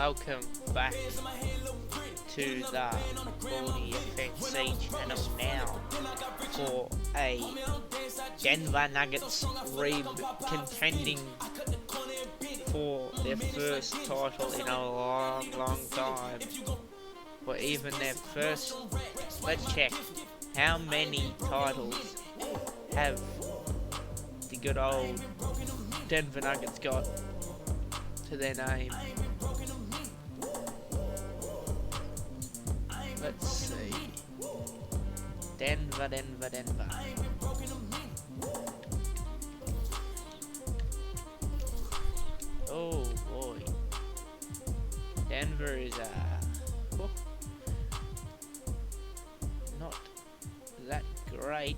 welcome back to the 40 FXC channel now for a Denver Nuggets rib contending for their first title in a long time. For even their first, let's check how many titles have the good old Denver Nuggets got to their name. Let's see. Denver. Oh boy. Denver is not that great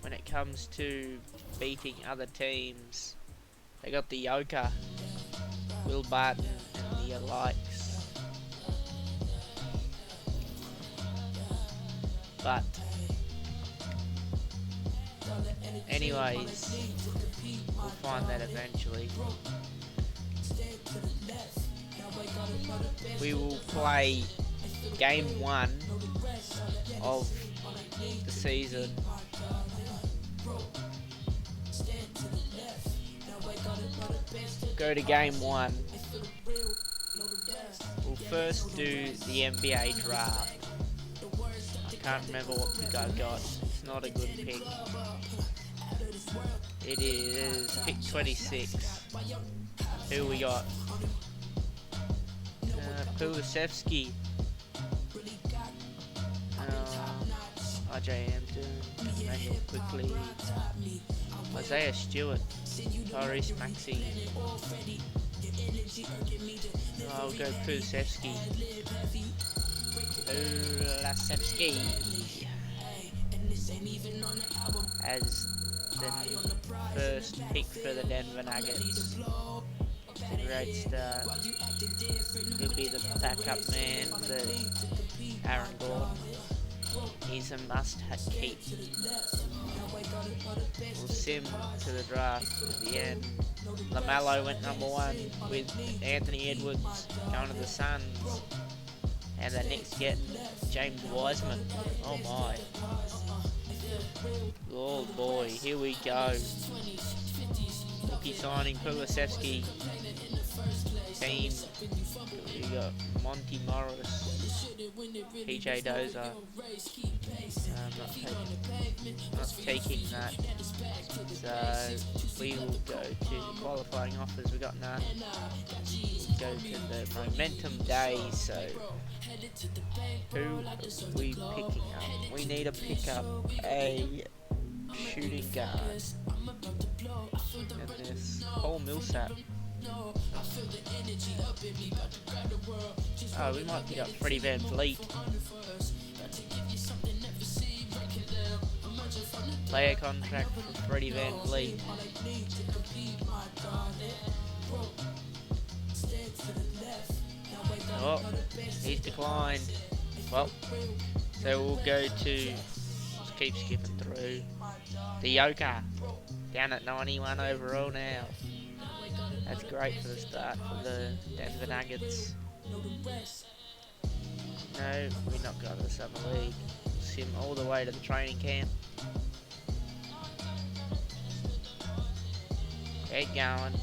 when it comes to beating other teams. They got the Yoker, Will Barton, and the likes. But anyways, we'll find that eventually. We will play game 1 of the season. Go to game 1. We'll first do the NBA draft. I can't remember what pick I got. It's not a good pick. It is pick 26. Who we got? Kulisevsky. RJ Hampton. Manuel quickly. Isaiah Stewart. Tyrese Maxey. I'll go Kulisevsky. As the first pick for the Denver Nuggets. It's a great start. He'll be the backup man for Aaron Gordon. He's a must-keep. We'll sim to the draft at the end. LaMelo went number 1 with Anthony Edwards going to the Suns. And the Knicks get James Wiseman. Oh my. Oh boy, here we go. Rookie signing Kulisevsky. Team. We got Monty Morris. PJ Dozier. Not taking that. So we will go to the qualifying offers. We got none. We'll go to the momentum day. So who are we picking up? We need to pick up a shooting guard. And this Paul Millsap. Oh, we might pick up Freddie Van Vliet. Player contract for Freddie Van Vliet. Oh, he's declined. Well, so we'll go to, let's keep skipping through, the Yoker, down at 91 overall now. That's great for the start for the Denver Nuggets. No, we're not going to the Summer League. We'll sim all the way to the training camp. Get going.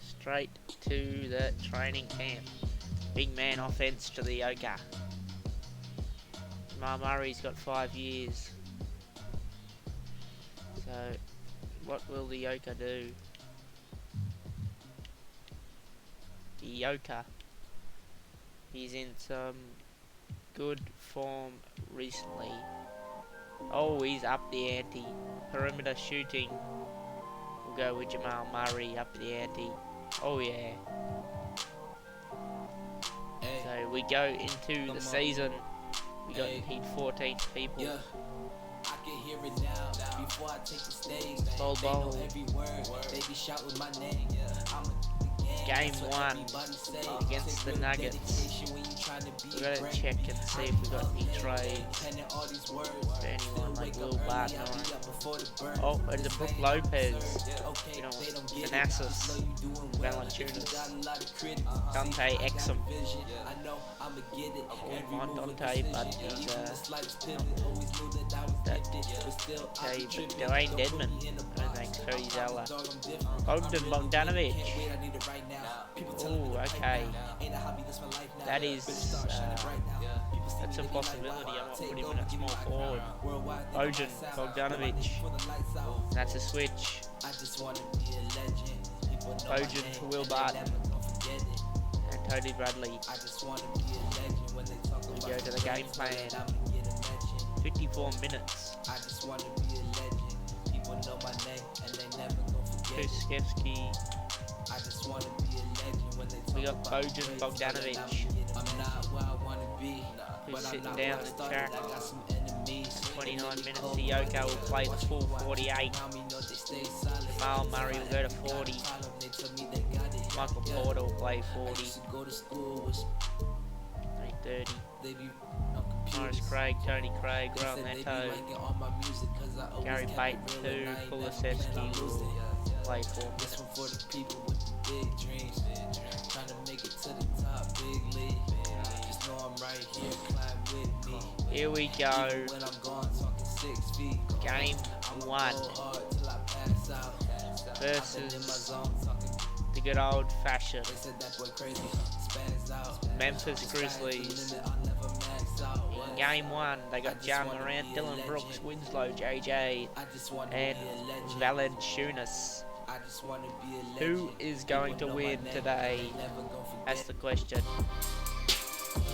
Straight to the training camp. Big man offense to the Yoker. Jamal Murray's got 5 years. So, what will the Yoker do? The Yoker. He's in some good form recently. Oh, he's up the ante. Perimeter shooting. We'll go with Jamal Murray up the ante. Oh yeah. So we go into the season. We got to need 14 people. I can hear it now before I take the stage. Ball. Game 1 against the Nuggets. We're going to check and see if we got any trades for anyone like Will Barton or... Oh, it's a Brook Lopez. You know, Thanasis, Valanciunas, Dante Exum. I want Dante, but he's okay, but Dwayne Dedman, I don't think, Cody Zeller. Bogdan Bogdanovic. Oh, okay. That is, that's a possibility. I might put him in at small forward. Bogdan Bogdanovic. That's a switch. Bogdan for Will Barton. And Tony Bradley. We go to the game plan. 54 minutes. Kuskevsky. We got Bojan Bogdanovic, who's sitting down the track. 29 minutes. Sioka will play the full 48. Jamal Murray will go to 40. Michael Porter will play 40. 30. Morris Craig, Tony Craig, Ron Neto, Gary Payton 2, Kulisevsky will play 4 minutes. Here we go. Game 1 versus the good old fashioned Memphis Grizzlies. In Game 1, they got Ja Morant, Dylan Brooks, Winslow, JJ, and Valanciunas. Who is going to win today? That's the question.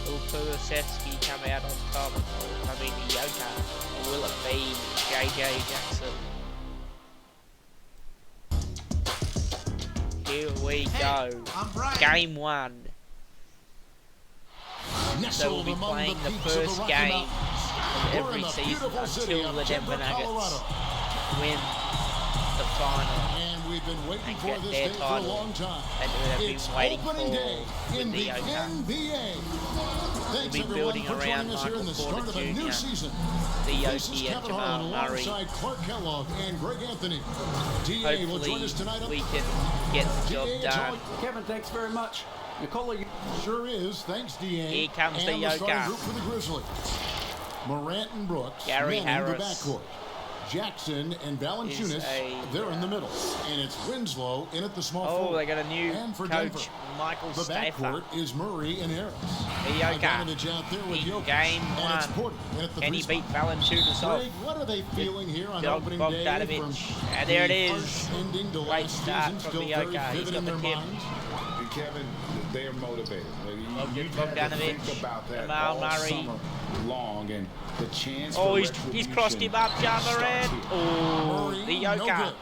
Will Kulisevsky come out on top? I mean, Ioka. Or will it be JJ Jackson? Here we go. Game 1. So we'll be playing the first game of every season until the Denver Nuggets win the final We've been waiting and for get this their day for a title long time. that they've It's been waiting opening day for in with the NBA. We'll be Thanks building everyone for around joining us here in Michael the start Porter of a new Jr., season. the This is Yoki and Kevin Jamal Harlan Murray. alongside Clark Kellogg and Greg Anthony. DA will join Hopefully us tonight. we can get the job DA, done. Kevin, thanks very much. Nicola, sure is. Thanks, DA. Here comes the and Yoka. starting group for the Grizzlies. Morant and Brooks. Gary Manning, the Harris. backcourt. Jackson and Valanciunas, they're in the middle. And it's Winslow in at the small Oh, forward. they got a new And for coach, Denver, Michael the Stafford. backcourt is Murray and Harris. Ioka Advantage out there with in Jokic. Game And it's 1. Porter in at the And he three beat spot. Valanciunas off. Greg, what are they feeling here on Dog opening day? Bogdanovic. And there it is. First ending to Great last start season, from still the very Ioka. He's vivid got in the their tip. minds. Kevin, they are motivated. Bogdan You've had to Bogdanovic, think about that Jamal all Murray. summer long, and the chance. Oh, for he's crossed him up, Ja Morant. Oh, Murray, the no Ioka. good.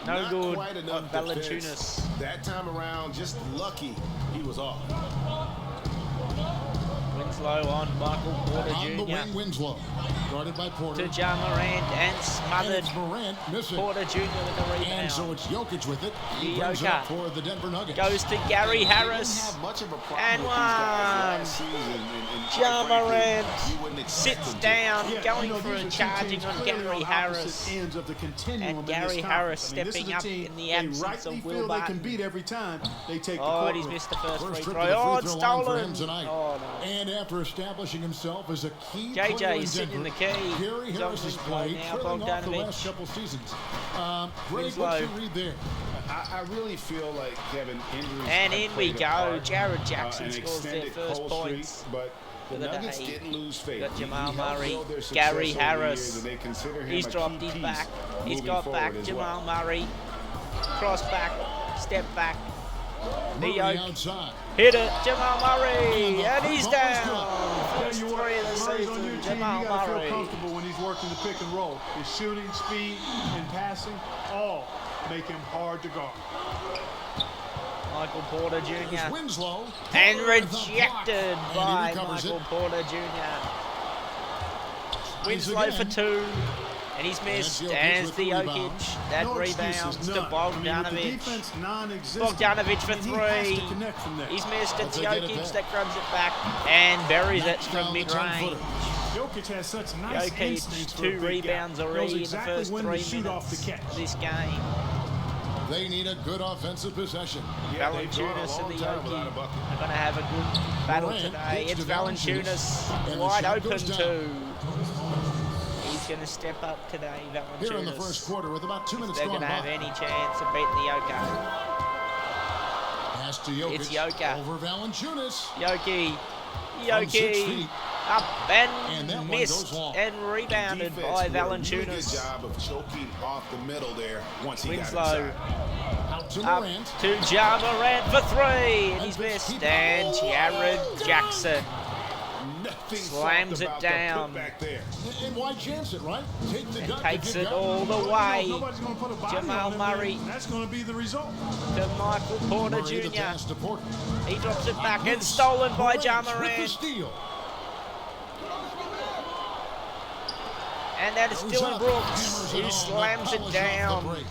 No Not good quite enough on Valanciunas. defense. That time around, just lucky he was off. Winslow on Michael Porter On the wing, Jr. Winslow. Guarded by Porter. to Ja Morant and And smothered it's Morant missing. Porter Jr. with the rebound. And so it's Jokic with it. He Ioka brings it up for the Denver Nuggets. goes to Gary Harris. And one. Ja Morant sits down, going for a charging on Gary Harris. And Gary Harris stepping up in the absence of Will Barton. every time they take Oh, and he's missed the first free First trip throw. to the Oh, free it's throw line for stolen. him tonight. Oh, no. And after establishing himself as a key player JJ in is sitting in the Denver, key. Gary He's Harris on has the play played, now, trailing off the Bogdanovic. last couple seasons. Greg, Winslow. what's your read there? I really feel like Kevin injuries. And have in we played a go. part, Jared Jackson an scores their extended first cold points. streak, but the for the Nuggets day. didn't lose faith. Got Jamal He helped Murray, build their Gary success over the Harris. years, and they consider him He's a dropped key his piece back. He's moving got forward back. as Jamal well. Murray. Cross back. Step back. Murray Yoke. outside. Hit it. Jamal Murray. And he's Ball is down. First you three of the Murray's on your season. team. Jamal You gotta Murray. feel comfortable when he's working the pick and roll. His shooting, speed, and passing all make him hard to guard. Michael Porter There's Jr. Winslow. And Porter with a block. rejected And he by recovers Michael it. Porter Jr. Eyes Winslow for again. two. And he's missed, Jokic and it's with the the rebound. Jokic. That No rebounds excuses, to none. Bogdanovic. I mean, with the defense non-existent, Bogdanovic for and he has three. to connect from there. He's missed. It's That's a get it Jokic back. that grabs it back and buries it Knocks from down the mid-range. 10-footer. Jokic has such nice Jokic, instincts for a 2 big guy. rebounds Knows already exactly in the first when 3 to shoot off minutes the catch. of this game. They need a good offensive possession. Yeah, they've gone a Valanciunas long and the time without a Jokic bucket. are going to have a good battle Morant today. gets It's to Valanciunas, Valanciunas and the wide shot open goes down. too. He's going to step up today, Valanciunas. Here in the first quarter with about 2 minutes They're gone going to have by. any chance of beating the Yoka. Pass to Jokic. It's Jokic. Over Valanciunas. Yoki. From 6 feet. Yoki. Up And and, that one missed goes long. and rebounded Defense by did a really good Valanciunas. job of choking off the middle there once he got Winslow inside. Out to up Morant. to Ja Morant for 3, and he's And missed. keep- And Jared Jackson Nothing slams soft it about down. the putback there. And why chance it, right? Take the and duck takes if you it got all the Nobody way knows. Nobody's going to put a body Jamal on him there. Murray. That's going to be the result. to Michael Porter Murray the Jr. pass to Porter. He drops it back and Loose. stolen by Ja Morant with the Morant. steal. And that is Goes Dylan up, Brooks, hammers it who home, slams it polishes off the down. break.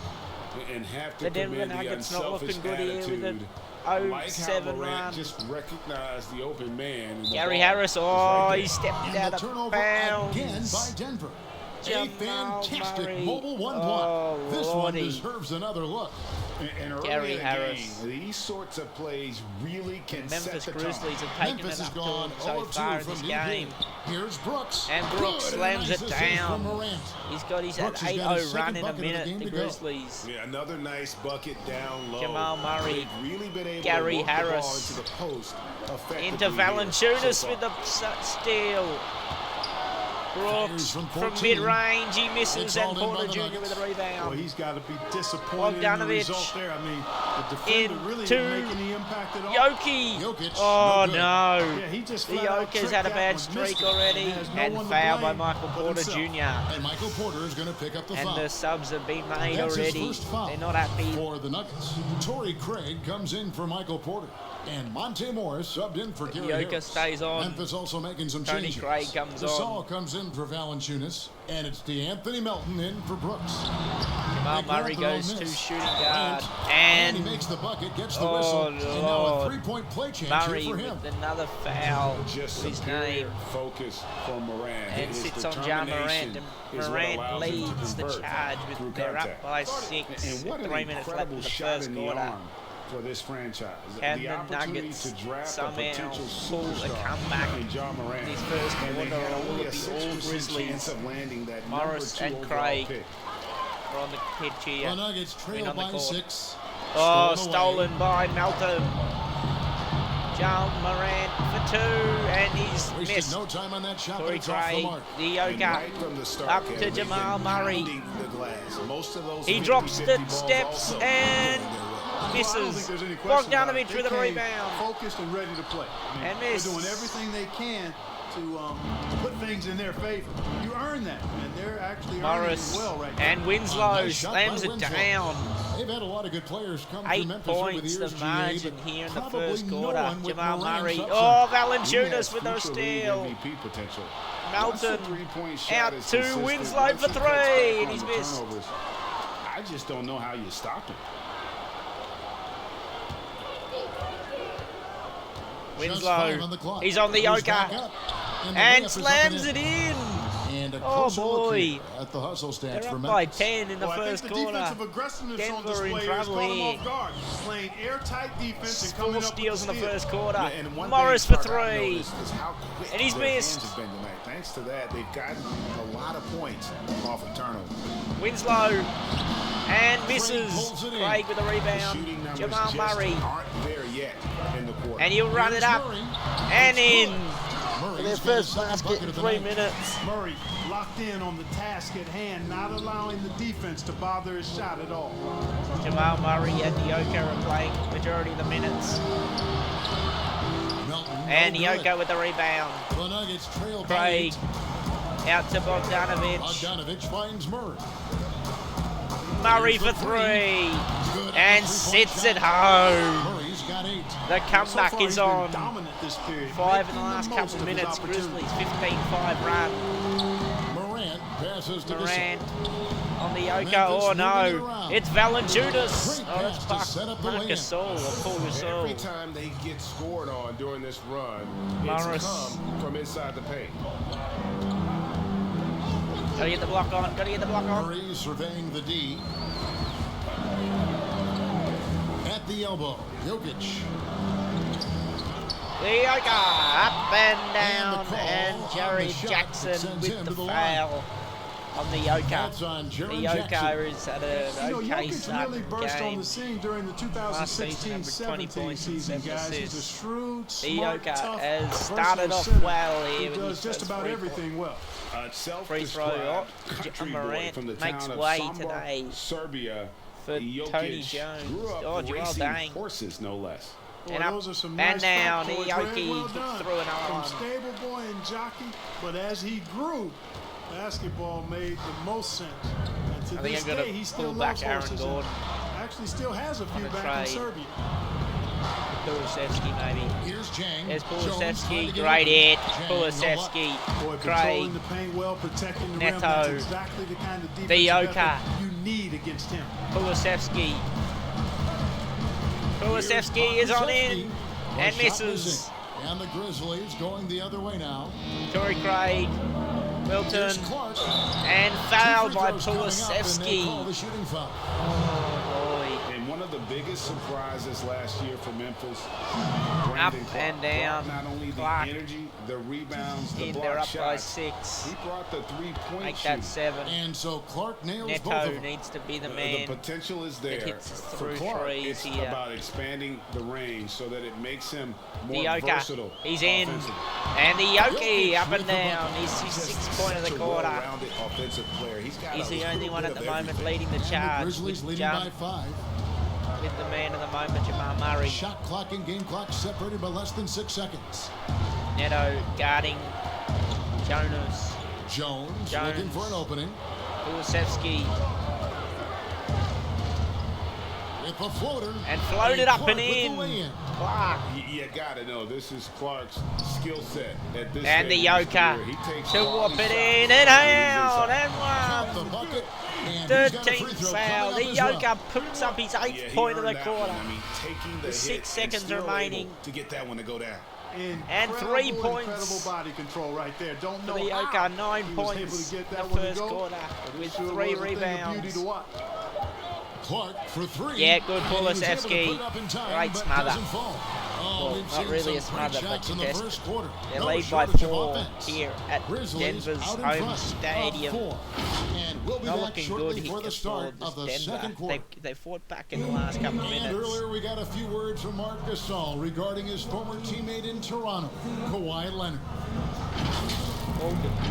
And have to The Denver commend the Nuggets not unselfish looking good here with attitude. an Like how 0-7 Morant run. just recognized the open man. And the Gary ball Harris, was oh, right there. he stepped And out the of turnover again bounds. by Denver. A Jamal fantastic Murray. mobile 1 block. Oh, This one Lordy. deserves another look. And early Gary in the Harris. game, these sorts of plays really can Memphis set the Grizzlies tone. have taken Memphis it has up to gone them so 0 of 2 far in from this deep game. in. Here's Brooks. And Brooks Good, slams nice it assist down. from Morant. He's got his Brooks has 8-0 got his run second in a bucket of the minute, game the to go. Grizzlies. Yeah, another nice bucket down low. Jamal Murray, They've really been able Gary to work the ball Harris. into the post effectively Into here Valanciunas so with far. the steal. Brooks From from 14. mid-range, he misses, It's and hauled in by Porter the Jr. Nuggets. with a Well, rebound. he's got to be disappointed in the Bogdanovic result there. I mean, the defender really into didn't make any impact at all. Yoki. Jokic, Oh, no good. no. Yeah, he just The flat out Yoka's tricked had a that bad one, streak missed it, already, and has no and one to fouled by blame Michael but Porter himself. Jr. And Michael Porter is going to pick up the And foul. the subs have been made That's his already. first foul They're not happy. for the Nuggets. Torrey Craig comes in for Michael Porter. And Monte Morris subbed in for Gary Yoka Harris. stays on. Memphis also making some Tony changes. Craig comes Gasol on. comes in for Valanciunas. And it's DeAnthony Melton in for Brooks. Jamal They Murray grab their own goes to miss. shooting guard. And he And makes the bucket, gets the Oh, whistle. And now a Lord. three-point play chance Murray here for him. with another foul Just to his superior name. focus for Morant. And His sits on Ja Morant. determination And is what Morant allows him to leads the convert charge. through They're up contact. by 6. And what 3 an minutes left incredible in the shot first in the quarter. arm for this franchise. Can the the opportunity Nuggets to draft a somehow potential pull a superstar comeback in Ja Morant. this first And they quarter, had or will only it a be 6% all Grizzlies? chance of landing that Morris number 2 and overall Craig pick. are on the pitch here. The Nuggets trail on the by court. 6. Oh, Stolen away. stolen by Melton. Ja Morant for 2, and he's Wasted missed. no time on that shot, but Torrey it's off the Craig, mark. the And Yoka, right from the start, up Kevin, to they've been Jamal Murray. pounding the glass. Most of those He 50-50 drops the balls steps also and going their way. Well, I don't misses. think there's any question about it. Bogdanovic They with a came rebound. focused and ready to play. I mean, And they're missed. doing everything they can to put things in their favor. You earn that, and they're actually earning Morris it well right now. and Winslow Nice shot by slams it Winslow. down. They've had a lot of good players come through 8 Memphis over the points, years, the GA, margin but here in the probably first no quarter. one with Jamal Morant's Murray. upside. Oh, He has Valanciunas with a future league steal. MVP potential. Once Melton the three-point shot out is to consistent, Winslow once for he 3, cuts back and on he's the missed. turnovers, I just don't know how you stop him. Just 5 on Winslow, the clock. he's on the He's back Yoka up. And the and layup is up slams and it in. And a Oh, closer look boy. here at the hustle stats They're for up by Memphis. 10 in the Well, I first think the quarter. defensive aggressiveness on Denver in display has trouble caught them here. off guard. Playing airtight defense and 4 coming up steals in with the steal. first quarter. Yeah, and one Morris thing, for Clark, I've 3. noticed is how quick And he's their missed. hands have been tonight. Thanks to that, they've gotten a lot of points off of turnovers. Winslow and pulls misses. it in. Craig with a The rebound. shooting numbers Jamal just Murray. aren't there yet in the quarter. And he'll run Here's it up Murray. and in. Murray's Their got his first second basket bucket in of the 3 night. minutes. Murray locked in on the task at hand, not allowing the defense to bother his shot at all. Jamal Murray and Yoka are playing majority of the minutes. Melton, no And good. Yoka with the rebound. The Nuggets trail by Craig 8. out to Bogdanovic. Bogdanovic finds Murray. Murray for 3. Good And three-point sits shot. it home. Murray's got 8. The So comeback far, is he's been on. dominant this period, 5 in the making last most couple of of his minutes. opportunities. Grizzlies 15-5 run. Morant passes passes to Moran Gasol. on the Memphis Yoka. Oh moving it no, around. it's Valanciunas. Great Oh, that's pass to set up the Marcus lay-in. Gasol or Paul Every Gasol. time they get scored on during this run, Morris. it's come from inside the paint. Gotta get the block on. Gotta get the block on. Murray surveying the D. At the elbow, Jokic. The Yoka up and down, call and on Jerry the shot that Jackson sends with him the to the foul on the Yoka. That's on The Jaren Yoka Jackson. is at an okay Jokic start really to burst the on game. the scene during the Last season, averaged 20 2016-17 points and season, 7 guys. He's a assists. shrewd, The smart, Yoka tough, has started versatile off center well here who with does his just first about free everything well. Free throw. Self-described Oh, country boy Morant from the makes town of way Samar, today Serbia. for Jokic Tony Jones. grew up Oh, Jamal racing Dang. horses, no less. Boy, And up, those are some and nice down. factoids, Yoki well done. threw another From one. stable boy and jockey, but as he grew, basketball made the most sense. And to I think this I'm gonna day, he still pull back loves Aaron horses Gordon. and actually still has a few a back trade. in Serbia. Kulusevski maybe. Here's Jang. There's Jones trying Kulusevski. to get Great open. hit. Jang, no luck. Kulusevski. Boy, Craig. controlling the paint well, protecting the rim. Neto. That's exactly the kind of defensive Yoka. effort you need against him. Kulusevski. Kulusevski is on in Kulusevski and was shot misses. missing. And the Grizzlies going the other way now. Torrey Craig. Wilton. Here's Clark. And Two fouled free by throws coming up, and they call Kulusevski. the shooting foul. Oh boy. And one of the biggest surprises last year for Memphis, Up Brandon Clark and down. brought not only Clark. the energy, the rebounds, the In, block they're up by shots. 6. He brought the three-point Make shooting. that 7. And so Clark nails both of Neto them. needs to be the The man. potential is there. hits For through Clark, threes it's here. about expanding the range so that it makes him The more Yoka. versatile. He's in. offensively. And the Yoki Jokic up with and the down. bucket. He's his Just 6th point of the such a quarter. well-rounded offensive player. He's He's the only one at the of moment everything. leading the And the charge Grizzlies with, leading by 5. with the man of the moment, Jamal Murray. Shot clock and game clock separated by less than 6 seconds. Neto guarding Jonas. Jones Jones. looking for an opening. Kulusevski. With the floater. And floated up Clark and with the in. lay-in. Clark. You gotta know this is Clark's skill set at this And the stage of his Yoka career. He takes to quality whoop it shots in when and he's out inside. and Count the one. bucket. And he's got a free 13th throw foul. coming The up as well. Yoka puts up his 8th Yeah, he point of the earned that quarter. one. I mean, taking the With 6 hit and seconds still remaining. able to get that one to go down. And 3 points. Incredible body control right there. Don't For know the how Yoka, 9 he was able points to get in that the one to first go, quarter but it with sure 3 was a thing of beauty rebounds. to watch. Clark for 3. Yeah, good And he was able to Kulusevski. put it up in time, Great but smother. doesn't fall. Oh, Well, we've not seen really some a smother, great but shots in the contested. first quarter. They No lead by shortage of 4 offense. here at Grizzlies Denver's out in home front stadium. of 4. And we'll be Not back looking shortly good here for the start of the Denver. second quarter. They fought back in the last couple of And minutes. earlier we got a few words from Marc Gasol regarding his former teammate in Toronto, Kawhi Leonard.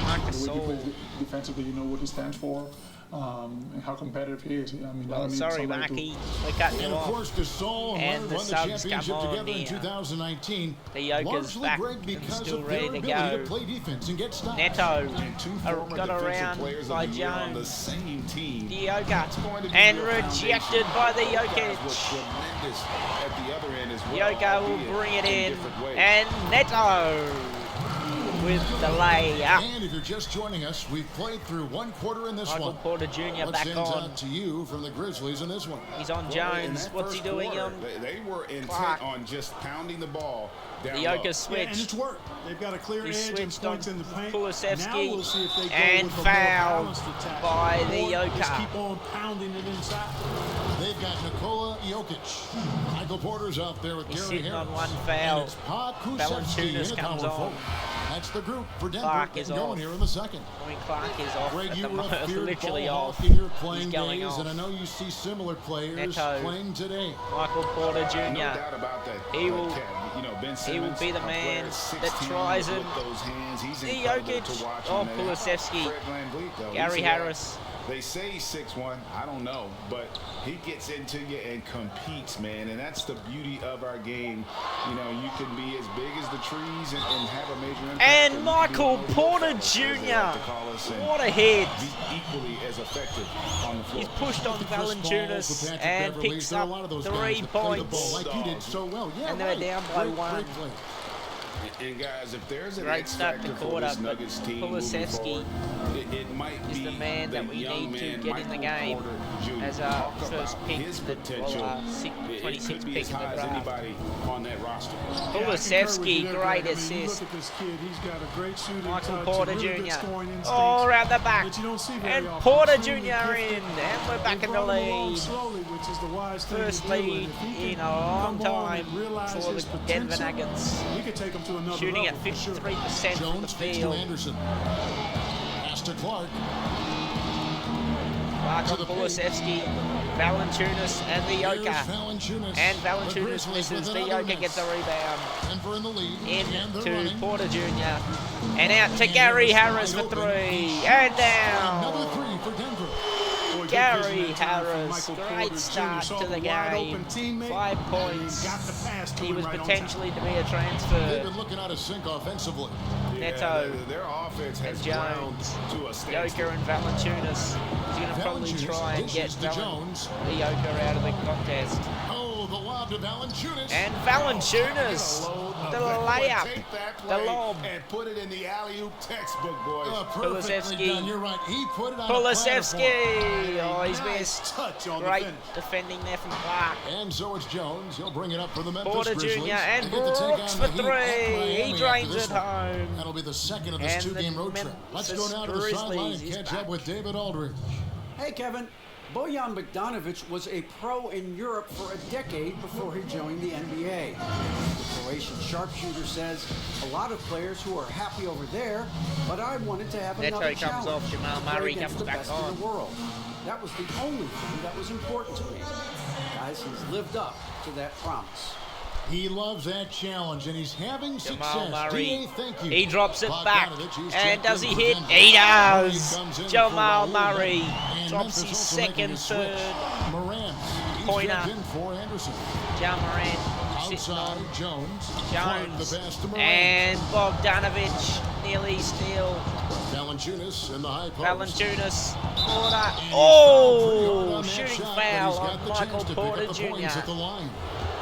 Marcus The way he Gasol. plays defensively, you know what he stands for, and how competitive he is. I mean, I Well, don't need sorry, somebody Marky. We're cutting And you of off. course, Gasol and And Leonard the won the subs come championship on together in here. 2019. The Yoka's largely, back Greg, and because still of ready their to ability go. to play defense and get stops. Neto And two former got defensive around players by of the year on the Jones. same team. The Yoka. It's going to be And your rejected foundation. by the These guys Jokic. were tremendous at the other end as well, Yoka will albeit bring it in. different ways. And Neto with the layup. And if you're just joining us, we've played through one quarter in this Michael one. Porter Jr. What back stands on. out to you from the Grizzlies in this one? He's on Well, in Jones. that What's he first doing? quarter, they were intent Clark. on just pounding the ball down The low. Yoka Yeah, and switched. it's worked. They've got a clear He edge and switched points on in the paint. Kulusevski Now we'll see if they go and with a more fouled balanced attack. by the Or Yoka. just keep on pounding it inside. They've got Nikola Jokic. Michael Porter's out there with He's Gary sitting Harris. on one And foul. it's Pa Kulusevski Valanciunas in at comes power on. forward. That's the group for Denver Clark getting is going off. here in the second. I mean, Clark is off Greg, at you the were a moment. feared Literally ball off. hawk in your playing He's going days, off. and I know you see similar players Neto. playing today. Michael Porter Jr. No doubt about that. He will- Kev. You know, Ben he will Simmons, be the a player man at that 16 tries with him. those hands. He's The incredible Jokic. to watch. Oh, And then Kulusevski. Fred VanVleet, though. Gary He's a- Harris. They say he's 6'1". I don't know, but he gets into you and competes, man. And that's the beauty of our game. You know, you can be as big as the trees and have a major impact. And you can Michael be one of the Porter fellas, as they like to call us, Jr. and What a hit. be equally as effective on the floor. He's pushed on The Chris Pauls, the Valanciunas Patrick and Beverleys, picks there are up a lot of those 3 guys that play the points. ball like you did so well. Yeah, And they're right. down by Great 1. play. And guys, if there's an Great X start to factor for quarter, this but Nuggets team moving Kulusevski forward, it might is be the man that we young need to man, get in the Michael game Porter Jr. as our Talk first about pick, his the potential. It 26th could be pick as in the high as draft. anybody on that roster. Kulusevski, great You assist. look at this kid, he's got a great shooting Michael touch, Porter really good Jr. scoring instincts Oh, around the back. that you don't see very And often. Porter Extremely Jr. gifted. in. And we're back They in the brought him along lead. slowly, which is the wise thing First to do. And lead if he in can a long come on time and realize for his the Denver potential, Nuggets. we could take him to another Shooting level at for sure. 53% from the Jones kicks to field. Anderson. Pass to Clark. Marco Kulusevski, Valanciunas, and the Here's Yoka. Valanciunas. And The Valanciunas Grizzlies misses. with The another Yoka miss. gets a rebound. Denver in the lead. In and they're to running. Porter Jr. And out to And Gary Harris Harris wide for open. 3. And Another down. 3 for Denver. Boy, good Gary vision that time from Harris, Michael great Porter Jr. start Saw to the wide game. open teammate, 5 and points. got the pass to He him was right on potentially to be a They've transfer. been looking out of sync offensively. Neto Their offense has and ground Jones, to a standstill. Yoka and Valanciunas. He's going to probably Valanciunas try and get dishes to Jones. the Yoka out of the contest. Oh, the lob to Valanciunas. And Valanciunas, the layup, Take that the play lob. and put it in the alley-oop textbook, boys. Perfectly Kulusevski. done. You're right. He put it on a platter for him. Kulusevski. Oh, he's Nice missed. touch on the Great finish. defending there from Clark. And so it's Jones. He'll bring it up for the Memphis Porter Grizzlies. Jr. and They get to take Brooks on for the Heat at 3. Miami He after drains this it one. home. That'll be the second of this And two-game the road trip. Let's go Memphis now to the sideline and Grizzlies is catch up back. with David Aldridge. Hey, Kevin. Bojan Bogdanovic was a pro in Europe for a decade before he joined the NBA. The Croatian sharpshooter says, a lot of players who are happy over there, but I wanted to have Neto another comes challenge. off, Jamal to play Murray against comes the back best on. in the world. That was the only thing that was important to me. Guys, he's lived up to that promise. He loves that challenge, and he's having Jamal success. Murray, DA, thank you. he drops it back. Bogdanovic, he's And checked does in he for hit? Denver. He Murray does. comes in for Jamal Raul. Murray And drops Memphis his also making second, a switch. third. Moran, he's Pointer. checked in for Anderson. Ja Morant sitting Outside, on Jones. Clark, Jones. the pass to Moran. And Bogdanovic nearly steal. Valanciunas in the high post. Valanciunas. Porter. And he's fouled pretty hard Oh, on that shooting shot, but foul he's got on the Michael chance to pick Porter up the points at the Jr. line.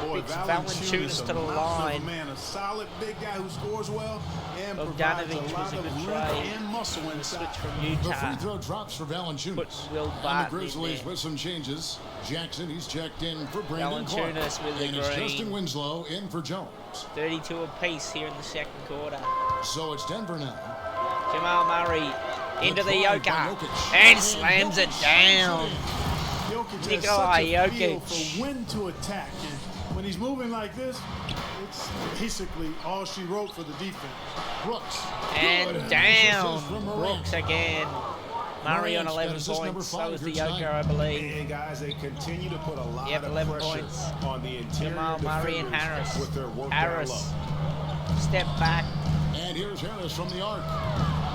Boy, It's Valanciunas Valanciunas to the a mountain of line. a man, a solid big guy who scores well and provides Bogdanovic a was lot a of good length trade. and muscle Switch inside. from The Utah. free throw drops for Valanciunas. Put Will And the Barton in Grizzlies there. with some changes. Jackson, he's checked in for Brandon Clark. Valanciunas with the And it's green. Justin Winslow in for Jones. 32 apiece here in the second quarter. So it's Denver now. Jamal Murray into the Applied by Yoka Jokic. and slams it down. Jokic has Nikolai such a feel Jokic. for when to attack, and when he's moving like this, it's basically all she wrote for the defense. Brooks. And Good. down. Assist from Moran. Brooks again. Murray on Moran's got 11 assist number points. So 5 was the here Yoka, tonight. I believe. And guys, they continue to put a lot Yep, of 11 pressure points. on the interior Jamal Murray and defenders Harris. with their work down Harris. low. Step back. And here's Harris from the arc.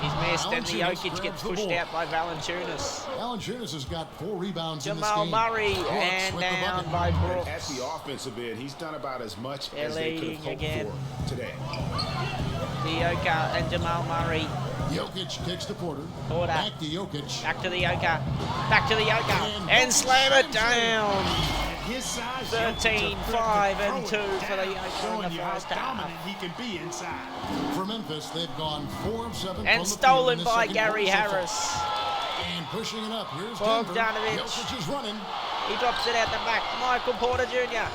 He's missed, and the Valanciunas Jokic gets grabs the pushed ball. out by Valanciunas. Valanciunas has got 4 rebounds in Jamal this game. Murray Brooks and with the down bucket. by And at Brooks. the offensive end, he's done about as much They're as they could leading have hoped again. for today. The Yoka and Jamal Murray. Jokic kicks to Porter. Porter. Back to Jokic. Back to the Yoka. Back to the Yoka. And slam it down. At his size, 13, Jokic's a threat to 5, throw and it 2 down, for the Yoka in showing the you how first half. dominant he can be inside. For Memphis, they've gone 4 of 7 And from the stolen field in by the second Gary quarter so far. Harris. And pushing it up. Here's Bogdanovic. Denver. Jokic is running. He drops it out the back. Michael Porter Jr.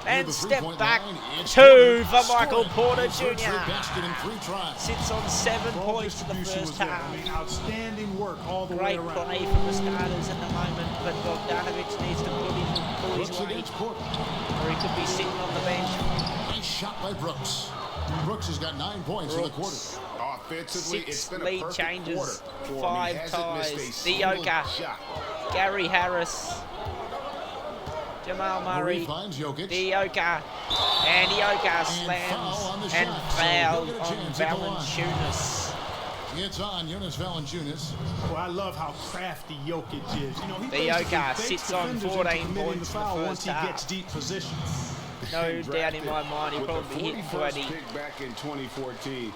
And the step three-point back. line. It's 2 for Porter. Michael Scored. Porter His first Jr. basket in 3 tries. Sits on 7 Ball points in the distribution first was there. half. I mean, outstanding work all the Great way around. play from the starters at the moment, but Bogdanovic needs to pull his Brooks weight, against Porter. or he could be sitting on the bench. Nice shot by Brooks. Brooks has got 9 points in the quarter. Brooks. Offensively, it's 6 been a lead perfect changes, quarter for him. 5 He hasn't missed a ties. The single Yoka, shot. Gary Harris, Jamal Murray, Murray finds Jokic. the Yoka, and Yoka foul slams on the and shot, so foul he'll get a on chance at the line. Valanciunas. It's on Jonas Valanciunas. Well, I love how crafty Jokic is. You know, he The basically Yoka fakes sits on defenders 14 into committing points the in the foul first once he half. gets deep position. No doubt in my mind, he'll With the probably hit 41st 20. pick back in 2014.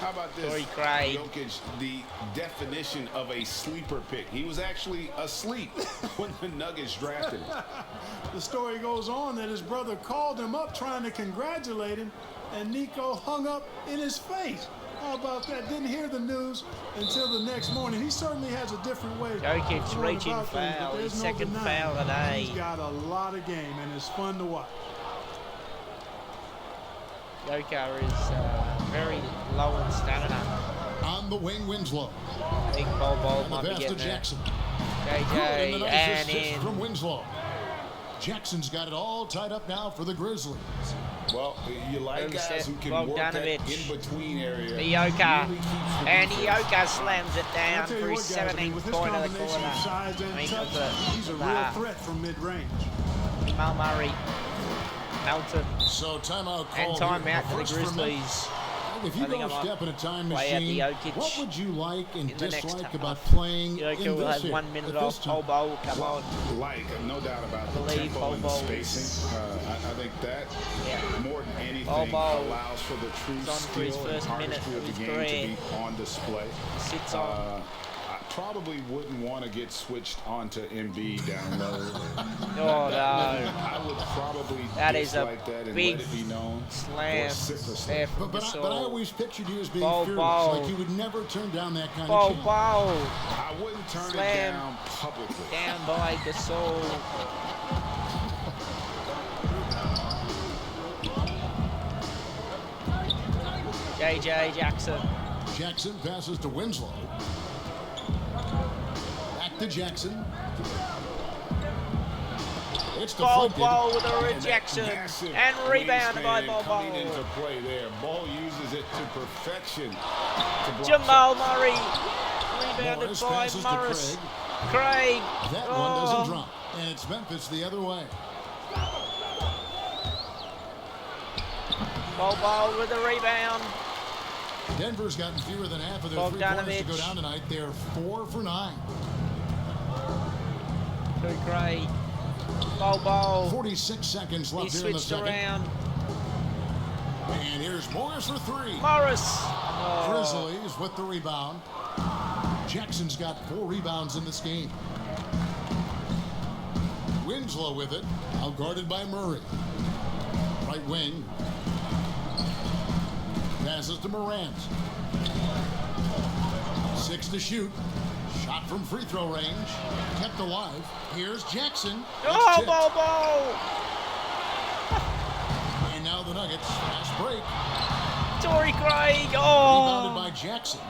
How about this? Torrey Craig. Jokic, the definition of a sleeper pick. He was actually asleep when the Nuggets drafted him. The story goes on that his brother called him up trying to congratulate him, and Nico hung up in his face. How about that? Didn't hear the news until the next morning. He certainly has a different way. Jokic reaching foul, his second foul today. He's got a lot of game, and it's fun to watch. Joker is very low in stamina. On the wing, Winslow. Big ball might The be pass to getting there. Jackson. JJ Good, and assist in. from Winslow. Jackson's got it all tied up now for the Grizzlies. Well, you like guys who can work that in-between area. Ioka. And Ioka slams it down for his 17th point of the quarter. He's a real threat from mid-range. Jamal Murray. Melton. So timeout and call. timeout to the Grizzlies. If you go step in a time machine, what would you like and dislike about playing in will this have 1 minute off. Bobo will come on. Like, no doubt about the tempo and the spacing. I think that more than anything allows for the true skill and artistry of the game to be on display. Sits on. I probably wouldn't want to get switched onto MB down low. Oh no! I would probably dislike that and let it be known. Slam. But I always pictured you as being fearless, like you would never turn down that kind of chance. I wouldn't turn it down publicly. Down by Gasol. JJ Jackson. Jackson passes to Winslow. Back to Jackson. It's deflected. Ball with a rejection and rebound by Ball. Coming into play there. Ball uses it to perfection. Jamal Murray rebounded by Morris. Craig. That one doesn't drop, and it's Memphis the other way. Ball with a rebound. Denver's gotten fewer than half of their 3 points to go down tonight. They're 4 for 9. To Craig. Ball. 46 seconds left here in the second. Around. And here's Morris for 3. Morris. Grizzlies with the rebound. Jackson's got 4 rebounds in this game. Winslow with it. Out guarded by Murray. Right wing. Passes to Morant. 6 to shoot. Shot from free throw range. Kept alive. Here's Jackson. Ball. And now the Nuggets. Fast break. Torrey Craig. Rebounded by Jackson.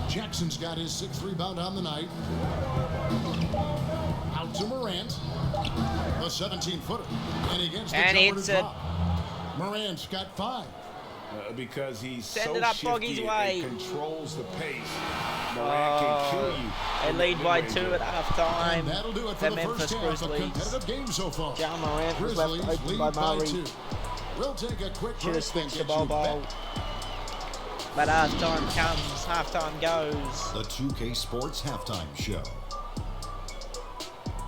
Jackson's got his 6th rebound on the night. Out to Morant. The 17-footer. And he gets the jumper to drop. Morant's got 5. Because he's Send so it up shifty way. and controls the pace. Morant can kill you. They lead by 2 at halftime. And that'll do it for the Memphis first half. Grizzlies. A competitive game so far. John Morant was Grizzlies left open lead by Murray. 2. We'll take a quick Should have break. switched the ball. But halftime comes, halftime goes. The 2K Sports Halftime Show.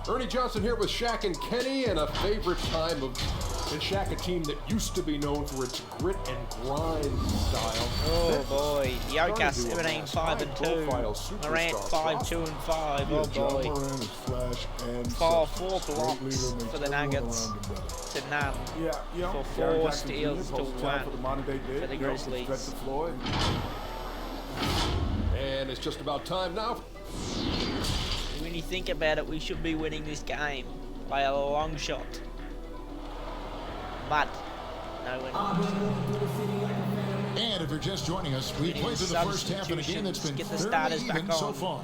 Ernie Johnson here with Shaq and Kenny, and a favorite time of and Shaq, a team that used to be known for its grit and grind style. Oh boy, Ioka 17-5-2, Morant 5-2-5. Oh boy, 4 blocks for the Nuggets to none. For 4 steals to 1 for the Grizzlies. And it's just about time now. When you think about it, we should be winning this game by a long shot. But no, we're not. And if you're just joining us, we played through the first half of a game that's been fairly even so far.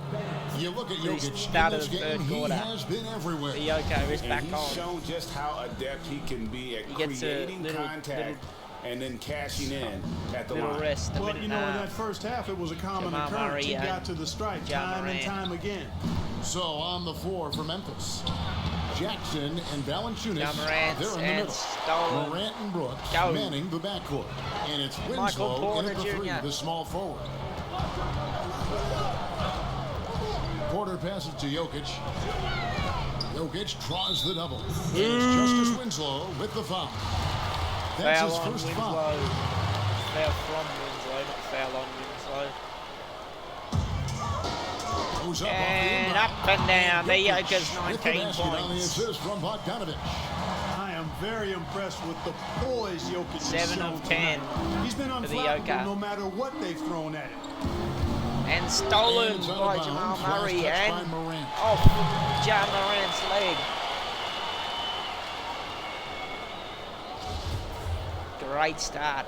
You look at Jokic in this game, he has been everywhere. Ioka is back he's on. shown just how adept he can be at creating contact and then cashing in at the line. Rest, well, you know, in that first half, it was a common occurrence. He got to the strike time and time again. So on the floor for Memphis, Jackson and Valanciunas, they're in the middle. Stolen. Morant and Brooks manning the backcourt. And it's Winslow in at the 3, the small forward. Porter passes to Jokic. Jokic draws the double. And it's Justice Winslow with the foul. That's his first foul. Foul from Winslow, not foul on Winslow. And up and down. The Ioka's 19 points. On the assist from Bogdanovich. I am very impressed with the poise Jokic has 7 shown of 10 tonight. He's been for the unflappable Joker. no matter what they've thrown at him. And stolen And it's out by of Jamal bounds. Last Murray touch by and Morant. off Ja Morant's leg. Great start.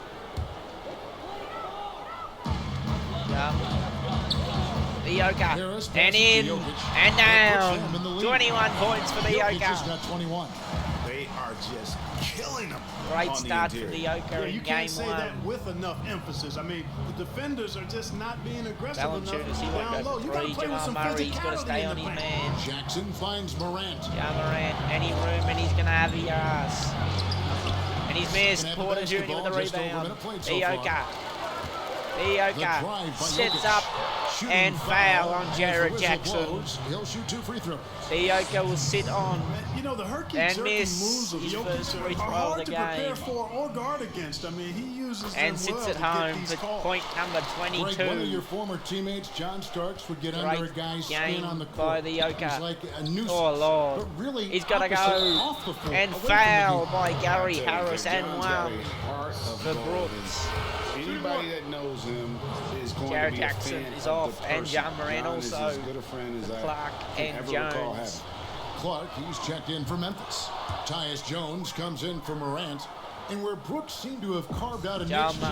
The Harris Joker. passes And to in. Jokic. And That puts them in the down. lead. 21 points for the Jokic has Joker. got 21. They are just killing them. Great on start the for the interior. Joker Yeah, in you game can't say that 1. with enough emphasis. I mean, the defenders are just not being aggressive enough Valanciunas, he won't down go low. for You got to three. play with Jamal some Murray's got to physicality stay in on the his paint. man. Jackson finds Morant. Ja Morant, any room and he's going to have your ass. And he's missed. Gonna have the Porter Jr. basketball, with the just over a rebound. minute played so The far. Joker. The The Joker drive by sets Jokic. up Shooting and foul on as the Jared whistle Jackson. blows. He'll shoot 2 free throws. The Joker will sit on. Man, you know, the herky And jerky miss moves of his Jokic first are free throw of hard the to prepare game. for or guard against. I mean, he uses And them sits well at to get home these for calls. point number Greg, one of 22. your former teammates, John Starks, would get Great under a guy's skin game on the court. by the Joker. He's like a nuisance. Oh, Lord. But really, He's got to go opposite, off the floor, and away from the foul hoop. by Gary I'll tell you, Harris and John's got one a heart of for gold. Brooks. Anybody that knows him is going Jared to be Jackson a fan is of off, the and person. John Morant John is also. as good a friend as I Clark can and ever recall Jones. having. Clark, he's checked in for Memphis. Tyus Jones comes in for Morant. And where Brooks seemed to have carved out a niche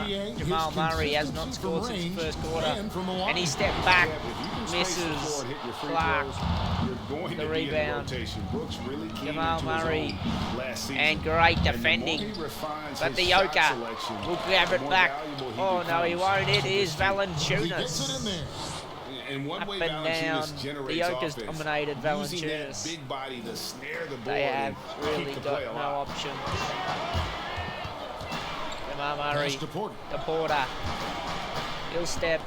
GA, Jamal his Murray has not consistency scored from since range the first quarter. and from the line. And he stepped back, Yeah, but if you can space the misses. floor and hit your free Clark. throws, you're going The to be in the rebound. rotation. Brooks really came Jamal into his Murray. own last season. And great And the defending. more he refines But his the shot Joker selection, will grab the it more back. valuable he Oh, no, he becomes won't. It to is this team. He gets it in Valanciunas. there. And one Up way and Valanciunas down. generates The Joker's offense, dominated using that Valanciunas. big body to snare the board They have and really keep the got play no alive. option. Jamal Murray, Pass to Porter. the Porter. He'll step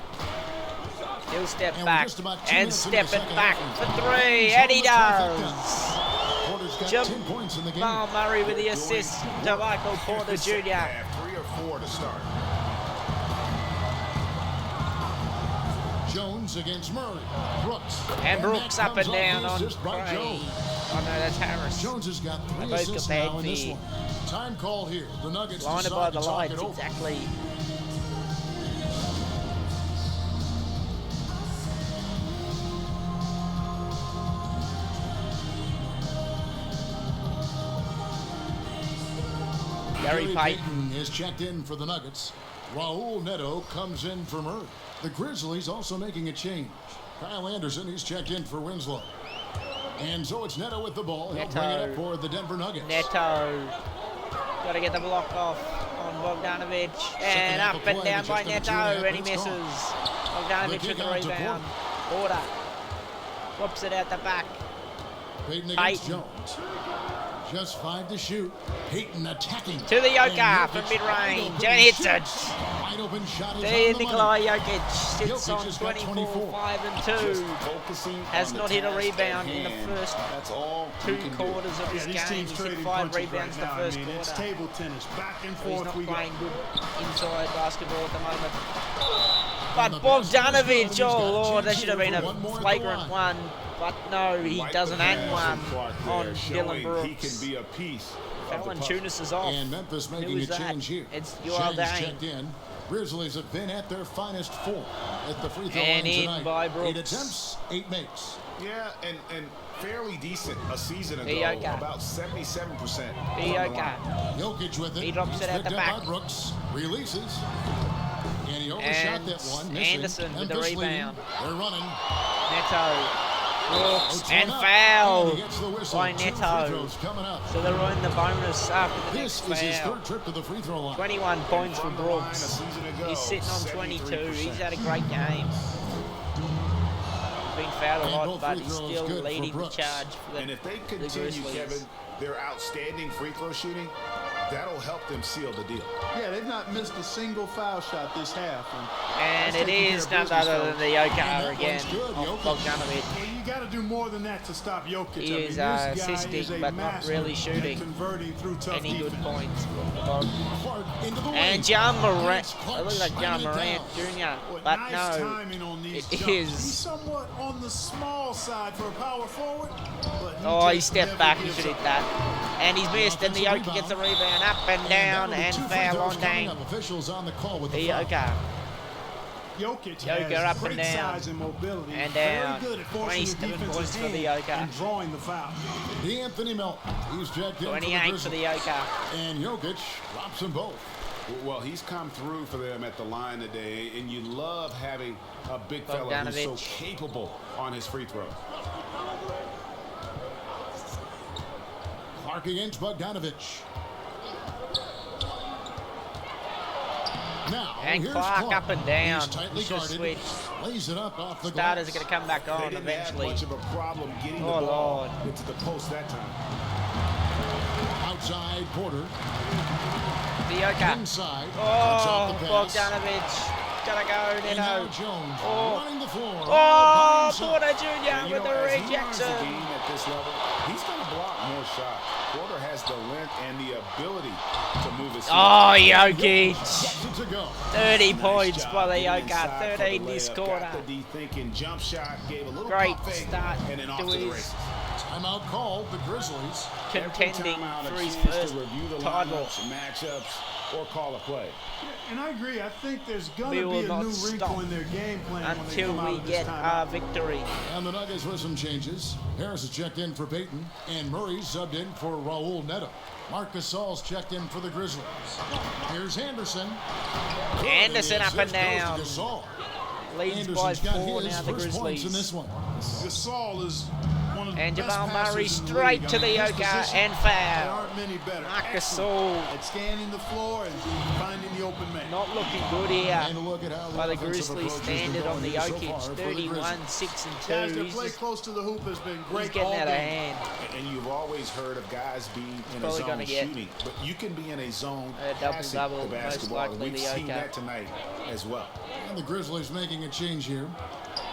And we're back just about 2 and minutes into the step it second back half. for 3, He's and on he the trifecta. does. Porter's got Jam- 10 points in the game. Jamal Murray with the assist to Michael Porter Jr. Have 3 or 4 to start. Jones against Murray. Brooks. And Brooks up and that comes down off on the assist by Gray. Jones. Oh no, that's Harris. Jones has got 3 both assists got bad now in this feet. one. Time called here. The Nuggets Blinded decide by to the talk lights, it over. exactly. Gary Payton. is checked in for the Nuggets. Raul Neto comes in for Murray. The Grizzlies also making a change. Kyle Anderson, he's checked in for Winslow. And so it's Neto with the ball. He'll bring it up for the Denver Nuggets. Neto. Got to get the block off on Bogdanovic. And half up of and play, down by just Neto. under 2.5 And he minutes misses. gone. Bogdanovic The with the kick out to rebound. Porter. Whoops it out the back. Payton against Payton. Jones. Just 5 to shoot. Payton attacking. To the Joker And from Jokic mid-range. wide And hits it. open shot. Wide open shot is There, on the Nikola money. Jokic sits Jokic on has got 24, 5 and 2. Just focusing Has on not the hit a task rebound at in the hand. first That's all two you can do. quarters of Yeah, this these game. teams He's hit trading 5 punches rebounds right the now. first I mean, it's quarter. table tennis. Back and So he's forth not we go. playing good inside basketball at the moment. And But the pass Bogdanovic, is good. oh He's got a Lord, that chance should have here been for a one more at the flagrant line. one. But no, he Like doesn't the and pass one from Clark on there, Dylan showing Brooks. He can be a piece of the puzzle. Valanciunas is off. And Memphis Who making a is that? change here. It's Joel Shang's Dang. checked in. Grizzlies have been at their finest 4 at the free throw And line in tonight. by 8 Brooks. attempts, 8 makes. Yeah, and fairly decent a season ago. The Joker. About 77%. The from the Joker. line. Jokic with it. He drops He's it at picked the up back. by Brooks. Releases. And he overshot And that one. Missing. Anderson with the Memphis leading. rebound. They're running. Neto. Brooks Puts and one up. foul And he gets the whistle. by 2 free Neto. throws coming up. So they're on the bonus after the This next is his foul. 3rd trip to the free throw line. 21 points for From the line a Brooks. season ago, He's sitting on 22. 73%. He's had a great game. He's been fouled a And lot, both but free he's throws still good for leading the Brooks. charge for the, And if they the continue, Grizzlies. Kevin, their outstanding free throw shooting, that'll help them seal the deal. Yeah, they've not missed a single foul shot this half. And it is none other than the Joker again, Bogdanovic. Well, you got to do more than that to stop Jokic. He is this guy assisting, is a but not master really at shooting converting through tough any good defense. points from the Bog. Clark into the And wing. Jamal Morant, It's Clark it looks like Jamal slamming it Morant down. Jr., Well, but nice no, timing on these it jumps. He's is. somewhat on the small side for a power forward. But Oh, he just stepped never back, he gives should up. hit that. And he's missed, and the Joker gets the rebound, up and down, and foul on Dang. Officials on the call with The the foul. Joker. Jokic Joker has up great and down. size and mobility. And Very down. good at forcing 27 the defense's points for the hand Joker. and drawing the foul. D'Anthony Melton. He's checked in 28 for for the the Grizzlies. Joker. And Jokic drops them both. Well, he's come through for them at the line today, and you love having a big fella who's so Bogdanovic. capable on his free throws. Clark against Bogdanovic. Now, And here's Clark up and down. He's tightly He's just guarded. switched. Lays it up off the Starters are glass. going to come back They on didn't eventually. have much of a problem getting Oh, the ball Lord. into the post that time. Outside Porter. The Joker. Inside. Cuts Oh, out the pass. Bogdanovic. Gotta go, And now Nino. Jones Oh. running the floor. all Oh, by himself. Porter And, Jr. you with know, the as he learns the rejection. game at this level, he's going to block more shots. Porter has the length and the ability to move his feet. Oh, Jokic. Gets it to go. 30 Nice points job for the getting Joker. inside for the 13 this layup. quarter. Got the D thinking, jump shot, gave a little Great pump fake, start and then off to to the his races. Timeout called. The Grizzlies. contending Every timeout, a for his chance first to review the title. lineups, matchups, or call a play. And I agree. I think there's going We to will be a not new stop wrinkle in their game plan when they until come out we of this get timeout. our victory. And the Nuggets with some changes. Harris is checked in for Peyton. And Murray's subbed in for Raul Neto. Marc Gasol's checked in for the Grizzlies. Here's Anderson. Anderson up and Assist goes to down. Gasol. Leads by Anderson's got 4 his now, the first points in Grizzlies. this one. Gasol is one of the And best Jamal passers Murray in the straight league. to I mean, the his Joker position, and there foul. aren't many better. Marc Excellent Gasol at scanning the floor and finding the open man. not looking good here And a look at how by the offensive Grizzlies approach has been standard on going the here so Jokic. far for the 31, Grizzlies. 6 and 2. Guys that He's play just- close to the hoop has been he's great getting all out of game. hand. And you've always heard of guys being in a Probably zone gonna get shooting, but you can be in a zone a passing double-double, the most basketball. likely We've the seen Joker. that tonight as well. And the Grizzlies making a change here.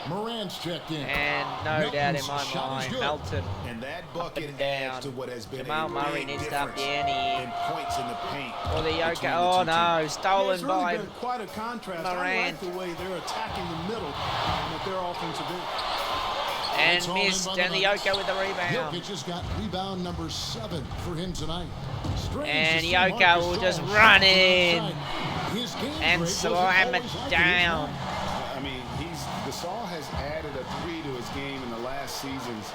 Morant's checked in. And no doubt in my Melton's shot is mind, good. Melton And that bucket and down. adds to what has been Jamal a Murray big needs to up difference the ante. in points in the paint. or the Joker. between the Oh two no, teams. stolen It's really by been quite a contrast. I Morant. like the way they're attacking the middle with their offensive end. and It's all in missed. by the And the Nuggets. Joker with the rebound. Jokic has got rebound number 7 for him tonight. Strange And to see Joker Marc will Gasol just shot run from in outside. His game and break wasn't slam it always like down. I mean, Gasol has added a 3 to his game in the last seasons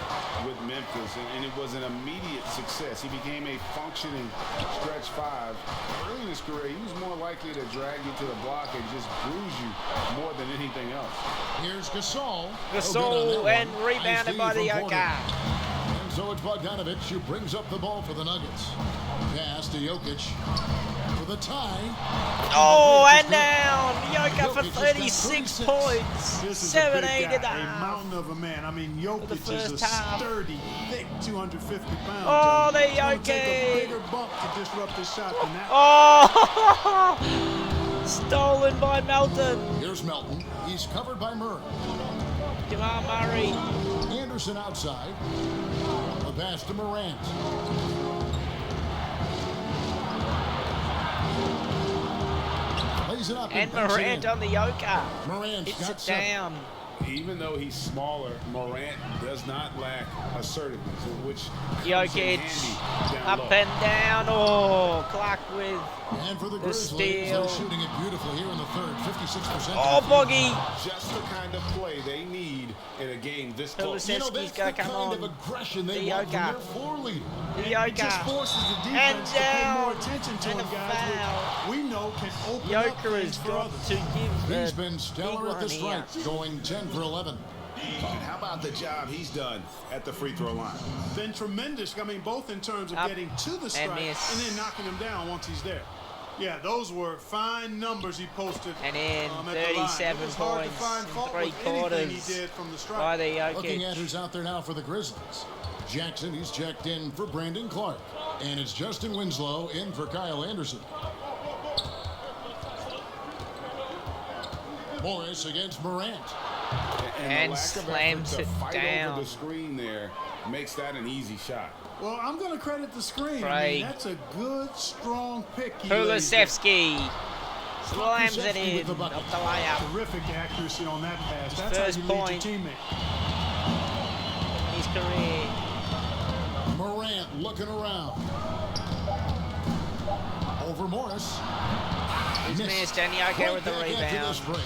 with Memphis, and it was an immediate success. He became a functioning stretch 5. Early in his career, he was more likely to drag you to the block and just bruise you more than anything else. Here's Gasol. Gasol and rebounded by the Joker. And so it's Bogdanovic who brings up the ball for the Nuggets. Pass to Jokic for the tie. Oh, the and down. Joker for Jokic has got 36 36. points. This is 7, a 8 big and a guy, a half. mountain of a man. I mean, the Jokic is first a half. sturdy, thick 250 pounds. Oh, the It's gonna take a Jokic. bigger bump to disrupt his shot than that. Oh, stolen by Melton. Here's Melton. He's covered by Murray. Jamal Murray. Anderson outside. The pass to Morant. Lays it up And puts it Morant in. on the Joker. Morant's Hits got it 7. down. Even though he's smaller, Morant does not lack assertiveness, which comes in Jokic handy down up low. and down. Oh, Clark with And for the the Grizzlies, steal. they're shooting it beautifully here in the third. 56%. Oh, Boggy. Just the kind of play they need in a game this close. You know, Kulisevsky's that's got the to come kind on. of aggression they The want from Joker. their floor leader. The It just Joker. forces the And defense to pay more down. attention to And him, a guys, foul. which we know can open up Joker has things for got others. to give He's a been big stellar at one the here. strike, going 10 for 11. And how about the job he's done at the free throw line? Been tremendous. I mean, both in terms of Up getting to the strike and miss. then knocking him down once he's there. Yeah, those were fine numbers he posted. And in at the line. It 37 was hard to points find in fault 3 with anything quarters he did from the strike. by the Looking at Jokic. who's out there now for the Grizzlies. Jackson, he's checked in for Brandon Clark. And it's Justin Winslow in for Kyle Anderson. Morris against Morant. And the lack of slams effort to it fight down. over the screen there makes that an easy shot. Well, I'm going to credit the screen. I Craig. mean, that's a good, strong pick. he laid there. Kulusevski slams it Kulusevski in with the off bucket. the layup. Terrific accuracy on that pass. That's First how you lead point. your teammate. His career. Morant looking around. Over Morris. He's missed, and Yoko Right with the back after rebound. this break.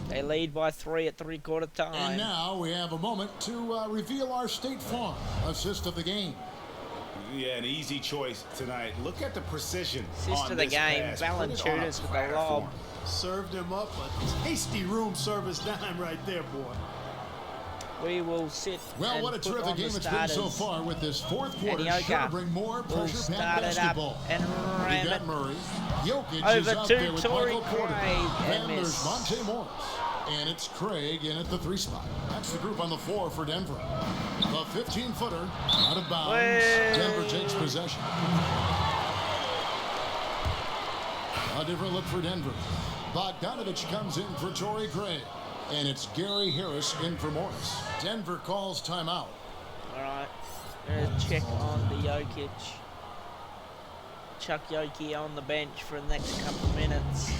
They lead by 3 at three-quarter And time. now we have a moment to reveal our State Farm assist of the game. Yeah, an easy choice tonight. Look at the precision Assist on of the this game. pass. Put it on a Valanciunas with the lob. platform. Served him up a tasty room service dime right there, boy. We will sit Well, and what a put terrific on game the it's been so starters. far with this fourth quarter. And Sure to Yoka bring more will pressure-packed start it up basketball. and ram We've got it Murray. Jokic is over out to there with Torrey Michael Porter. Craig Then and there's miss. Monte Morris. And it's Craig in at the 3 spot. That's the group on the floor for Denver. The 15-footer out of bounds. Way. Denver takes possession. A different look for Denver. Bogdanovich comes in for Torrey Craig. And it's Gary Harris in for Morris. Denver calls timeout. All right. Check on the Jokic. Chuck Yoki on the bench for the next couple of minutes.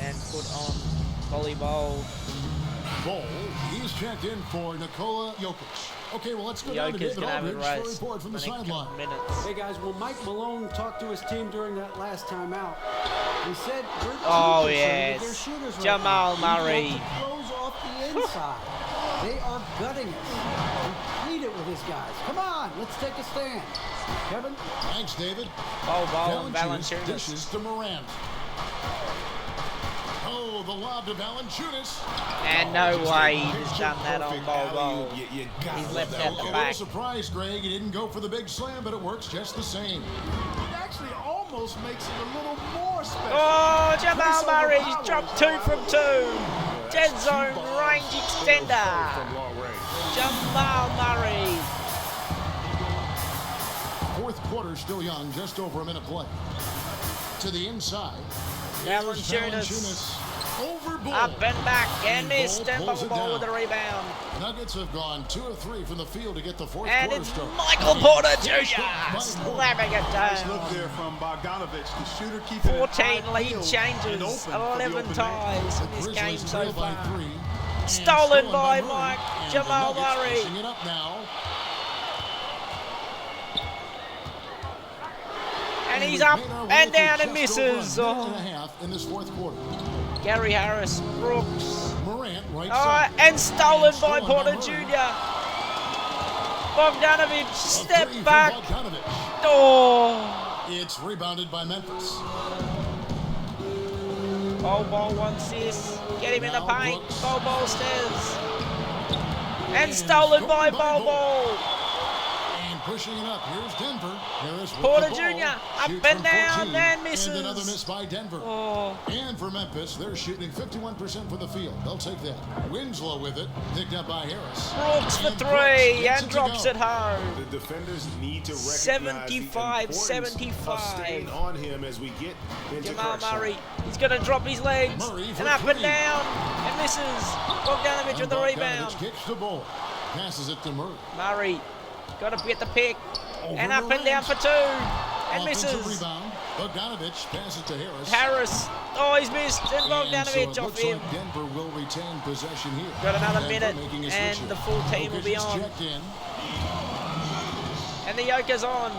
And put on volleyball. Ball. He's checked in for Nikola Jokic. Okay, well, let's go down to Jokic's David gonna have a Aldridge for a race report from the for next couple sideline. minutes. Hey guys, well, Mike Malone talked to his team during that last timeout. He said, "We're too Oh, concerned with yes. their shooters right Jamal now. Murray. We want to close off the inside. They are gutting us. We need it with his guys. Come on, let's take a stand." Kevin? Thanks, David. Ball and Valanciunas Valanciunas. dishes to Morant. Oh, the lob to Valanciunas. And no way he's done that on Perfect ball. alley-oop. You gotta He's love left that out one. the A little back. surprise, Greg. He didn't go for the big slam, but it works just the same. It actually almost makes it a little more special. Oh, Jamal Place Murray overpowers. dropped 2 from 2. Dead Two zone balls range from extender. long range. Jamal Murray. Fourth quarter still young, just over a minute play. To the inside. Valanciunas. Over Bull. Up and back and Bull missed. And pulls it Ball down. with the rebound. Nuggets have gone 2 of 3 from the field to get the fourth And quarter it's started. Michael Porter By Jr. Porter. slamming it Nice look down. there from Bogdanovich, the shooter keeping it 14 high lead field and changes. open for the 11 open times The in this game Grizzlies so trail by far. 3. And Stolen by Murray. Mike And Jamal the Nuggets Murray. pushing it up now. And he's we've up made our way and through down and just over a misses. minute Oh. and a half in this fourth quarter. Gary Harris, Brooks. Morant right Oh, side. and stolen by stolen Porter Murray. Jr. Bogdanovich, A step three for back. Bogdanovich. Oh. It's rebounded by Memphis. Ball wants this. Get him in the Now paint. Brooks. Ball says. And And stolen by stolen by Ball. And pushing it up. Here's Denver. Harris with Porter the ball. Jr. up Shoots and from down 14. and misses. And another miss by Denver. Oh. And for Memphis, they're shooting 51% from the field. They'll take that. Winslow with it. Picked up by Harris. Brooks for And Brooks 3 gets and it to drops go. it home. The defenders need to recognize 75, the importance 75. of staying on him as we get into Jamal crunch time. Murray, he's going to drop his legs. Murray for And up and three. down. And misses. Bogdanovich And with the Bogdanovich rebound. kicks the ball. Passes it to Murray. Murray, got to get the pick. Over And up and down Morant. for 2. And Offensive misses. rebound. Bogdanovich passes to Harris. Harris. Oh, he's missed. And And so Bogdanovich it off looks him. like Denver will retain possession here. Got another Denver minute, making a and switch here. the full team will be Jokic is on. checked in. And the Yoker's on.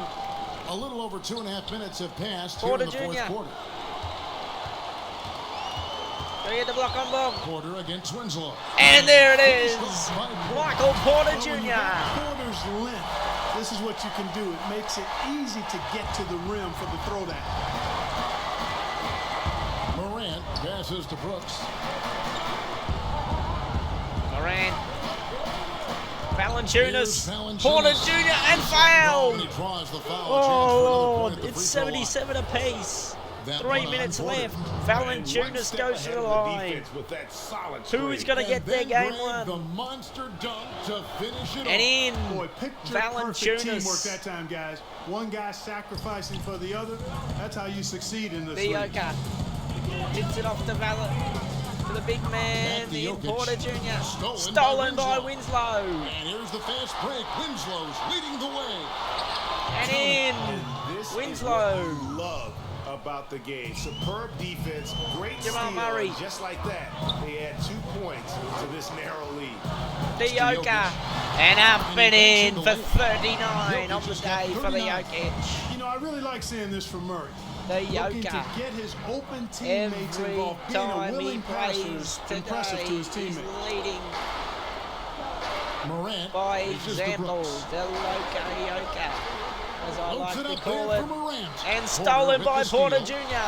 A little over 2.5 minutes have passed Porter here in the Jr. fourth quarter. Go get the block on block. Porter against Winslow. And there it is. By Porter. Michael Porter When you Jr. got Porter's length, this is what you can do. It makes it easy to get to the rim for the throwdown. Morant passes to Brooks. Moran. Here's Valanciunas. Valanciunas. Porter Jr. and Oh, foul. and he draws the foul. Oh, Chance for another Lord. point at the It's free throw line. 77 apiece. that 3 one on minutes Porter. left. And one Valanciunas step goes to ahead the of line. defense with that solid Who is screen. going to get And their then game Greg, the one? monster dunk to finish it And off. in Boy, picture perfect teamwork Valanciunas. that time, guys. One guy sacrificing for the other. That's how you succeed in this league. Dioka hits it off to the big man Back to in Jokic. Porter Jr. Stolen Stolen by by Winslow. And here's the fast break. Winslow's leading the way. And in This Winslow. is what you love about the game. Superb defense, great Jamal steal, Murray. and just like that, they add 2 points to this narrow lead. Dioka. And up and in for Jokic 39 on the has got day for the 39. Jokic. You know, I really like seeing this from Murray. The Looking to Joker. get his open teammates Every involved. Being a time he willing passer plays is today, impressive to his he's teammates. leading Morant by reaches to example. Brooks. The Dioka, as I Floats like it to up call there it. for Morant. And stolen with by the Porter steal. Jr.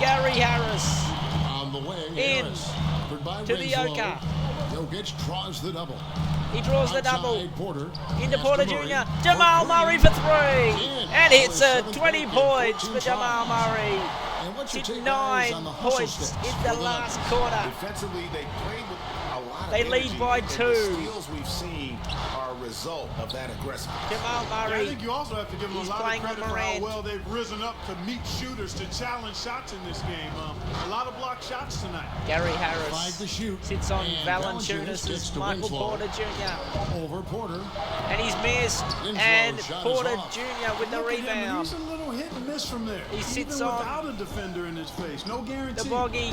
Gary Harris On the way, in Harris. Covered by to the Winslow. Joker. Jokic draws the double. He draws the Outside double. Porter. Into Pass Porter to Murray. Jr. Jamal Murray for three. In. And hits a Seventh 20 break in points 14 for Jamal tries. Murray. And what's your Hit take 9 on the hustle points steps in for the the last Nuggets? quarter. Defensively, they played with a lot of They lead energy, by and 2. the steals we've seen are a result of that aggressiveness. Jamal Yeah, I Murray. think you also have to give them He's a lot playing of with credit for how Morant. well they've risen up to meet shooters, to challenge shots in this game. A lot of block shots tonight. Gary 5 Harris to shoot. sits on And Valanciunas gets as to Michael Winslow. Porter Jr. Over Porter. And he's missed. Winslow And shot is Porter off. Jr. with the Look at him, and rebound. he's a little hit and miss from there. He sits Even on without a defender in his face. No guarantee. The bogey.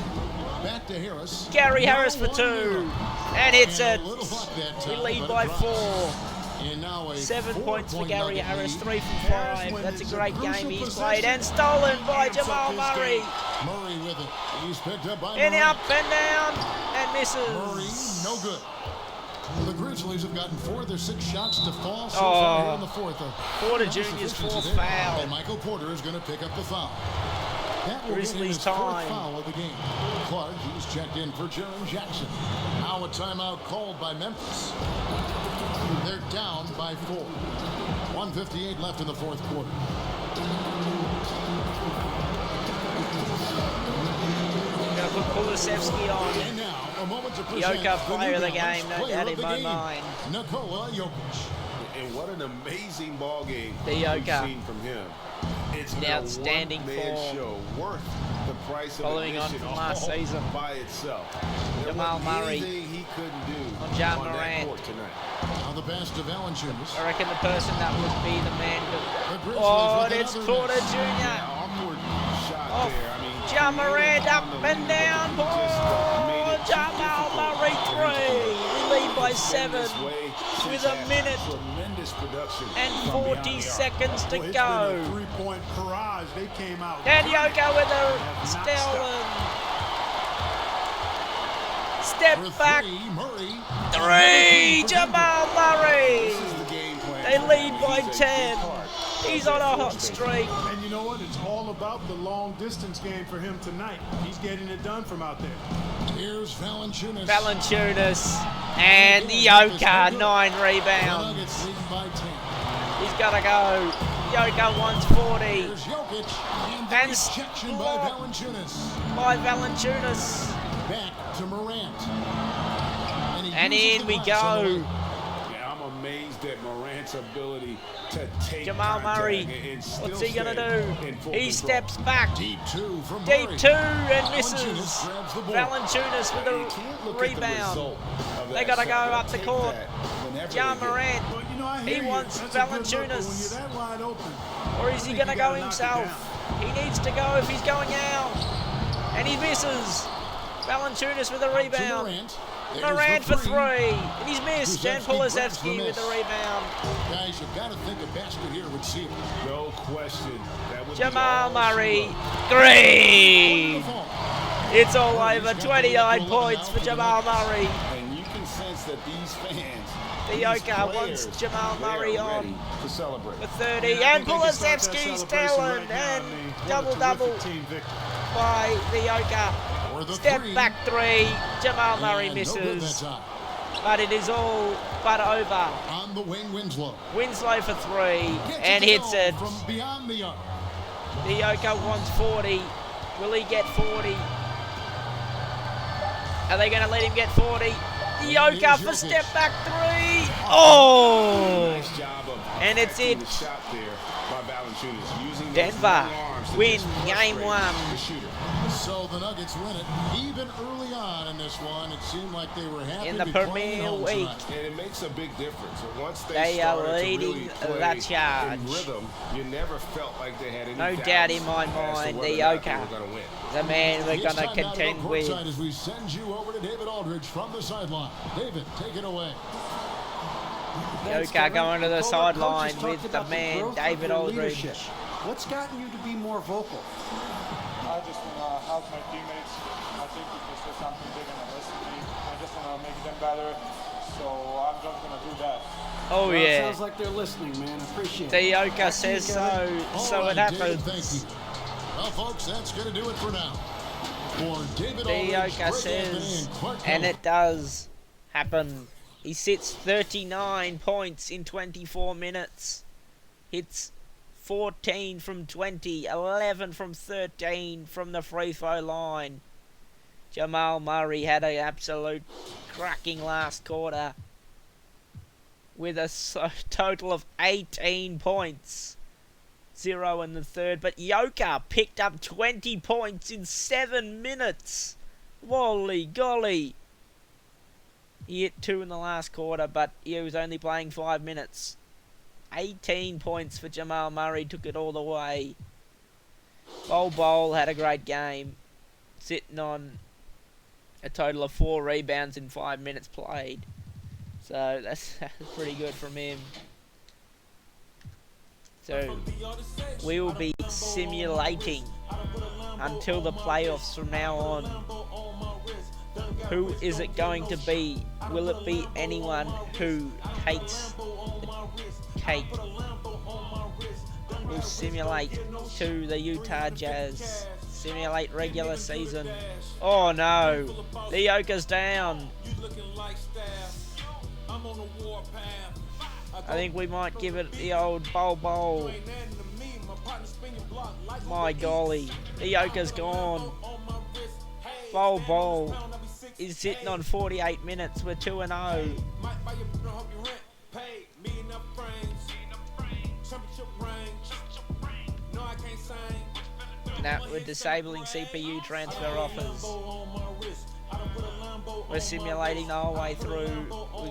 Back to Harris. Gary No Harris for one 2. nil. And it's And a a little luck that we time, lead but by it drops. 4. And now a 7 points for 4-point Gary Nugget Harris, lead. 3 from Harris 5. when That's a it's great crucial game he's possession, played. And stolen by amps up Jamal his Murray. game. Murray with it. He's picked up by And Murray. up and down. And misses. Murray, no good. The Grizzlies have gotten 4 of their 6 shots to fall so Oh. far here in the fourth. Porter Nice Jr.'s efficiency fourth there. foul. And Michael Porter is going to pick up the foul. That will get him Grizzlies his 4th time. foul of the game. Clark, he's checked in for Jaren Jackson. Now a timeout called by Memphis. They're down by 4. 1:58 left in the fourth quarter. Gonna put Kulusevski on. And now, a moment to present Joker, the player of the New Balance game, no player doubt of in the my game, mind. Nikola Jokic. And what an amazing ball game The we've Joker. seen from him. It's In been a outstanding one-man form. show worth the price of Following on admission from last all season. by itself. There Jamal wasn't Murray anything he couldn't do on Ja that Morant. court tonight. Now the pass to Valanciunas. I reckon the person that would be the man The to... Grizzlies Oh, with it's another Porter miss. Jr. Awkward shot Off there. I mean, Ja he Morant was up on the and lead, down. but he just made Oh, it too Jamal difficult Murray for him to 3. We lead by 7 this way with since a that minute tremendous production and from behind 40 the arc. seconds to Boy, it's go. been a three-point barrage. They came out. And great. Joker with a Have not stolen. For Step back. 3, Murray. 3. For Jamal Murray. This is the game plan. They for lead him. by He's a 10. big part He's of on a that hot force base. streak. And you know what? It's all about the long-distance game for him tonight. He's getting it done from out there. Here's Valanciunas. Valanciunas and Joker, 9 The rebounds. Nuggets lead by 10. He's got to go. Joker wants 40 Here's Jokic. And the And rejection by blocked. Valanciunas. by Valanciunas. Back to Morant. He And uses in the we glass on the go. left. Yeah, I'm amazed at Morant's ability to take Jamal contact Murray, and still what's he going to stay in do? full He control. steps back. Deep 2 from Deep Murray. 2 and Valanciunas misses. grabs the ball. Valanciunas with You can't look a at the rebound. result of They that got to shot. go They'll up the take court. that whenever Ja they get it. Morant. But, you know, I He hear you. wants That's a good look, but Valanciunas. when you're that wide open, Or is he think going to you go gotta knock it himself? He needs to go if he's going out. And he misses. Valanciunas with a To rebound. Morant. There's Morant the for 3. And he's missed. And Kulusevski grabs the Kulusevski with miss. the rebound. Guys, you've got to think a basket here would seal it. No question. That would Jamal be all Murray. she wrote. 3. The fall. It's all Murray's over. got the 29 lead points now for for the Jamal Nuggets. Murray. And you can sense that these fans, The these Joker players, wants Jamal they are Murray on ready to celebrate. for 30. Yeah, I And think they can start that Kulusevski celebration stolen. right now. I And mean, what a double-double terrific team victory. by the Joker. For the Step 3. back 3. Jamal Murray And no good that misses. time. But it is all but over. On the wing, Winslow. Winslow for 3. Gets And it to hits go it. from beyond the arc. Dioka wants 40. Will he get 40? Are they going to let him get 40? Dioka for step back 3. Oh! Nice job of And it's protecting it. the shot there by Valanciunas, using those Denver long arms to win just game frustrate 1. the shooter. So the Nuggets win it. Even early on in this one, it seemed like they were happy In the to be playing Premier home Week. tonight. And it makes a big difference. And once They started are to leading really play the charge. in rhythm, you never felt like they had any No doubts doubt in my as to mind, whether or not they Dioka, were gonna win. the man we're It's going to time now to go contend with. courtside as we send you over to David Aldridge from the sideline. David, take it away. Dioka going to the Coach sideline has with talked the about man, growth of David your Aldridge. leadership. What's gotten you to be more vocal? I just want to help my teammates. I think if they say something, they're going to listen to me. I just want to make them better. So I'm just going to do that. Oh, Well, it yeah. sounds like they're listening, man. I appreciate it. Dioka Back to you, says Kevin. so, All so right, it David, happens. thank you. Well, folks, that's going to do it for now. For David Aldridge, Dioka Greg says, Anthony, and Clark and Miller. it does happen. He sits 39 points in 24 minutes. Hits 14 from 20, 11 from 13 from the free throw line. Jamal Murray had an absolute cracking last quarter with a total of 18 points. 0 in the third, but Yoka picked up 20 points in 7 minutes. Holy golly. He hit 2 in the last quarter, but he was only playing 5 minutes. 18 points for Jamal Murray, took it all the way. Bol had a great game, sitting on a total of 4 rebounds in 5 minutes played. So that's pretty good from him. So we will be simulating until the playoffs from now on. Who is it going to be? Will it be anyone who takes the cake? We'll simulate to the Utah Jazz. Simulate regular season. Oh no! The Yoka's down. I think we might give it the old bowl. My golly. The Yoka's gone. Bowl is sitting on 48 minutes. We're 2-0. Now we're disabling CPU transfer offers. We're simulating the whole way through. We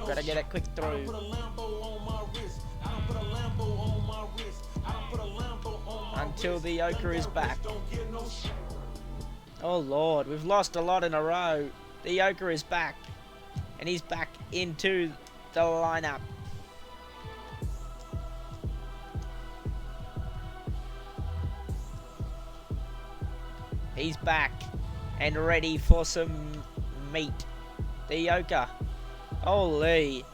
gotta get it quick through. Until the Yoka is back. Oh lord, we've lost a lot in a row. The Yoka is back. And he's back into the lineup. He's back and ready for some meat. The Yoka. Holy.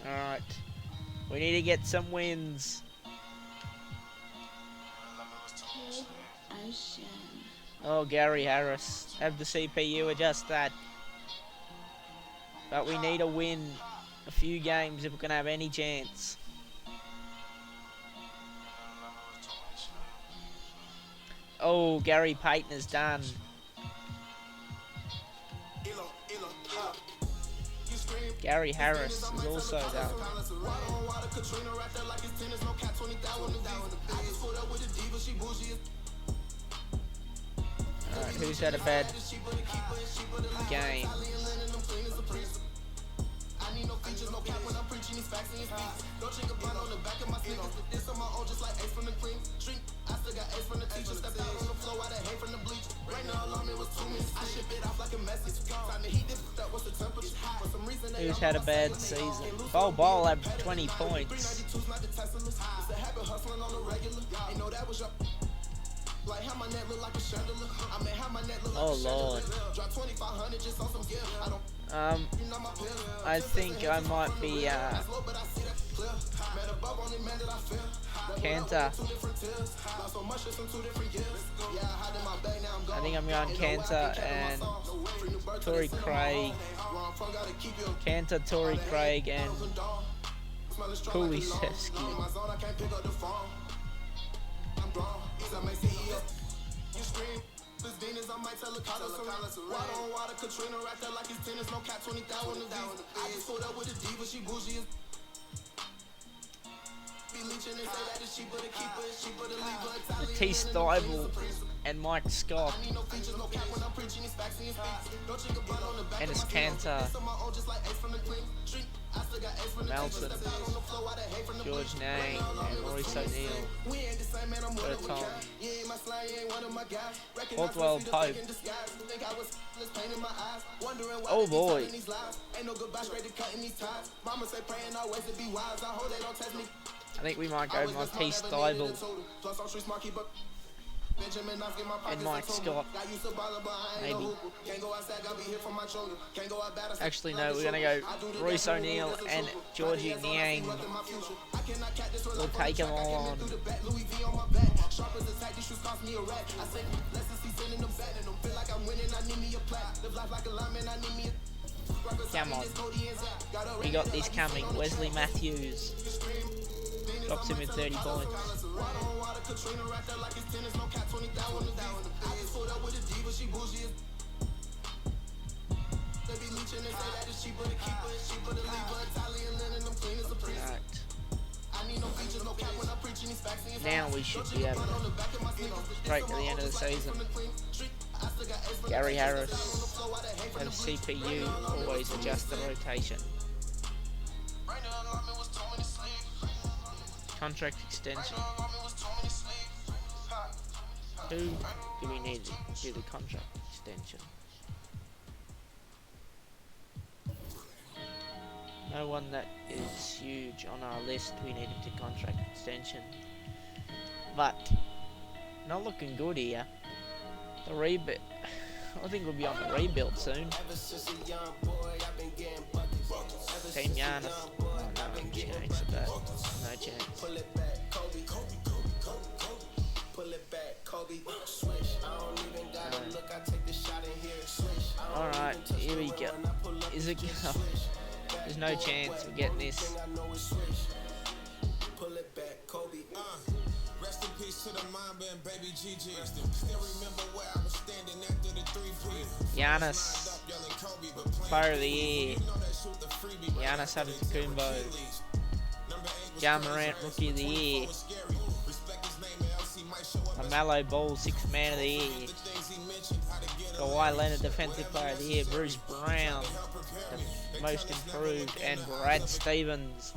Alright. We need to get some wins. Oh, Gary Harris. Have the CPU adjust that. But we need to win a few games if we're going to have any chance. Oh, Gary Payton is done. Gary Harris is also done. Alright, who's had a bad game? Who's had a bad season? Bol had 20 points. Oh lord. I think I might be Cantor. I think I'm going Cantor and Torrey Craig. Cantor, Torrey Craig, and Kulisevsky. T. Stiebel and Mike Scott. Ennis Cantor. Melton. George Nang and Maurice O'Neill. Berton. Caldwell Pope. Oh boy. I think we might go my T. Stiebel and Mike Scott. Maybe. Actually, no, we're going to go Royce O'Neill and Georgie Niang. We'll take them all on. Come on. We got this coming. Wesley Matthews. Drops him in 30 points. Right. Now we should be able to break to the end of the season. Gary Harris and CPU always adjust the rotation. Contract extension. Who do we need to do the contract extension? No one that is huge on our list we needed to contract extension. But not looking good here. The rebuild, I think we'll be on the rebuild soon. Team Giannis. Oh, no chance of that. No chance. Alright, here we go. Is it? Oh, there's no chance of getting this. Rest in peace to the Mamba and baby GG. Still remember where I was standing after the 3-3. Giannis, Player of the Year. Giannis Antetokounmpo. Ja Morant, Rookie of the Year. LaMelo Ball, 6th Man of the Year. Kawhi Leonard, Defensive Player of the Year. Bruce Brown, the Most Improved, and Brad Stevens,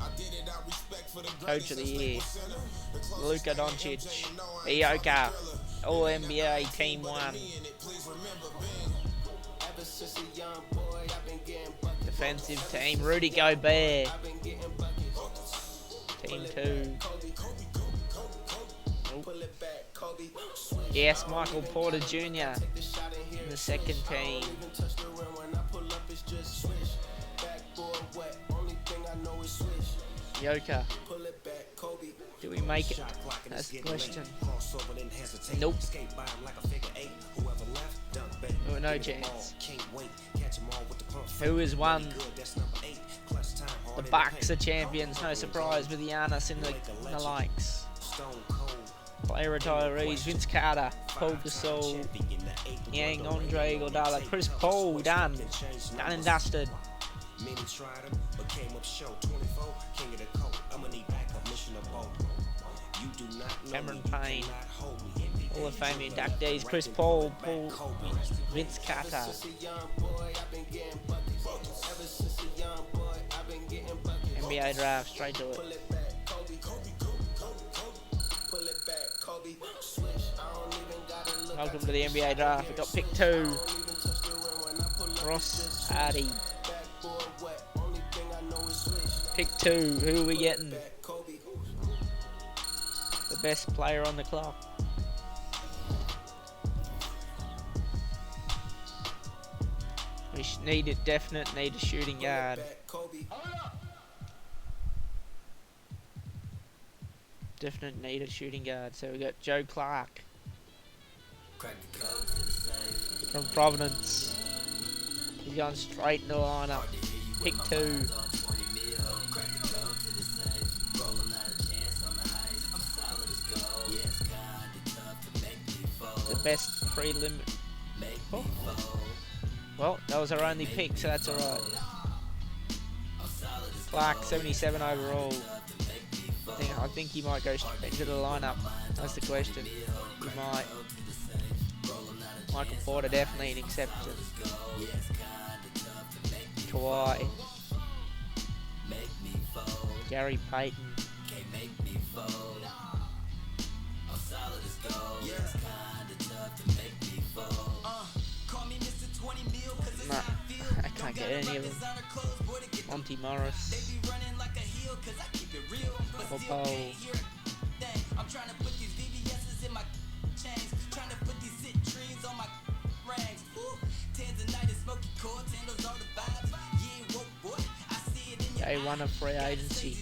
Coach of the Year. Luka Doncic, Ioka, All NBA Team 1. Defensive Team, Rudy Gobert, Team 2. Nope. Yes, Michael Porter Jr. in the second team. Yoka. Do we make it? That's the question. Nope. Oh, no chance. Who has won? The Bucks are champions. No surprise with Giannis in the likes. Player retirees: Vince Carter, Paul Gasol, Yang, Andre Iguodala, Chris Paul. Done and dusted. Cameron Payne, Hall of Fame inductees: Chris Paul, Vince Carter. NBA draft, straight to it. Welcome to the NBA draft. We got pick 2. Ross Hardy. Pick 2. Who are we getting? The best player on the clock. We need a shooting guard. Definite need a shooting guard. So we got Joe Clark from Providence. He's going straight into the lineup. Pick 2. The best prelim. Oh. Well, that was our only pick, so that's alright. Clark, 77 overall. I think he might go straight into the lineup. That's the question. He might. Michael Porter definitely an exception. Kawhi. Gary Payton. Nah, I can't get any of them. Monty Morris. Popo. I'm trying to put these VVS's in my chains, trying to put these citrines on my rings. Tanzanite and smoky core, handles all the vibes. Yeah, whoa, boy, I see it in your eyes. One of free agency.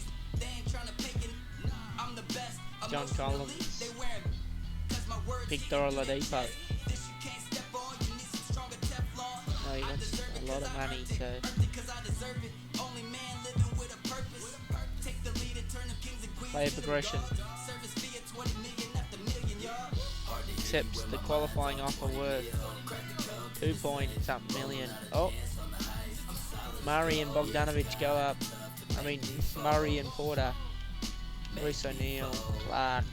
I'm the best. John Collins. Victor Oladipo. No, he wants a lot of money, so. Player progression. Accepts the qualifying offer worth 2-point-something million. Oh, Murray and Bogdanovic go up. I mean, Murray and Porter. Bruce O'Neal, Clark.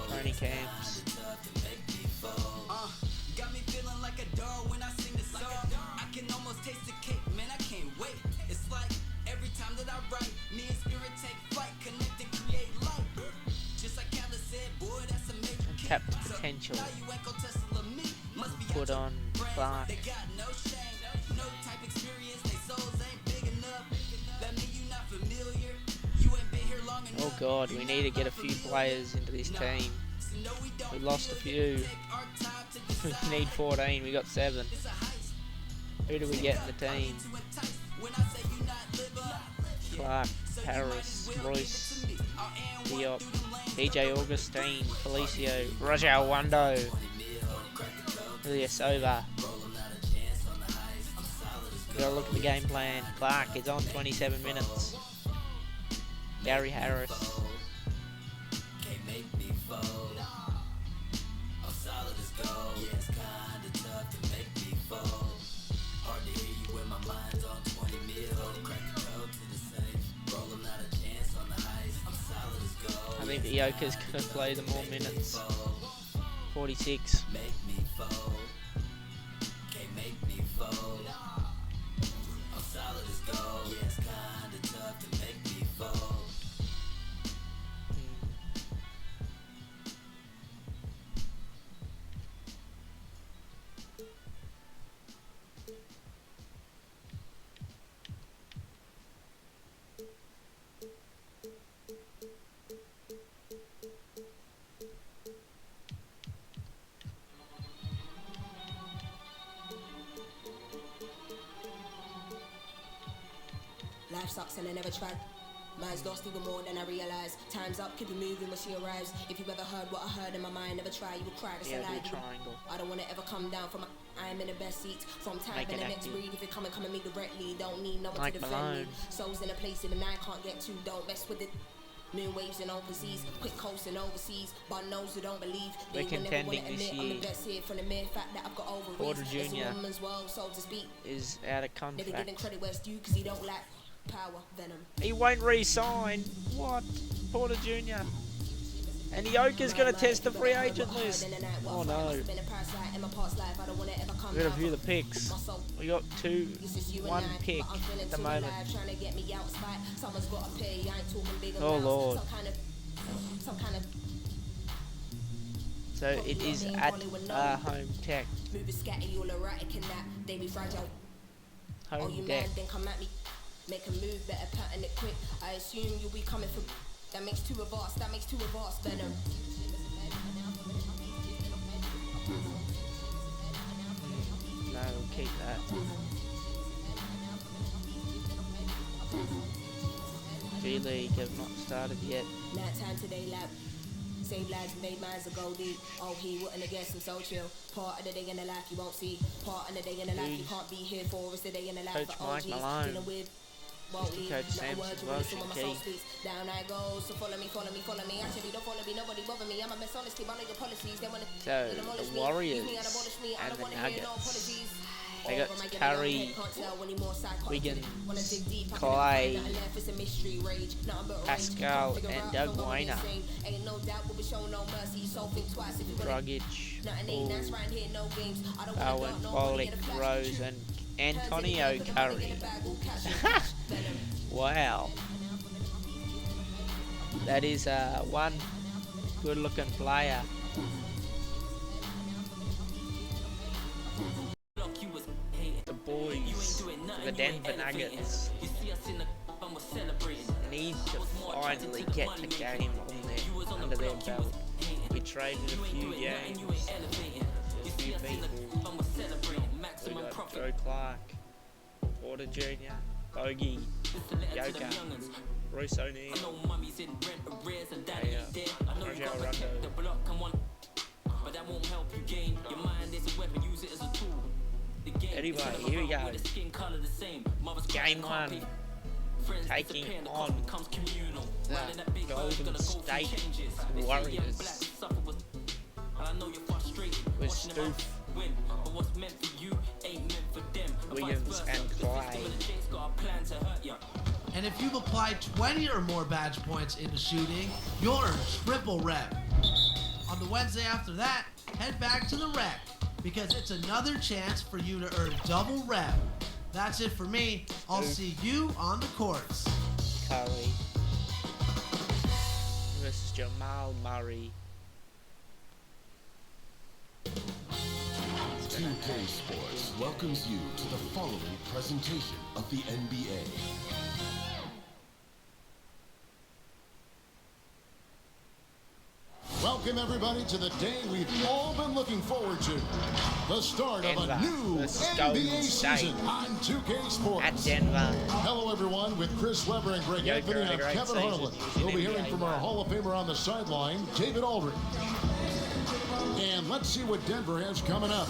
Tony Camps. Got me feeling like a dog when I sing the song. I can almost taste the cake, man, I can't wait. It's like every time that I write, me and spirit take flight, connect and create light. Just like Khaled said, boy, that's a major kick. Tapped potential. Put on Clark. They got no shame, no type experience, they souls ain't big enough. That mean you not familiar, you ain't been here long enough. Oh God, we need to get a few players into this team. We lost a few. We need 14, we got 7. Who do we get in the team? Clark, Harris, Royce, Diop, DJ Augustine, Felicio, Roger Wando, Ilyasova. Gotta look at the game plan. Clark is on 27 minutes. Gary Harris. I think the Yoka's gonna play the more minutes. 46. Life sucks and I never tried. Mine's lost even more than I realize. Time's up, keep it moving when she arrives. If you ever heard what I heard in my mind, never try, you would cry. That's a lie. I don't wanna ever come down from I am in the best seat. From time in the next breed. If you come and me directly, don't need no one to defend me. Souls in a place even I can't get to, don't mess with it. Moon waves in overseas, quick coasting overseas. But knows who don't believe. We're contending this year. I'm the best here from the mere fact that I've got over Porter Jr. World, so to speak. Is out of contract. Never giving credit where it's due because he don't lack power, venom. He won't re-sign. What? Porter Jr. And Yoka's going to test the free agent list. Oh no. We're going to view the picks. We got 1 pick at the moment. Oh Lord. So it is at home tech. Home deck. Make a move, better pattern it quick. I assume you'll be coming for. That makes 2 of us, venom. No, we'll keep that. G-League have not started yet. Night time today, lab. Save lives, made minds a go deep. Oh, he wouldn't have guessed I'm so chill. Part of the day in the life you won't see. Part of the day in the life you can't be here for. It's the day in the life Coach of Mike OGs. Malone. Dealing with Coach Samson Welshing Key. Down I go, so follow me. Actually, don't follow me, nobody bother me. I'm a mess, honestly, one of your policies. They wanna So, the Warriors and the Nuggets. They got Curry, Wiggins, Clay, Pascal, and Doug Weiner. Dragic, Bowen, Pollock, Rose, and Antonio Curry. Wow. That is one good-looking player. The boys, the Denver Nuggets, need to finally get the game under their belt. We traded a few games, a few people. We got Joe Clark, Porter Jr., Bogey, Yoka, Bruce O'Neal, Rajon Rondo. Anyway, here we go. Game 1. Taking on the Golden State Warriors. With Stoof, Williams, and Clay. And if you've applied 20 or more badge points into shooting, you'll earn triple rep. On the Wednesday after that, head back to the rec, because it's another chance for you to earn double rep. That's it for me. I'll see you on the courts. Curry versus Jamal Murray. 2K Sports welcomes you to the following presentation of the NBA. Welcome everybody to the day we've all been looking forward to. The start of a new NBA season on 2K Sports. At Denver. Hello everyone, with Chris Webber and Greg Anthony and Kevin Harlan. We'll be hearing from our Hall of Famer on the sideline, David Aldridge. And let's see what Denver has coming up.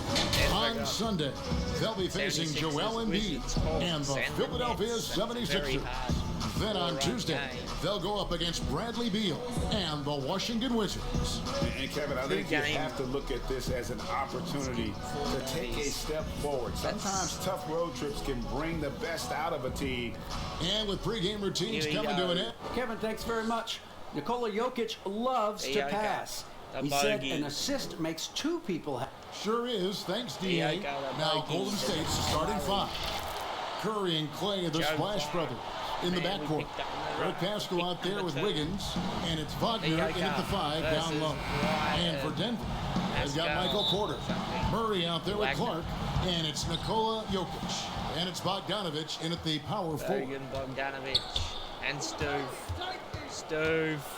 On Sunday, they'll be facing Joel Embiid and the Philadelphia 76ers. Then on Tuesday, they'll go up against Bradley Beal and the Washington Wizards. And Kevin, I think you have to look at this as an opportunity to take a step forward. Sometimes tough road trips can bring the best out of a team. And with pregame routines coming to an end. Kevin, thanks very much. Nikola Jokic loves to pass. He said an assist makes two people happy. Sure is, thanks DA. Now Golden State's starting 5. Curry and Clay, the Splash Brothers. In the backcourt, Eric Pascal out there with Wiggins, and it's Wagner in at the 5 down low. And for Denver, they've got Michael Porter, Murray out there with Clark, and it's Nikola Jokic, and it's Bogdanovich in at the power 4. Bogdanovich and Stove.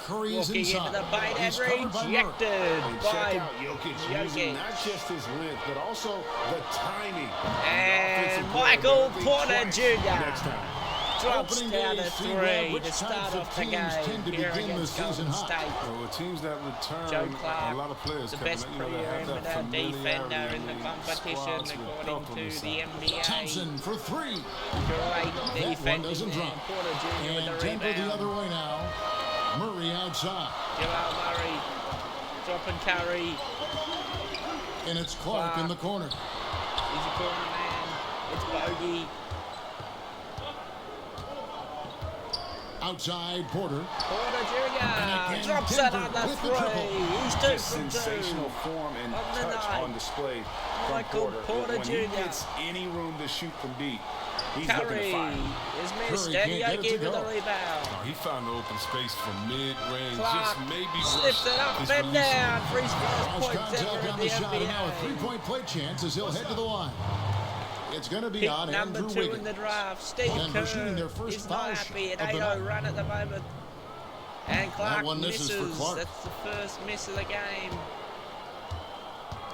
Curry is walking inside. Into the paint and He's covered by rejected And by check out Jokic using not just his length, but also the timing. And Michael Porter Jr. Next time. drops down to 3 which to start types of off the teams game tend to here begin the against season Golden hot? State. Well, teams that return Joe Clark, a lot of players, the Kevin, best they have perimeter that defender familiarity in the and competition squads with according help on to the the side. NBA. Thompson for 3. Great That one defending doesn't drop. and Porter Jr. And with the Denver the rebound. other way now. Murray outside. Jamal Murray dropping Curry. And it's Clark in the corner. He's a corner man. It's Bogey. Outside Porter. Porter Jr. again, drops Denver another with the 3. triple. He's 2 Just from 2. sensational form and On the touch night. on display from Michael Porter When he Jr. gets any room to shoot from deep, he's looking to Curry fire. is Curry missed. can't And get it to Yogi with go. the rebound. Oh, he found the open space from mid-range. Clark Just maybe slips it up his and release. down. Free Cross point contact Denver in on the the shot, and now a NBA. three-point play chance as he'll head to the line. It's going to be Pick on number Andrew 2 Wiggins. in the draft. Steve Denver Kerr shooting their first is foul not happy. An of the 8-0 night. run at the moment. And Clark one misses for Clark. That's the first miss of the game.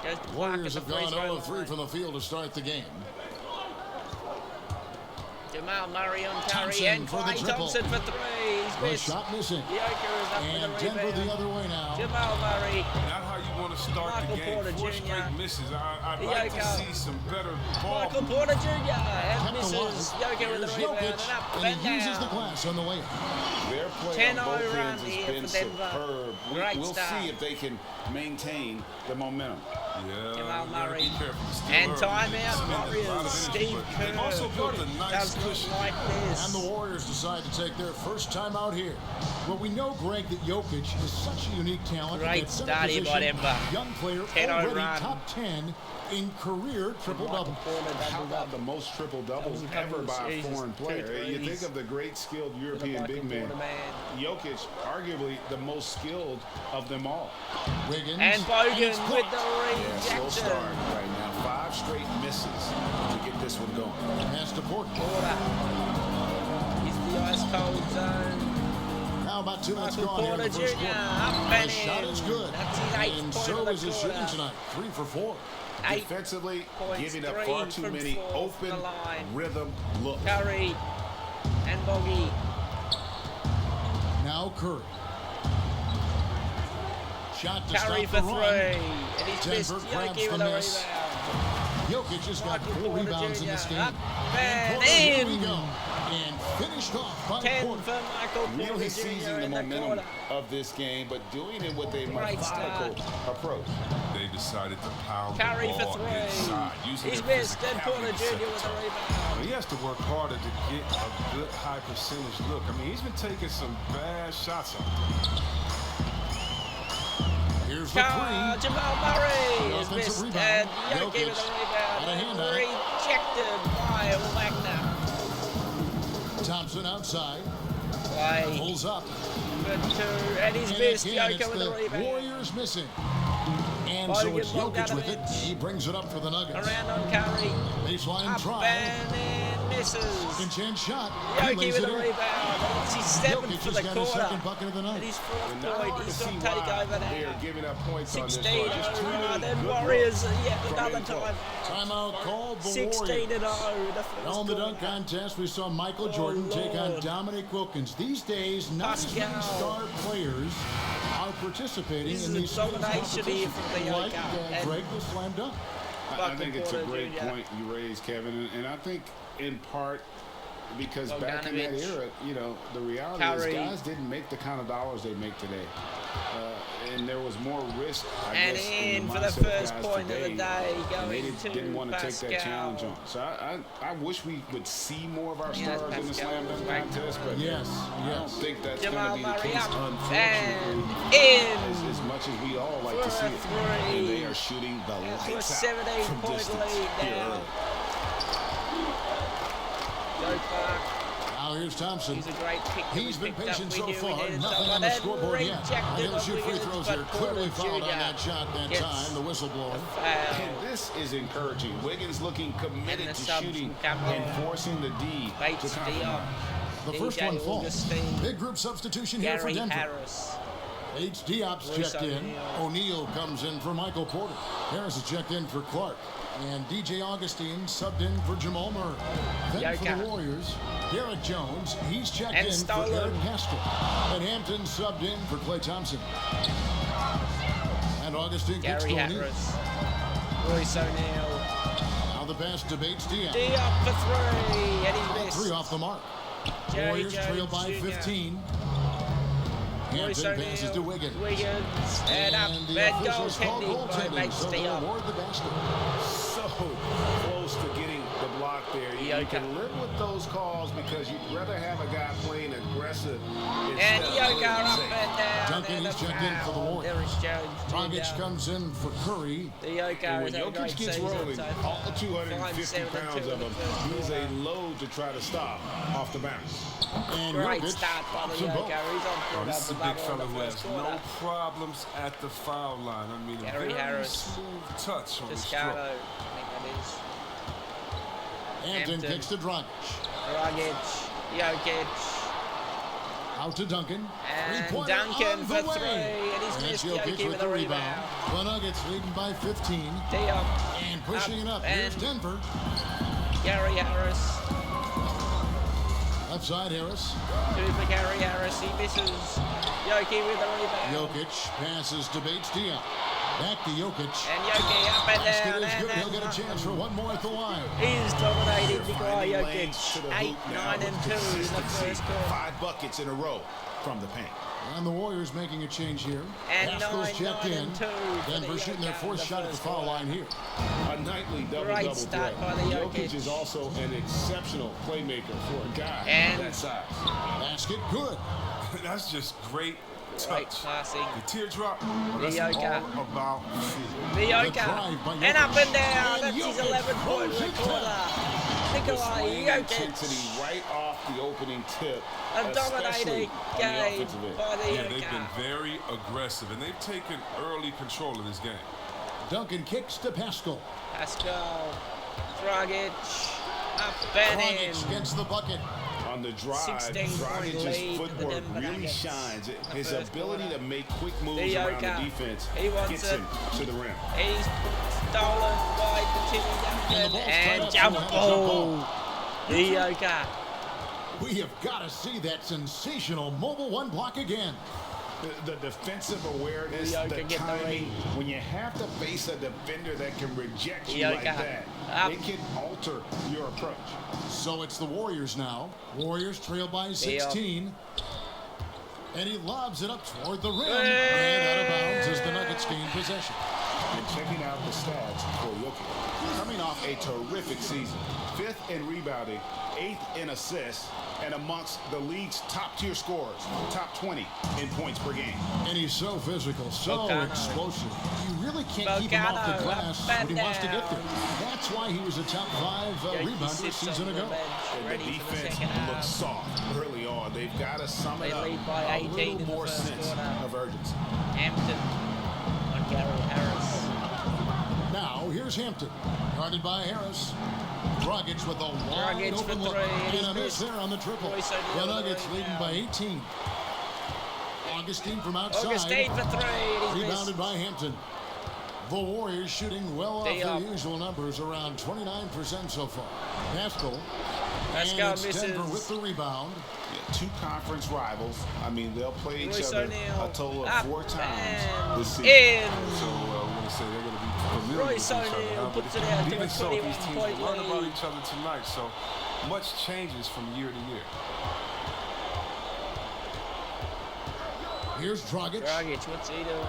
Goes to Clark Warriors at have the gone free throw 0 of 3 line. from the field to start the game. Jamal Murray on Curry Thompson and for the Klay triple. Thompson for three. He's The missed. shot missing. Joker is up And for the Denver rebound. the other way now. Jamal Murray. Not how you want to start Michael the game. Porter 4 Jr. straight misses. I'd like to Joker. see some better ball. Michael Porter Jr. and Kept misses. alive. Joker with Here's the rebound Jokic, and up and and he uses down. the glass on the way. Their play 10-0 on both run ends here has been for Denver. superb. Great We'll start. see if they can maintain the momentum. Yeah, Jamal you gotta Murray. be careful. It's still And early. timeout, They spend a lot Warriors. of energy, Steve but they've also Kerr built a nice does not cushion. like this. And the Warriors decide to take their first time out here. Well, we know, Greg, that Jokic is such a unique talent. Great at center start here by position. Denver. Young player, 10-0 already run. top 10 in career triple-double. How about the most triple-doubles ever by a foreign player? You think of the great skilled European big man. Jokic, arguably the most skilled of them all. Wiggins. And Bogan it's with blocked. the Yeah, slow rejection. start right now. 5 straight misses to get this one going. Pass to Porter. Porter. He's the ice cold zone. Now about 2 minutes Michael gone here in the Porter first Jr. quarter. up The and shot in. is good. That's his 8th And point so of the is his shooting quarter. tonight. 3 for 4. 8 Defensively, points, giving up 3 far too from many 4 open from the line. rhythm looks. Curry and Bogey. Now Curry. Shot to Curry stop for the 3. run. And he's missed. Denver grabs Jokic the with a miss. rebound. Jokic has got Michael 4 Porter rebounds in Jr. this game. Up And and Porter, here we in. go. And finished off by 10 Porter. for Michael Porter Really Jr. seizing the in the momentum quarter. of this game, but doing it with a Great methodical approach. They decided to pound Curry the for ball 3. inside, using He's their missed. And Porter physicality to Jr. set the with a tone. rebound. He has to work harder to get a good high percentage look. I mean, he's been taking some bad shots out there. Here's the 3. Jamal Murray The is offensive missed. rebound. And Jokic Jokic with a had a hand rebound. on it. Rejected by Wagner. Thompson outside. Clay Pulls up. for 2. And he's And missed. again, Jokic it's with a the rebound. Warriors missing. And so it's Jokic with it. He brings it up for the Nuggets. Around on Curry. Baseline Up try. and in misses. Second chance shot. He Jokic lays with it a in. rebound. It's his 7th Jokic for has the got his second quarter. bucket of the And night. his And 4th not point. hard to He's see got to take why over they are now. giving up points on this 16 one. Just too many and then good Warriors looks yet from another in close. time. Timeout called the 16 and 0. Warriors. The first On the dunk quarter. contest, we saw Michael Jordan take on Lord. Dominic Wilkins. These days, not as many Pascal. star players are participating This in is these a domination here from the like Joker. And Greg the slam dunk. I think it's a Porter great Jr. point you raised, Kevin, and I think in part because back in that Bogdanovich. era, you know, the reality Curry. is guys didn't make the kind of dollars they make today, and there was more risk, I And guess, in in the for the mindset of first guys point of the today, day, and going they to didn't want to take that Pascal. challenge on. So I wish we would see more of our Yeah, stars in the Pascal slam dunk was great. contest, but Yes, I don't yes. think that's Jamal going to be the Murray case, up unfortunately. and in. As much as we all like For to see a it, three. and they are shooting the And to a lights out 17-point from distance lead here now. early. Joe Clark. Now here's Thompson. He's a great pick. that He's we been picked up. patient We so knew we far. needed Nothing someone on the that scoreboard yet. rejected And he'll by shoot free Wiggins, throws but here. Clearly Porter fouled on Jr. that shot that gets time. The whistleblower. Foul. And this is encouraging. Wiggins looking committed And the to subs shooting from Cameron. and forcing the D Bates to compromise. Diop. The first DJ one falls. Augustine. Big group substitution here for Gary Denver. Harris. H. Diop's Bruce checked in. O'Neal. O'Neal comes in for Michael Porter. Harris is checked in for Clark. And DJ Augustine subbed in for Jamal Murray. Then for Joker. the Warriors, Derek Jones. He's checked And in stolen. for Eric Haskell. And Hampton subbed in for Klay Thompson. And Augustine kicks Gary to O'Neal. Harris. Royce O'Neal. Now the pass to Bates Diop. Diop for 3. And he All missed. 3 off the mark. Jerry Warriors trail Jones by Jr. 15. Royce Hampton passes to O'Neal. Wiggins. Wiggins. And up. And And the officials call goaltending by goaltending, Bates so they Diop. award the basket. So close to getting the block there. You Joker. can live with those calls because you'd rather have a guy playing aggressive And instead of Joker playing up safe. and down. Duncan, and he's checked in for the foul. Warriors. Derrick Jones Dragic Jr. comes in for Curry. The Joker And has when had a great Jokic gets season rolling, so all far. 250 5-7 pounds in of the him, first he's a quarter. load to try to stop off the bounce. And Great Jokic start by the pops them both. Joker. He's on Oh, point this up is the a big bubble in fella the who has first no quarter. problems at the foul line. I mean, a Gary very Harris. smooth touch on the stroke. Toscano, I think that is. Hampton Hampton. kicks to Dragic. Dragic, Jokic, Out to Duncan. and Three-pointer Duncan on for the 3, way. and he's And missed Jokic Jokic with the a rebound. The Nuggets leading by 15. Diop, And pushing it up. and Here's Denver. Gary Harris, Left side, Harris. Two for Gary Harris. He misses. Yoki with the rebound. Jokic passes to Bates Diop. Back to Jokic. And Yoki up and Basket down. is And good. He'll get a chance for one more at the line. He's dominating Nikola Finding lanes Jokic. to the 8, hoop now 9, with and 2 in the consistency. first quarter. 5 buckets in a row from the paint. And the Warriors making a change here. And Pascal's 9, checked 9, in. and 2 for Denver the shooting their Yoka fourth in the shot at the first foul quarter. line here. A nightly Great double-double start threat. by the Jokic Jokic. is also an exceptional playmaker for a guy And- that size. Basket good. That's just great Great touch. passing. The teardrop, The that's Yoka. all about feel. The Yoka. drive by And up and down. And That's his Jokic 11-point throws it recorder. down. Nikolai Swing intensity Jokic. right off the opening tip. A especially dominating on the game offensive end. by the Yeah, they've been Yoka. very aggressive, and they've taken early control of this game. Duncan kicks to Pascal. Pascal. Dragic. Up and in. Dragic gets the bucket. On the drive, 16-point lead Dragic's for the footwork Denver really Nuggets shines. in the His first ability quarter. to make quick moves The around Yoka. the defense He wants gets it. him to the rim. He's stolen by the Timmy And the Duncan. ball's And tied up, jump so we'll have a jump ball. The Yoka. We have got to see that sensational mobile one block again. The defensive awareness, Yoka the get the timing. lead. When you have to face a defender that can reject you Yoka. like that, Up. it can alter your approach. So it's the Warriors now. Warriors trail by 16. And he lobs it up toward the rim. And out of bounds as the Nuggets gain possession. And checking out the stats for Jokic. Coming off a terrific season. 5th in rebounding, 8th in assists, and amongst the league's top-tier scorers, top 20 in points per game. And he's so physical, so Bocano. explosive. You really can't keep him off the Bocano, glass up when and he wants to get there. down. That's why he was a top 5 Yoki rebounder a sits season on the ago. bench, And the ready for the defense second half. looks soft early on. They've got to sum it They up. lead by a 18 little in the more first sense quarter. of urgency. Hampton on Gary Harris. Now, here's Hampton. Guarded by Harris. Dragic with a wide Dragic for open look. three, and he's And a miss missed. there on the triple. Royce O'Neal The with the Nuggets leading rebound. by 18. Augustine from outside. Augustine for 3. And he's Rebounded by Hampton. The Warriors shooting well off their Diop. usual numbers, around 29% so far. Pascal. Pascal And it's Denver misses. with the rebound. Yeah, 2 conference rivals. I mean, they'll play each Royce other O'Neal. a total of Up 4 times and this season. in. So we're going to say they're going to be familiar Royce with each other. O'Neal Huh? puts But it out to even a so, these teams 21-point will learn about lead. each other tonight. So much changes from year to year. Here's Dragic. Dragic, what's he doing?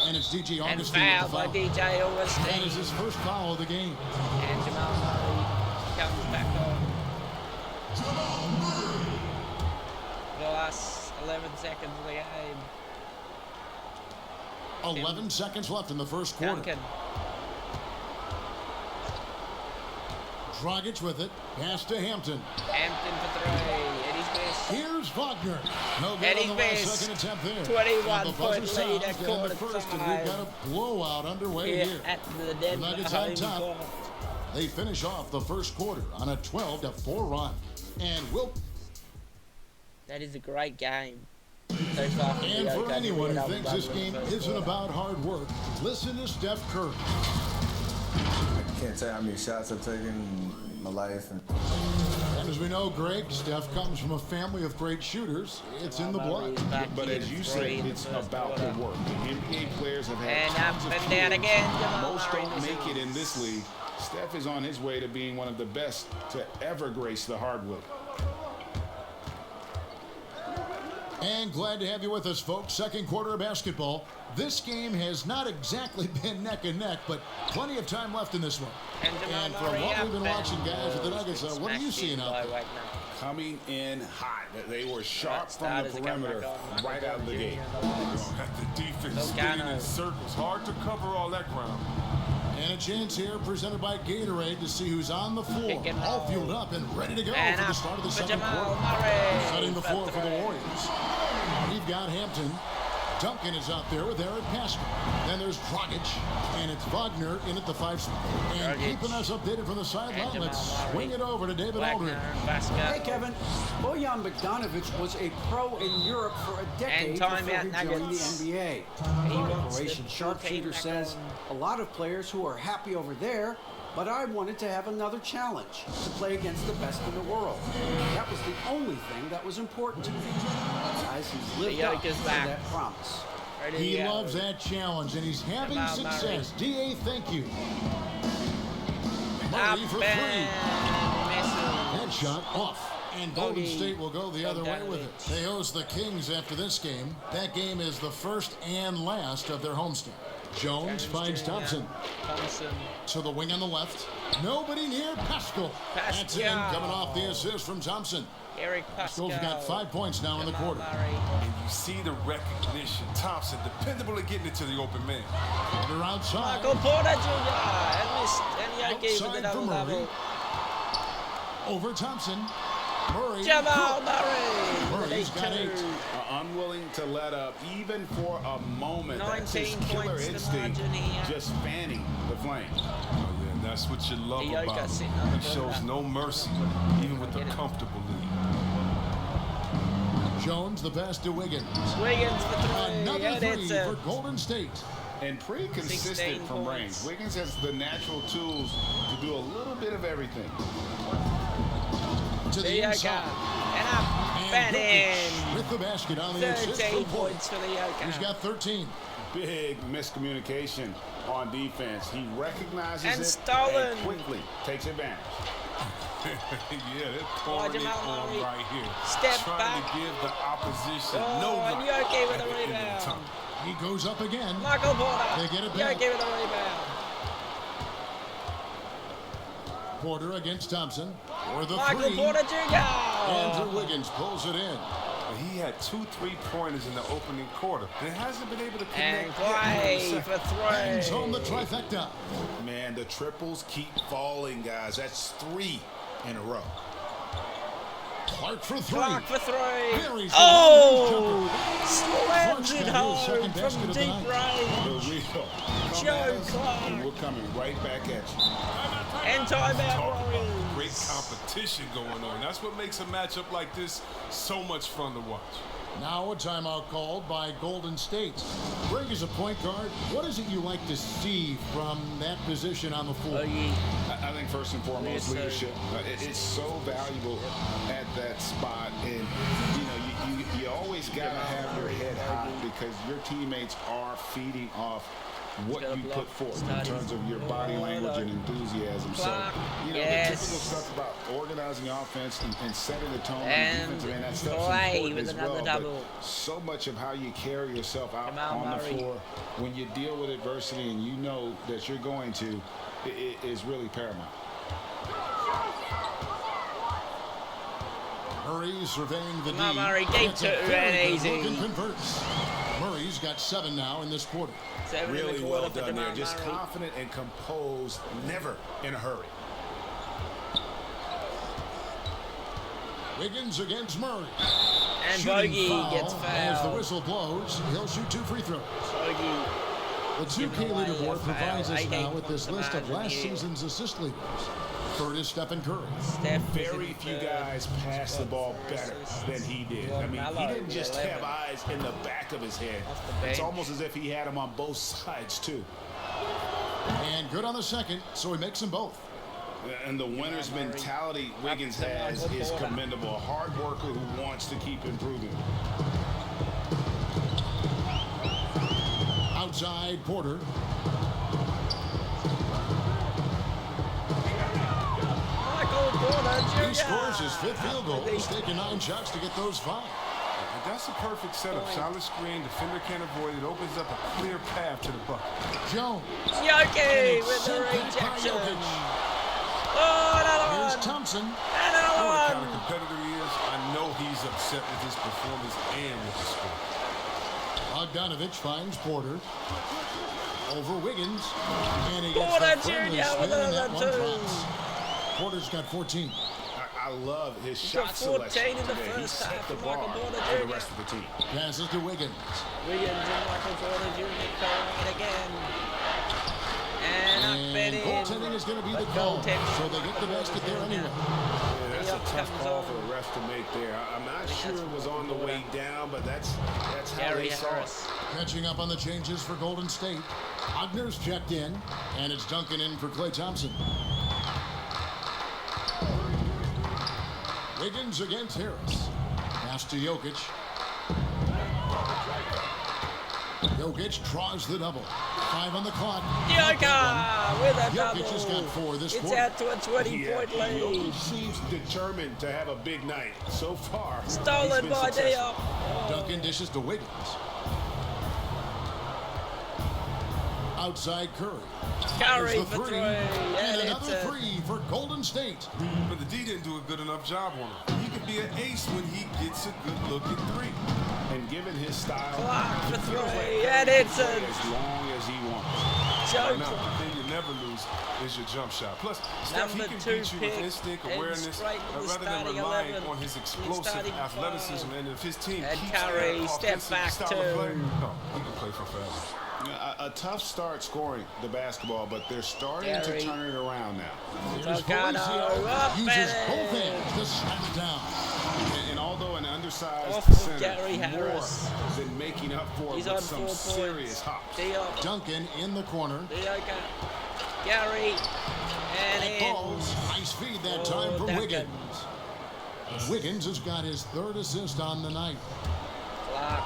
And it's DJ And Augustine foul with by the foul. DJ That is Augustine. his first foul of the game. And Jamal Murray comes back on. The last 11 seconds of the game. 11 seconds left in the first quarter. Duncan. Dragic with it. Pass to Hampton. Hampton for 3. And he's missed. Here's Wagner. No good And on he the last missed. second attempt there. 21-point And the buzzer lead sounds at to end the quarter first, and time. we've got a blowout underway Here here. at the Denver Nuggets on home top. court. They finish off the first quarter on a 12-4 run. And That is a great game. So far from And the for Yoka. anyone Really who thinks this double-double in game the first isn't quarter. about hard work, listen to Steph Curry. I can't tell you how many shots I've taken in my life. And as we know, Greg, Steph comes from a family of great shooters. It's in the blood. But as you said, it's about the work. The NBA players have had And tons up of and down tools. again, Jamal Most Murray don't make it in misses. this league. Steph is on his way to being one of the best to ever grace the hardwood. And glad to have you with us, folks. Second quarter of basketball. This game has not exactly been neck and neck, but plenty of time left in this one. And from what we've been watching, guys, with the Nuggets, what are you seeing out there? Coming in hot. They were sharp from the perimeter right out of the gate. The defense spinning in circles. Hard to cover all that ground. And a chance here presented by Gatorade to see who's on the floor, all fueled up and ready to go And for the up start of the for second Jamal quarter. Murray. Setting the floor for the Three. Warriors. We've got Hampton. Duncan is out there with Eric Pascal. Then there's Dragic, and it's Wagner in at the 5 spot. And Dragic. keeping us updated from the sideline, Jamal let's Murray. swing it over to David Aldridge. Hey, Kevin. Bojan Bogdanovic was a pro in Europe for a decade before timeout he joined the Nuggets. NBA. He wants Croatian the sharpshooter team back says on. a lot of players who are happy over there but I wanted to have another challenge, to play against the best in the world. That was the only thing that was important to me. Guys, he's lived up to that promise. He loves that challenge, and he's having success. D.A., thank you. Murray for three. That shot off. And Golden State will go the other way with it. They host the Kings after this game. That game is the first and last of their homestand. Jones finds Thompson. To the wing on the left. Nobody near Pascal. That's in, coming off the assist from Thompson. Eric Pascal. Pascal's got 5 points now in the quarter. And you see the recognition. Thompson, dependable at getting it to the open man. Porter outside. Michael Porter Jr. And missed. And Yogi with the double-double. Over Thompson. Murray. Jamal Murray. Murray's got 8. Unwilling to let up even for a moment. 19 That's his killer points instinct, just fanning the flame. Oh, yeah, and that's what you love about him. He shows no mercy, even with a comfortable lead. Jones, the pass to Wiggins. Wiggins for 3. Another 3 for Golden State. And pretty consistent from range. Wiggins has the natural tools to do a little bit of everything. To the inside. And up and in. With the basket on the assist. 13 points for the Yoka. He's got 13. Big miscommunication on defense. He recognizes and it stolen. And quickly takes advantage. Yeah, they're pouring it on right here. Step trying back. to give the opposition no life. And Yoki with a rebound. He goes up again. Michael Porter. They get it back. Yoki with a rebound. Porter against Thompson. For the Michael 3. Porter Jr. Andrew Wiggins pulls it in. He had 2 3-pointers in the opening quarter. He hasn't been able to And connect. Clay for 3. Hangs home the trifecta. Man, the triples keep falling, guys. That's 3 in a row. Clark for 3. Clark for 3. Oh! Slams it home from deep range. The real. Joe Clark. And we're coming right back at you. And timeout Warriors. Great competition going on. That's what makes a matchup like this so much fun to watch. Now a timeout called by Golden State. Greg, as a point guard, what is it you like to see from that position on the floor? I think first and foremost, leadership. It's so valuable at that spot. And, you always got to have your head high because your teammates are feeding off what you put forth in terms of your body language and enthusiasm. So, the typical stuff about organizing offense and setting the tone and defense, man, that stuff's important as well. But so much of how you carry yourself out on the floor when you deal with adversity and you know that you're going to, it is really paramount. Murray surveying the D. Murray gave to and easy. Converts. Murray's got 7 now in this quarter. Really well done there. Just confident and composed, never in a hurry. Wiggins against Murray. And Bogey gets fouled. As the whistle blows, he'll shoot 2 free throws. Bogey. The 2K leaderboard provides us now with this list of last season's assist leaders. Third is Stephen Curry. Very few guys pass the ball better than he did. I mean, he didn't just have eyes in the back of his head. It's almost as if he had them on both sides, too. And good on the second, so he makes them both. And the winner's mentality Wiggins has is commendable. A hard worker who wants to keep improving. Outside Porter. He scores his 5th field goal. He's taken 9 shots to get those 5. And that's a perfect setup. Solid screen, defender can't avoid it. Opens up a clear path to the bucket. Jones. Yoki with the rejection. Oh, here's Thompson. I know what kind of competitor he is. I know he's upset with his performance and with the score. Bogdanovich finds Porter. Over Wiggins. And he gets Porter the friendly Jr. with spin, and that another one drops. Porter's got 14. I love his shot selection today. He set the bar for the rest of the team. Passes to Wiggins. Wiggins and Michael Porter Jr. calling it again. And up and in. Goaltending is going to be the call, so they get the basket there anyway. Yeah, That's a tough call for the ref to make there. I'm not sure it was on the way down, but that's how they saw it. Catching up on the changes for Golden State. Wagner's checked in, and it's Duncan in for Klay Thompson. Wiggins against Harris. Pass to Jokic. Jokic draws the double. 5 on the clock. Jokic with a double. Jokic has got 4 this quarter. It's out to a 20-point lead. Jokic seems determined to have a big night. So far, stolen by Diop. Duncan dishes to Wiggins. Outside Curry. Curry the for 3. And another 3 for Golden State. But the D didn't do a good enough job on him. He could be an ace when he gets a good look at 3. And given his style, clock for 3, and it's a as long as he wants. Right now, the thing you never lose is your jump shot. Plus, Steph, he can beat you with instinct, awareness, rather than relying on his explosive athleticism. And if his team keeps Curry, that step offensive back style of play, no, he can play for forever. A tough start scoring the basketball, but they're starting to turn it around now. Here's Felicio. Uses both hands to slam it down. And although an undersized center, Gary more Harris. than making up for it with some serious hops. Duncan in the corner. Gary. And in. Nice feed that time for Wiggins. Wiggins has got his 3rd assist on the night. Clark.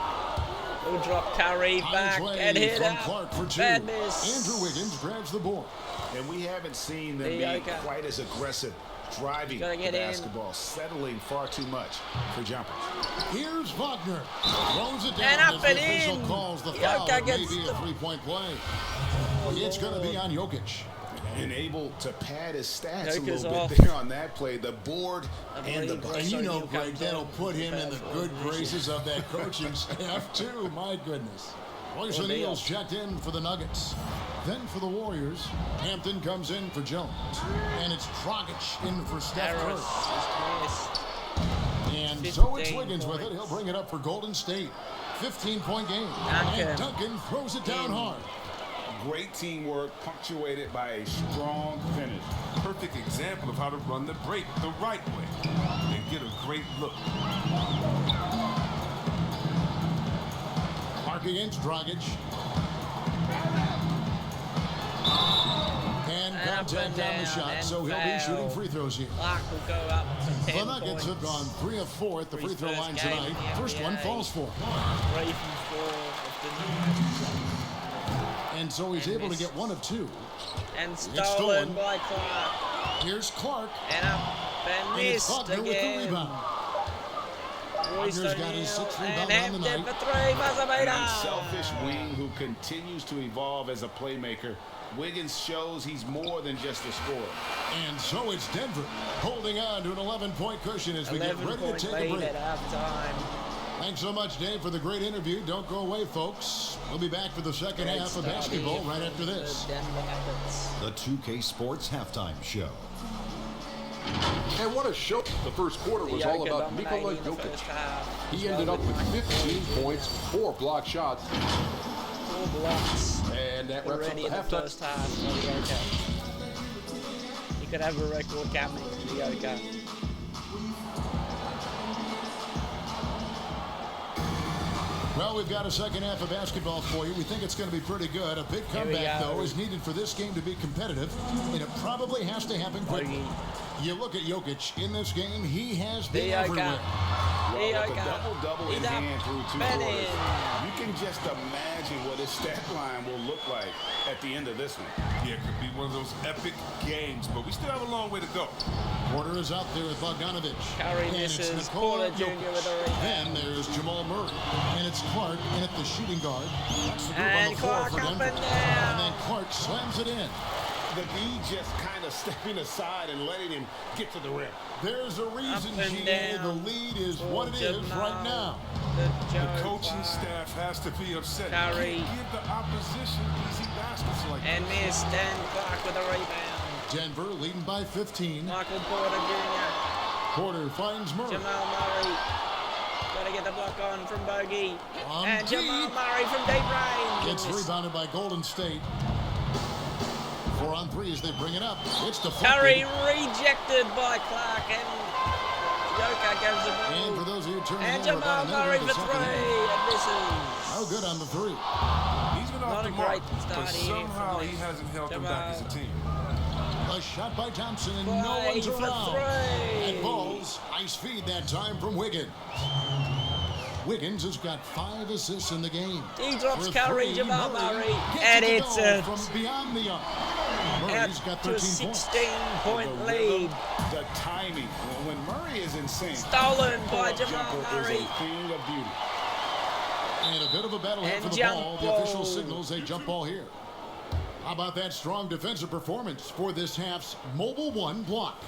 Who dropped Curry back and hit from up. Clark for 2. Badness. Andrew Wiggins grabs the board. And we haven't seen them be quite as aggressive driving the basketball, settling far too much for jumpers. Here's Wagner. Throws it down and up as the and official in. calls the foul. It may be a 3-point play. It's going to be on Jokic. And able to pad his stats a Jokic little bit there on that play. The board and the bucket. And you know, Greg, that'll put him in the good graces of that coaching staff, too. My goodness. Royce O'Neal's checked in for the Nuggets. Then for the Warriors, Hampton comes in for Jones. And it's Dragic in for Steph Curry. And so it's Wiggins with it. He'll bring it up for Golden State. 15-point game. And Duncan throws it down hard. Great teamwork punctuated by a strong finish. Perfect example of how to run the break the right way and get a great look. Clark against Dragic. And contact on the shot, so he'll be shooting free throws here. Clark will go up to 10 The Nuggets have gone 3 of 4 at the free throw line tonight. First one falls for him. 3 from 4 of the and so he's able to get 1 of 2. And stolen by Clark. Here's Clark. And up and missed again. With the rebound. Wagner's got his 6th rebound on the night. For 3, An unselfish wing who continues to evolve as a playmaker. Wiggins shows he's more than just a scorer. And so it's Denver holding on to an 11-point cushion as we get ready to take a break. At halftime. Thanks so much, Dave, for the great interview. Don't go away, folks. We'll be back for the second half of basketball right after this. The 2K Sports Halftime Show. And what a show. The first quarter was all about Nikola Jokic. He ended up with 15 points, 4 block shots. 4 blocks. And that wraps up the halftime. First half. You could have a record coming for the Yoka. Well, we've got a second half of basketball for you. We think it's going to be pretty good. A big comeback, though, is needed for this game to be competitive, and it probably has to happen quickly. You look at Jokic in this game, he has been everywhere. Well, with a double-double in hand through 2 quarters, you can just imagine what his stat line will look like at the end of this one. Yeah, it could be one of those epic games, but we still have a long way to go. Porter is out there with Bogdanovich. Curry misses. Porter Jr. with a rebound. Then there's Jamal Murray. And it's Clark in at the shooting guard. That's the group and on the floor Clark for Denver. up and down. And then Clark slams it in. The D just kind of stepping aside and letting him get to the rim. There's a reason, GA, the lead is what it is right now. The coaching staff has to be upset. Curry. Give the opposition easy baskets like and that. missed, and Clark with a rebound. Denver leading by 15. Michael Porter Jr. Porter finds Murray. Jamal Murray. Got to get the block on from Bogey. And deep. Jamal Murray from deep range. Gets rebounded by Golden State. 4 on 3 as they bring it up. It's deflected. Curry rejected by Clark, and Yoka gives the ball. And for those of you turning and over, Jamal Murray for 3, and misses. No good on the 3. He's been off the mark, but somehow he hasn't held them back as a team. A shot by Thompson, and no one's around. And balls, nice feed that time from Wiggins. Wiggins has got 5 assists in the game. He drops Curry, Jamal Murray, and it's from beyond the arc. Murray's got 13 to a 16-point lead. The timing, when Murray is in sync. Stolen by Jamal Murray. Is a thing of beauty. And a bit of a battle here for the ball. The official signals a jump ball here. How about that strong defensive performance for this half's Mobile 1 block?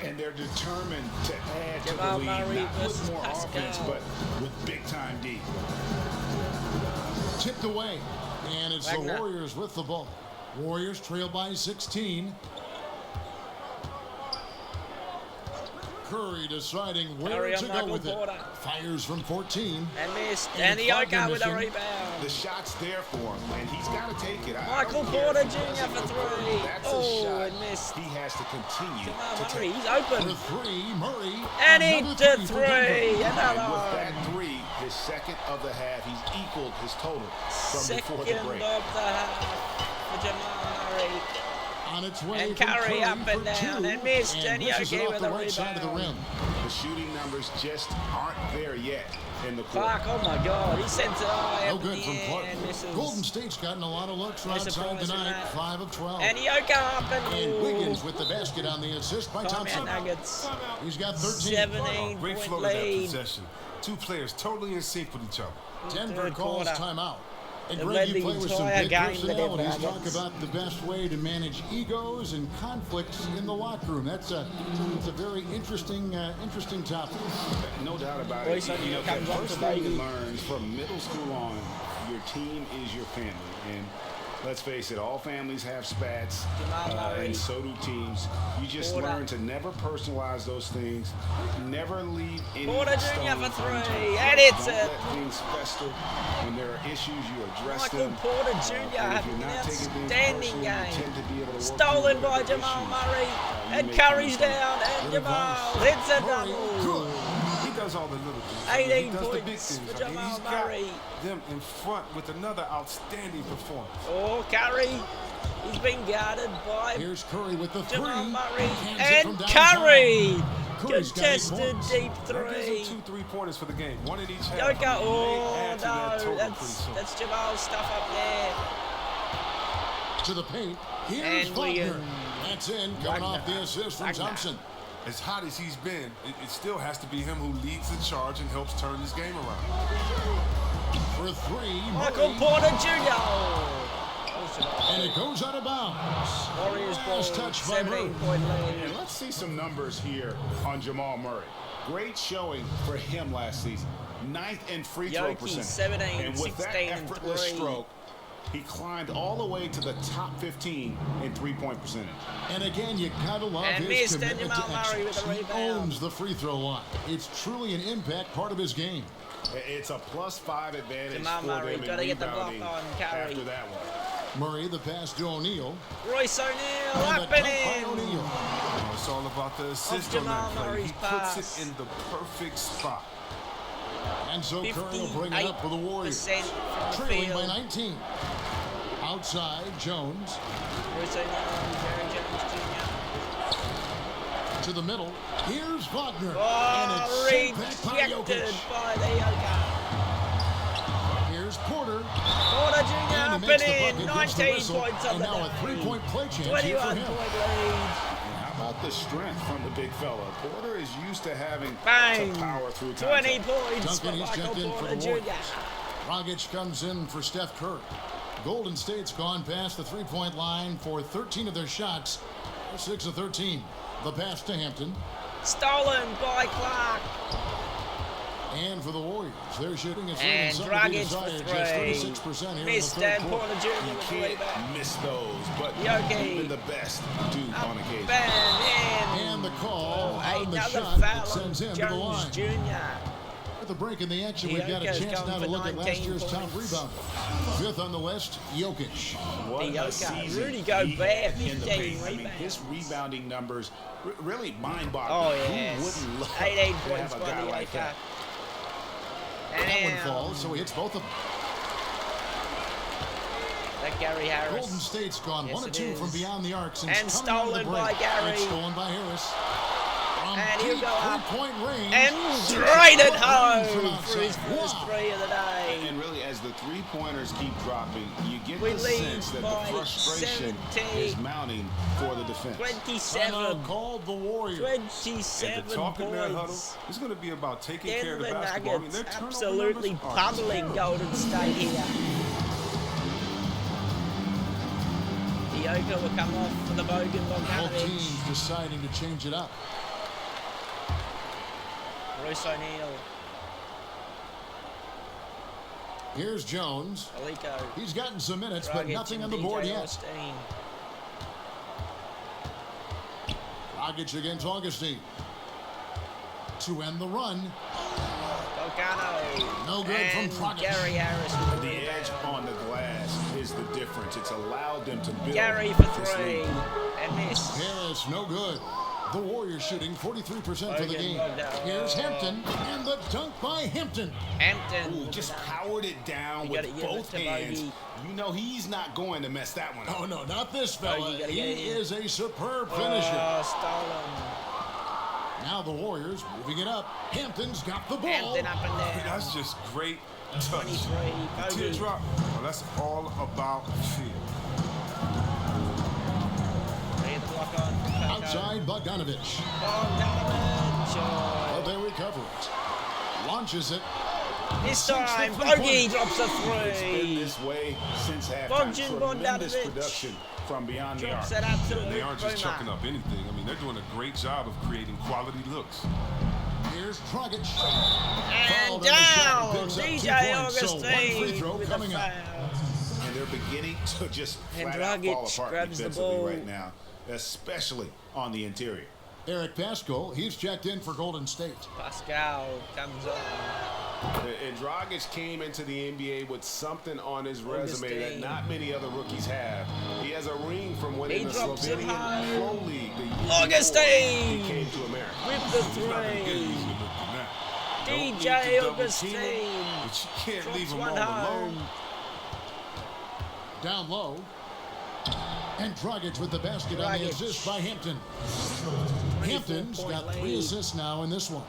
And they're determined to add to the Jamal lead, Murray not with versus more Pascal. offense, but with big-time D. Tipped away, and it's Wagner. the Warriors with the ball. Warriors trail by 16. Curry deciding where Curry to on go Michael with Porter. it. Fires from 14. And missed. And Yoka with a rebound. The shot's there for him, and he's got to take it. Michael Porter Jr. for 3. That's Oh, a shot and missed. he has to continue Jamal to Murray, take. he's open. For 3, Murray. And he Another did 3. for Denver. And Another with one. that 3, his second of the half, he's equaled his total from Second before the of break. the half for Jamal Murray. On its way And from Curry up for and down 2, and missed. And misses it Yoki off with the a right side of the rebound. rim. The shooting numbers just aren't there yet in the court. Clark, oh my God, he sends it high No up good in the from air Clark. and misses. Golden State's gotten a lot of looks from No outside surprise in tonight. that. 5 of 12. And Yoka up And Wiggins with the basket on the assist by Timeout Thompson. Nuggets. He's got 13. 17 Great point flow of that lead. possession. Two players totally in sync with each other. Denver Third calls quarter. timeout. And They've Greg, led you the play with some entire big game, the Denver personalities. Talk Nuggets. about the best way to manage egos and conflicts in the locker room. It's a very interesting topic. No doubt about Royce it. You know, the comes on first for thing you Brady. learn from middle school on, your team is your family. And let's face it, all families have spats, and so do teams. You just Porter. learn to never personalize those things. Never leave any Porter Jr. stone for 3, unturned. and it's Don't it. let things fester. When there are issues, you address Michael them. Porter Jr. And if having you're an not taking things outstanding personally, you game. tend to be able to work Stolen through by whatever Jamal issues, Murray. you And may Curry's come down. And Good Jamal advice. hits a Murray, double. good. He does all the little things. 18 he does the big points things. for Jamal He's Murray. got them in front with another outstanding performance. Oh, Curry. He's been guarded by Here's Curry with the 3. Jamal Murray. Hands it And from downtown. Curry. Curry's got 8 Contested points. deep That gives him 3. 2 3-pointers for the game. One in each half. Yoka. May Oh, add to that total no. pretty soon. That's Jamal's stuff up there. To the paint. Here's And Wagner. Williams. That's in, coming off the assist from Wagner. Thompson. As hot as he's been, it still has to be him who leads the charge and helps turn this game around. For 3, Michael Murray. Porter Jr. And it goes out of bounds. Warriors ball. Last touch by Murray. 17-point lead. And let's see some numbers here on Jamal Murray. Great showing for him last season. 9th in free throw Yoki, percentage. 17, And with that 16, and effortless 3. stroke, he climbed all the way to the top 15 in three-point percentage. And again, you gotta love And his missed, and commitment to Jamal Murray with excellence. a He rebound. owns the free throw line. It's truly an impact part of his game. It's a +5 advantage Jamal for Murray, them in gotta get the block rebounding on Curry. after that one. Murray, the pass to O'Neal. Royce O'Neal And up the and dunk by in. O'Neal. It's all about the assist on Jamal that play. Murray's He puts pass. it in the perfect spot. And so Curry will bring it up for the Warriors. 58% from the Trailing by field. 19. Outside, Jones. Royce O'Neal, Jerry Jones Jr. To the middle. Here's Wagner. Oh, and it's sent back by rejected Jokic. by the Yoka. Here's Porter. Porter Jr. And up he makes and the in. bucket, gets the 19 whistle, points on and the now a day. 3-point play chance here for 21 him. point lead. And how about the strength from the big fella? Porter is used to having Bang. to power through 20 contact. points for Duncan, he's Michael checked in for Porter the Jr. Warriors. Dragic comes in for Steph Curry. Golden State's gone past the three-point line for 13 of their shots. They're 6 of 13. The pass to Hampton. Stolen by Clark. And for the Warriors, they're shooting at And Dragic for 3. just 36% here Missed, in the third and quarter. Porter Jr. You with the can't rebound. miss those, but Yoki. even the best do on occasion. Bang in. And the call on the Another shot that foul sends on him to the Jones line. Jr. With a break in the action, we've got a chance now to look at last year's top rebounder. Fifth on the West, Jokic. What a season Rudy Gobert, in the paint. 15 I mean, his rebounding numbers really mind-boggling. Oh, yes. Who wouldn't love 18 to points have a by guy the like that? That one falls, so he hits both of them. That Gary Harris. Golden State's gone Yes, 1 of it 2 is. from beyond the arc since And coming out of stolen the break. by Gary. It's stolen by Harris. From And he'll deep go up. three-point range. And Six right foot at range from home for his outside. first Wow. three of the day. And really, as the three-pointers keep dropping, you get We the lead sense that by the frustration 17. is mounting for the defense. 27. Timeout called the Warriors. 27 And to talk in that huddle, points. it's going to be about taking care of the Denver basketball. I mean, Nuggets their turnover absolutely numbers are pummeling Golden State here. Diogo will come off for the Bogan Both Bogdanovic. teams deciding to change it up. Bruce O'Neal. Here's Jones. Aliko. He's gotten some minutes, but Dragic nothing and on the DJ board yet. Augustine. Dragic against Augustine. To end the run. Volcano. No good and from Dragic. Gary Harris with the The edge on the glass is the difference. It's allowed them to build. Gary for this three. lead. And miss. Harris, no good. The Warriors shooting 43% for the Bogan game. Bogdanovic. Here's Hampton, and the dunk by Hampton. Hampton. Ooh, just powered it down You with gotta give it both to hands. Bogey. You know he's not going to mess that one up. Oh, no, not this fella. Bogey gotta He get in. is a superb finisher. Oh, stolen. Now the Warriors moving it up. Hampton's got the ball. Hampton up and down. That's just great touch. 23. Bogey. Teardrop. Well, that's all about feel. They get the block on. Volcano. Outside Bogdanovic. Bogdanovic. But they recover it. Launches it. This Sinks the time, three-point. Bogey drops a It's been three. this way since halftime. Bogdan Tremendous Bogdanovic production from beyond the arc. Drops that absolute They aren't just boomer. chucking up anything. I mean, they're doing a great job of creating quality looks. Here's Dragic. And Fouled in the shot. down, Picks up 2 DJ points. So one free Augustine throw with a coming up. foul. And they're beginning to just And flat out fall Dragic apart grabs the defensively ball. right now, especially on the interior. Eric Pascal, he's checked in for Golden State. Pascal comes on. And Dragic came into the NBA with something on his resume that not many other rookies have. He has a ring from winning the drops him Slovenian high. Pro League the year Augustine! before he came to America. With the He's not gonna get three. easy looking now. Don't need to DJ double team Augustine. him, but you can't Drops leave him one all alone. home. Down low. And Dragic with the basket on the Dragic. assist by Hampton. Hampton's 24-point got 3 lead. assists now in this one.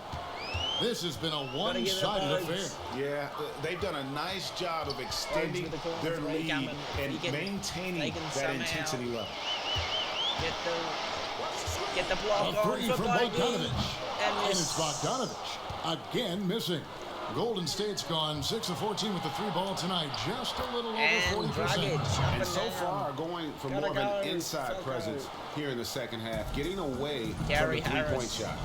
This has been a give it one-sided a affair. vote. Yeah, they've done a nice job of extending With the corner their three lead coming. and He can- maintaining they can that somehow intensity level. Get the block A on 3 for from Bogey. Bogdanovic. And And miss. it's Bogdanovic again missing. Golden State's gone 6 of 14 with the 3 ball tonight. Just a little over And 40%. Dragic up And so down. far, going for Gotta more of an go. inside So presence here in the second half, getting away Gary from the three-point Harris. shot.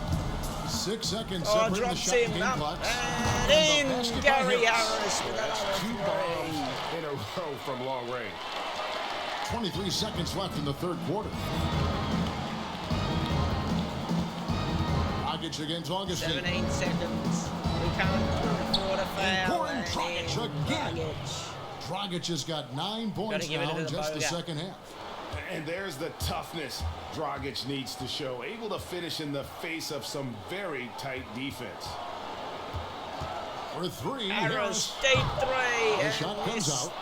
6 seconds Oh, separating the drops shot him game up. clock. And the in, basket by Gary Harris. Harris with That's another 2 three. bombs in a row from long range. 23 seconds left in the third quarter. Dragic against Augustine. 17 seconds. We can't afford a And foul. Goran Dragic again. Dragic has got 9 points give it now to in the just the Boga. second half. And there's the toughness Dragic needs to show. Able to finish in the face of some very tight defense. For 3, Arrow Harris. State three. The and shot comes missed. out.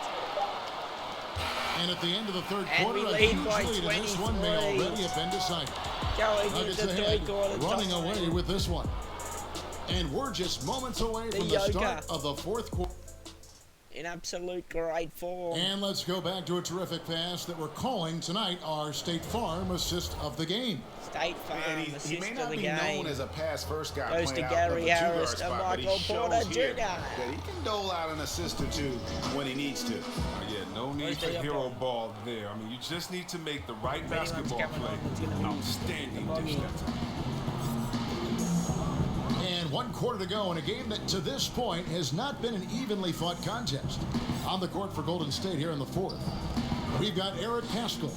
And at the end of the third And quarter, we a lead huge by lead, and this one may 23. already have been decided. Going Nuggets into ahead, three-quarter running time. away with this one. And we're just moments away The from the Yoga. start of the fourth quarter. In absolute great form. And let's go back to a terrific pass that we're calling tonight our State Farm assist of the game. State Farm And he assist may of not the be game. known as a pass-first guy. Goes playing to out of Gary the two-guard Harris and spot, but he Michael shows Porter here Jr. that he can dole out an assist or two when he needs to. Yeah, no need Where's for the hero ball? ball there. I mean, you just need to make the right If anyone's basketball coming play. on, it's gonna be Outstanding the dish Bogey. that time. And 1 quarter to go in a game that to this point has not been an evenly fought contest. On the court for Golden State here in the fourth. We've got Eric Pascal.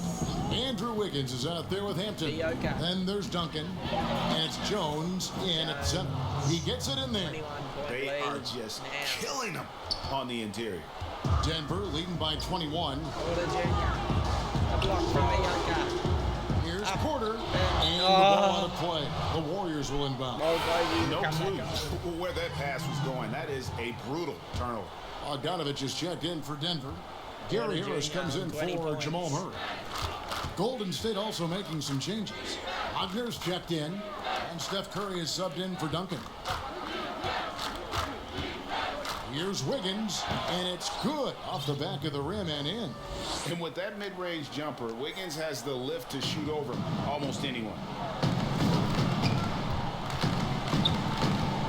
Andrew Wiggins is out there with Hampton. Dioka. Then there's Duncan. And it's Jones in at center. He gets it in there. 21-point They lead. just killing them on the interior. Denver leading by 21. Here's Porter, and the ball out of play. The Warriors will inbound. No clue where that pass was going. That is a brutal turnover. Bogdanovich is checked in for Denver. Gary Harris comes in for Jamal Murray. Golden State also making some changes. Wagner's checked in, and Steph Curry is subbed in for Duncan. Here's Wiggins, and it's good off the back of the rim and in. And with that mid-range jumper, Wiggins has the lift to shoot over almost anyone.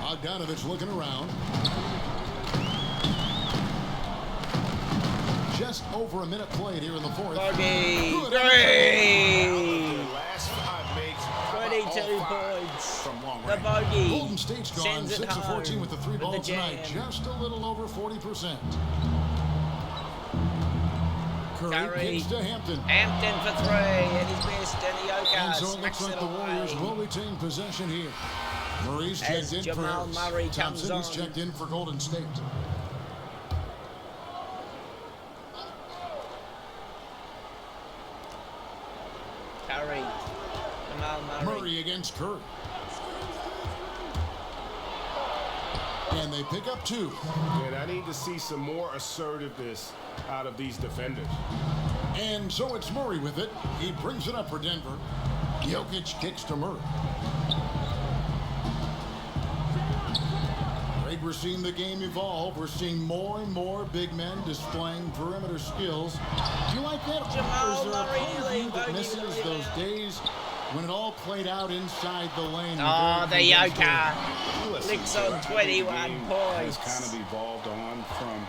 Bogdanovich looking around. Just over a minute played here in the fourth. Bogey. Great. Last 5 makes 22 points. From long the range. bogey. Golden State's gone 6 of 14 with the 3 ball tonight. Just a little over 40%. Curry kicks to Hampton. Hampton for 3, and he's missed, and Ioka And so it looks smacks like it the Warriors away. will retain possession here. Murray's checked in Jamal for Murray comes Thompson. He's on. checked in for Golden State. Curry. Jamal Murray. Murray against Curry. And they pick up 2. And I need to see some more assertiveness out of these defenders. And so it's Murray with it. He brings it up for Denver. Jokic kicks to Murray. Greg, we're seeing the game evolve. We're seeing more and more big men displaying perimeter skills. Do you like that? Jamal Or is there a Murray part of you that Bogey misses with the those rebound. days when it all played out inside the lane? Oh, the Yoka. Listen, Licks I on think the 21 game points. has kind of evolved on from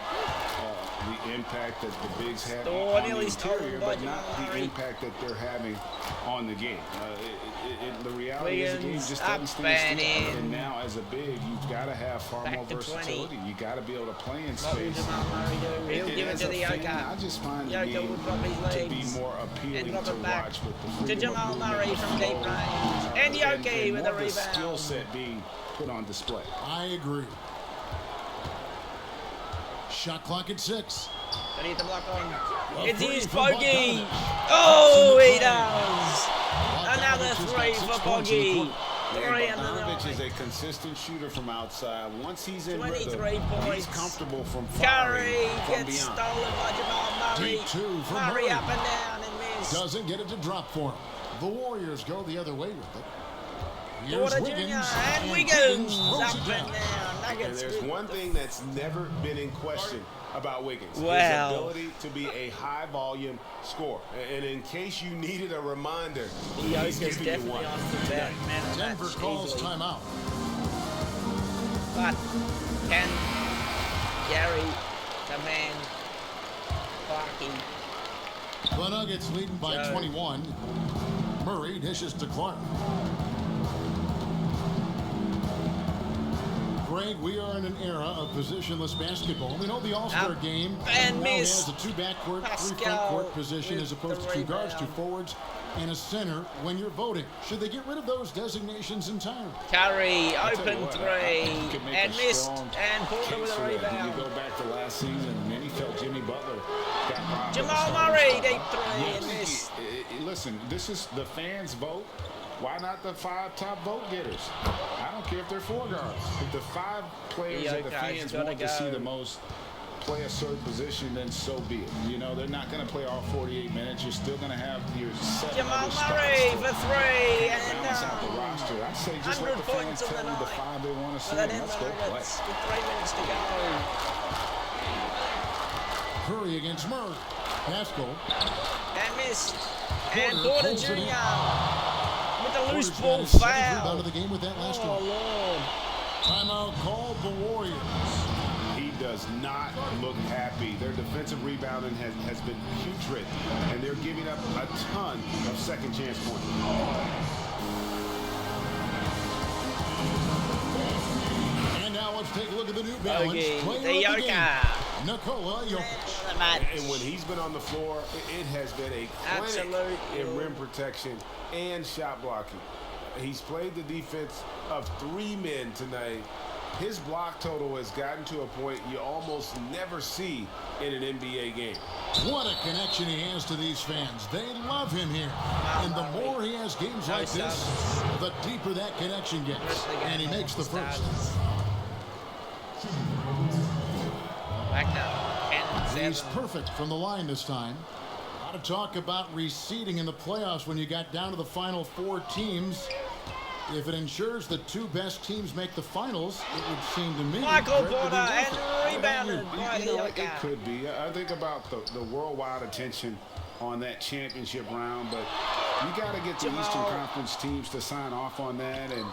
the impact that the bigs had Oh, on the nearly interior, stolen by but not Jamal the Murray. impact that they're having on the game. The reality is the game Wiggins just up doesn't stand and still. in. And now, as a big, you've got to have far Back more to 20. versatility. You got to be able to play in What will space. Jamal Murray do? He'll give it As to a the fan, Yoka. I just find the Yoka game will drop his to be legs more and appealing drop to it back watch with the to freedom of Jamal movement, Murray the from deep flow, range. And Yoki with more a of the skill rebound. set being put on display. I agree. Shot clock at 6. Gonna hit the block on. A It's three his for Bogey. Bogdanovich. Oh, That's in he the does. Another Bogdanovich has 3 got 6 for points in the Bogey. quarter. 3 under Bogdanovich the is a consistent shooter from outside. Once he's in 23 rhythm, points. he's comfortable from Curry firing from gets beyond. stolen by Jamal Murray. Deep 2 for Murray Murray. up and down and missed. Doesn't get it to drop for him. The Warriors go the other way with it. Here's Porter Jr. Wiggins. and Wiggins throws up it and down. down. And Nuggets there's with one thing that's never been in question about Wiggins. Wow. His ability to be a high-volume scorer. And in case you needed a reminder, he's Yoka's giving you definitely one. on the back man of the Denver match calls easily. timeout. But can Gary, the man, Clarky, The Nuggets leading by Joe. 21. Murray dishes to Clark. Greg, we are in an era of positionless basketball. We know the All-Star Up game and now missed. has a 2 backcourt, 3 Pascal front-court position with as opposed the to 2 guards, 2 rebound. forwards, and a center when you're voting. Should they get rid of those designations entirely? Curry, I'll tell you open what, 3, I could make and a missed, strong and Porter case with a for that. rebound. You go back to last season, many felt Jimmy Butler got robbed of Jamal the starting Murray, spot. deep 3, Yeah, and missed. Listen, this is the fans' vote. Why not the 5 top vote getters? I don't care if they're 4 guards. If the 5 players that the Yoka's fans gotta want to see go. the most play a certain position, then so be it. You know, they're not going to play all 48 minutes. You're still going to have your 7 Jamal other spots Murray to for 3, and balance out the roster. I say just let 100 the fans points on tell the you the night 5 they want to for see. the And Denver let's go play. Nuggets with 3 minutes to go. Curry against Murray. Pascal. And missed. Porter And Porter pulls it in. Jr. with the loose Porter's got ball his 7th rebound foul. of the game with that last Oh, one. Lord. Timeout called the Warriors. He does not look happy. Their defensive rebounding has been putrid, and they're giving up a ton of second chance points. And now let's take a look at the New Balance Okay, player the of the Yoka. game, Nikola Jokic. The match. And when he's been on the floor, it has been a clinic Absolute. in rim protection and shot blocking. He's played the defense of 3 men tonight, His block total has gotten to a point you almost never see in an NBA game. What a connection he has to these fans. They love him here. And the more he has games like this, the deeper that connection gets. And he makes the first. He's perfect from the line this time. A lot of talk about reseeding in the playoffs when you got down to the final 4 teams. If it ensures the 2 best teams make the finals, it would seem to me. Michael Porter and rebounded. It could be. I think about the worldwide attention on that championship round, but you got to get the Eastern Conference teams to sign off on that. And,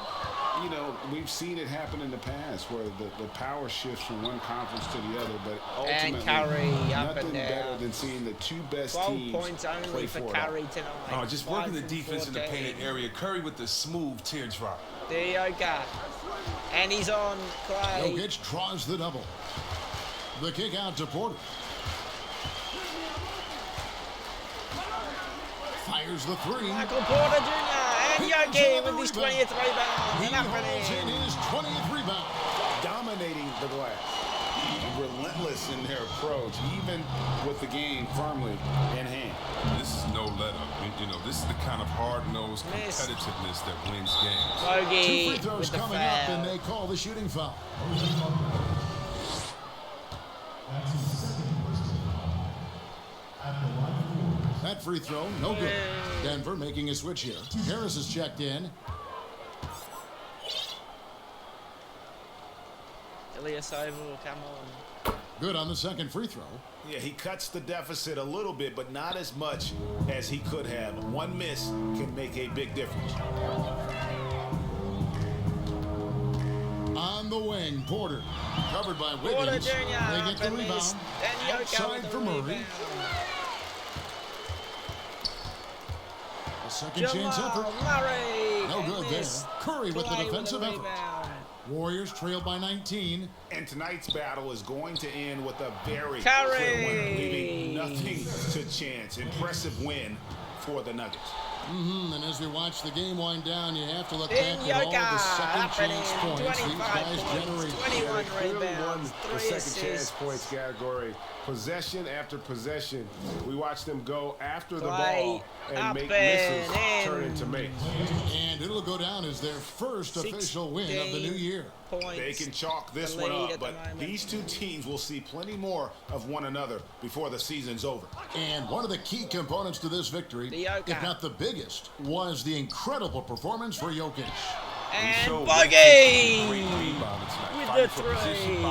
you know, we've seen it happen in the past where the power shifts from one conference to the other, but ultimately, nothing better than seeing the 2 best 12 teams points only for Curry tonight. Just working the defense in the painted area. Curry with the smooth teardrop. Dioka. And he's on Clay. Jokic draws the double. The kick out to Porter. Fires the 3. Michael Porter Jr. and Yogi with his 20th rebound. He holds in his 20th rebound. Dominating the glass. Relentless in their approach, even with the game firmly in hand. This is no let up. You know, this is the kind of hard-nosed competitiveness that wins games. 2 free throws coming up, and they call the shooting foul. That free throw, no good. Denver making a switch here. Harris is checked in. Ilyasova will come on. Good on the second free throw. Yeah, he cuts the deficit a little bit, but not as much as he could have. One miss can make a big difference. On the wing, Porter. Covered by Wiggins. They get the rebound. Outside for Murray. A second chance effort. No good there. Curry with the defensive effort. Warriors trail by 19. And tonight's battle is going to end with a very clear win, leaving nothing to chance. Impressive win for the Nuggets. And as we watch the game wind down, you have to look back at all the second chance points these guys generate. 21 rebounds, the second chance points category. Possession after possession, we watch them go after the ball and make misses turn into makes. And it'll go down as their first official win of the new year. They can chalk this one up, but these 2 teams will see plenty more of one another before the season's over. And one of the key components to this victory, if not the biggest, was the incredible performance for Jokic. And Bogey with the 3.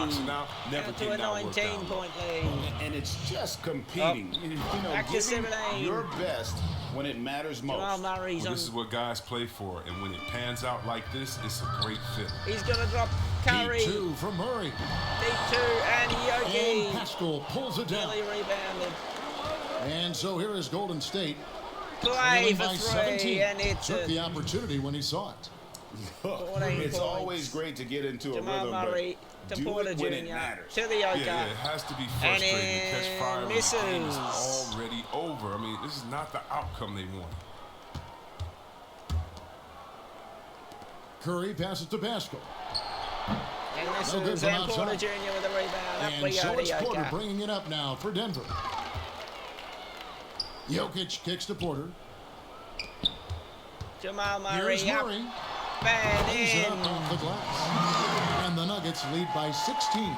Never to a 19-point lead. And it's just competing. You know, giving your best when it matters most. This is what guys play for, and when it pans out like this, it's a great fit. He's going to drop Curry. Deep 2 from Murray. Deep 2 and Yogi. And Pascal pulls it down. Really rebounded. And so here is Golden State. Clay for 3, 17. and it took the opportunity when he saw it. It's always great to get into Jamal a rhythm, Murray but to do Porter it when Jr. it matters. To the Yoka. Yeah, it has to be frustrating to catch fire when the game is misses. already over. I mean, this is not the outcome they want. Curry passes to Pascal. And misses, and Porter Jr. with a rebound. Up we go so to it's Porter Yoka. bringing it up now for Denver. Jokic kicks to Porter. Jamal Murray. Here's Murray. Lays it up off the glass. And the Nuggets lead by 16.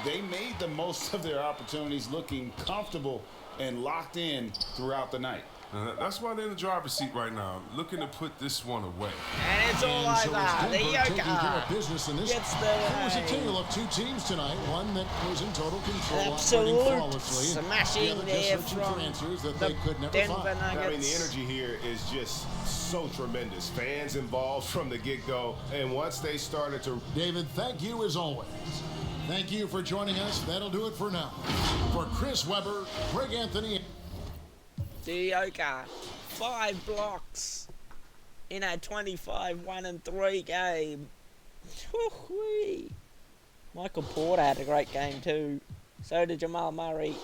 They made the most of their opportunities, looking comfortable and locked in throughout the night. That's why they're in the driver's seat right now, looking to put this one away. And it's all over. The taking care of business in this. Gets the It was a tale of 2 teams tonight. One that was in total control, absolute operating flawlessly. smashing the other just there searching from for answers that the they could never Denver find. Nuggets. I mean, the energy here is just so tremendous. Fans involved from the get-go, and once they started to... David, thank you as always. Thank you for joining us. That'll do it for now. For Chris Webber, Greg Anthony... Dioka, 5 blocks in a 25-1-3 game. Woo-wee. Michael Porter had a great game too. So did Jamal Murray.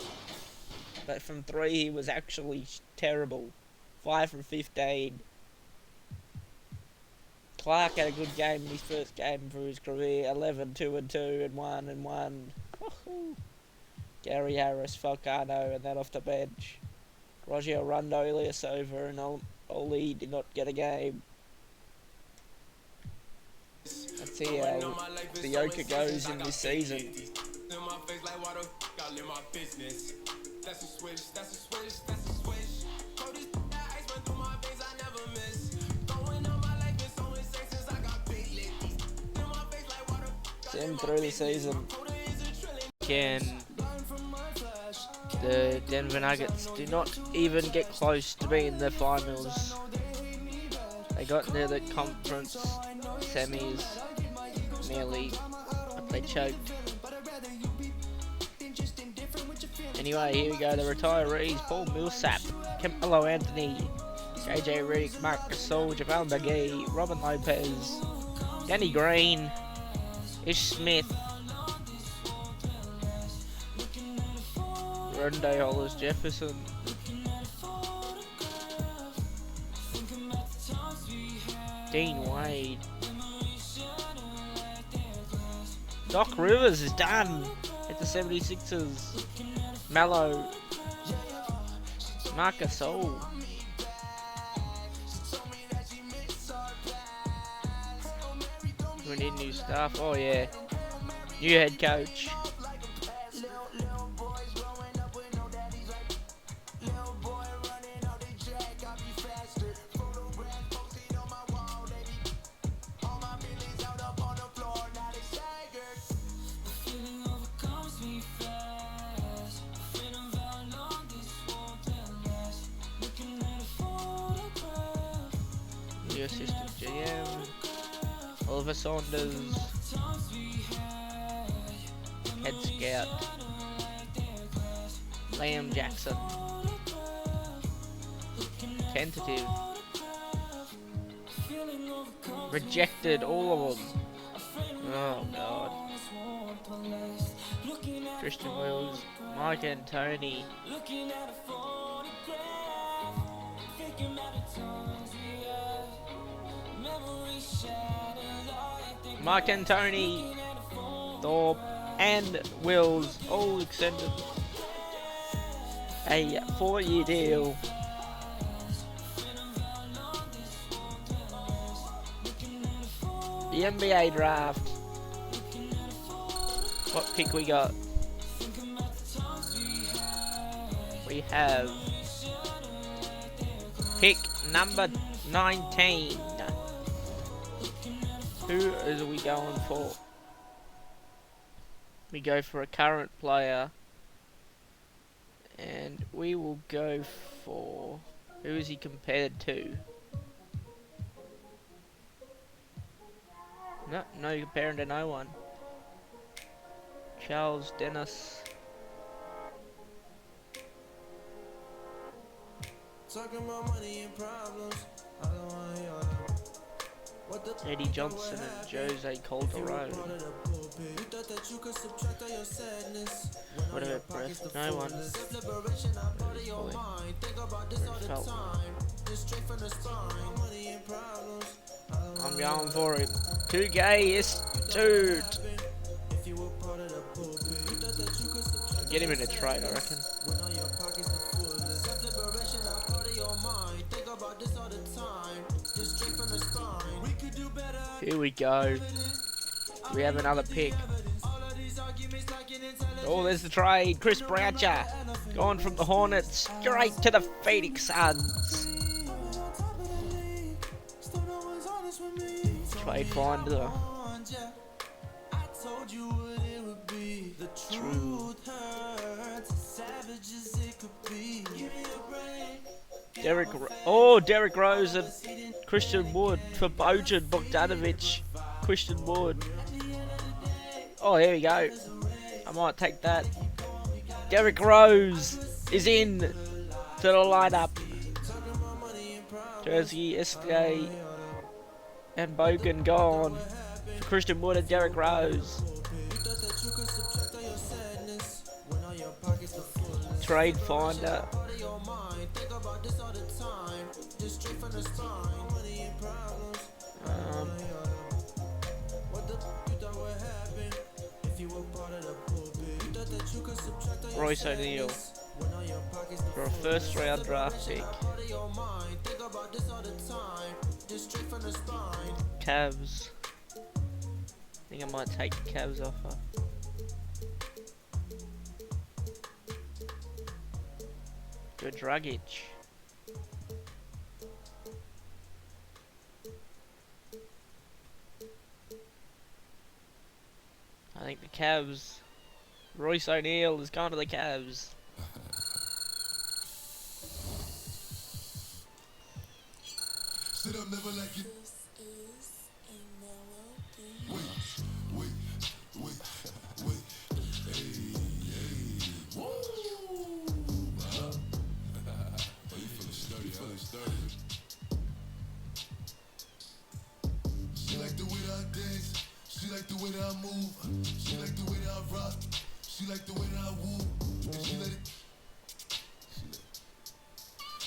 But from 3 he was actually terrible. 5 from 15. Clark had a good game in his first game for his career. 11, 2 and 2 and 1 and 1. Gary Harris, Falcano, and then off the bench. Roger Rondo, Ilyasova, and Oli did not get a game. Let's see how the Yoka goes in this season. See him through the season. Again, the Denver Nuggets do not even get close to being in the finals. They got into the conference semis nearly, but they choked. Anyway, here we go, the retirees: Paul Millsap, Carmelo Anthony, JJ Redick, Marc Gasol, Jamal McGee, Robin Lopez, Danny Green, Ish Smith, Rondae Hollis Jefferson, Dean Wade. Doc Rivers is done at the 76ers. Mallow, Marc Gasol. We need new staff. Oh yeah, new head coach. New assistant GM, Oliver Saunders, head scout, Liam Jackson, tentative, rejected all of them. Oh god. Christian Wills, Mike and Tony. Mark and Tony, Thorpe and Wills all extended a 4-year deal. The NBA draft. What pick we got? We have pick number 19. Who are we going for? We go for a current player, and we will go for, who is he compared to? No comparing to no one. Charles Dennis. Talking about money and problems. I don't want to hear all that. Eddie Johnson and Jose Calderon. Whatever breath, no one. I'm going for it. Too gayest dude. Get him in a trade, I reckon. Here we go. We have another pick. Oh, there's the trade. Chris Boucher gone from the Hornets straight to the Phoenix Suns. Trade finder. True. Derrick Rose and Christian Wood for Bojan Bogdanovic. Christian Wood. Oh, here we go. I might take that. Derrick Rose is in to the lineup. Jersey, SJ, and Bogan gone. Christian Wood and Derrick Rose. Trade finder. Royce O'Neal for a first round draft pick. Cavs. I think I might take the Cavs offer. Good Dragic. I think the Cavs. Royce O'Neal has gone to the Cavs. She like the way that I dance. She like the way that I move. She like the way that I rock. She like the way that I woo. And she let it.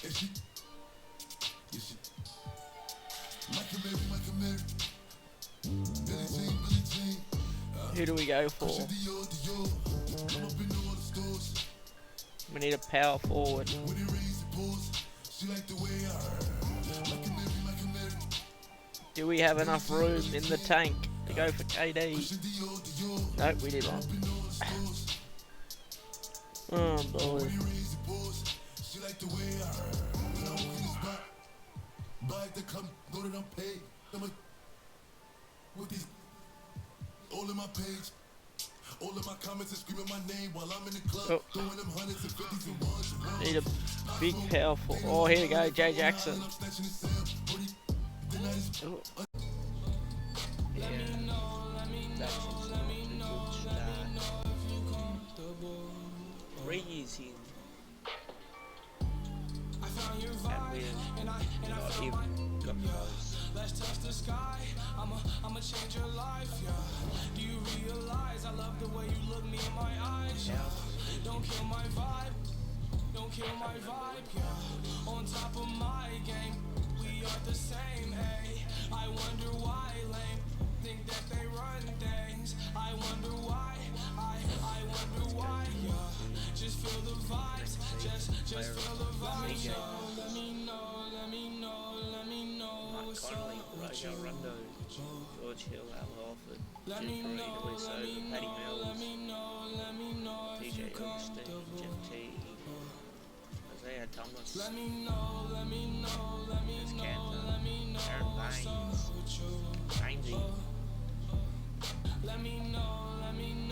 And she. Yeah, she. Michael Mary. Billie Jean. Who do we go for? We need a power forward. Do we have enough room in the tank to go for KD? Nope, we didn't. Oh boy. All in my page, all of my comments are screaming my name while I'm in the club, throwing them hundreds and fifties and ones. Need a big powerful. Oh, here we go, Jay Jackson. Oh. Yeah. That's not a good start. 3 years in. And we're not even got close. Let's touch the sky. I'ma change your life, yeah. Do you realize I love the way you look me in my eyes, yeah. Don't kill my vibe. Don't kill my vibe, yeah. On top of my game, we are the same, hey. I wonder why lame think that they run things. I wonder why. I wonder why, yeah. Just feel the vibes. Just feel the vibes, yeah. Let me know. Connolly, Rojo Rondo, George Hill, Al Horford, Jim Farina, Lee Sober, Patty Mills, DJ Augustine, Jeff T, Isaiah Thomas, Chris Cantor, Aaron Baines, Ainsley,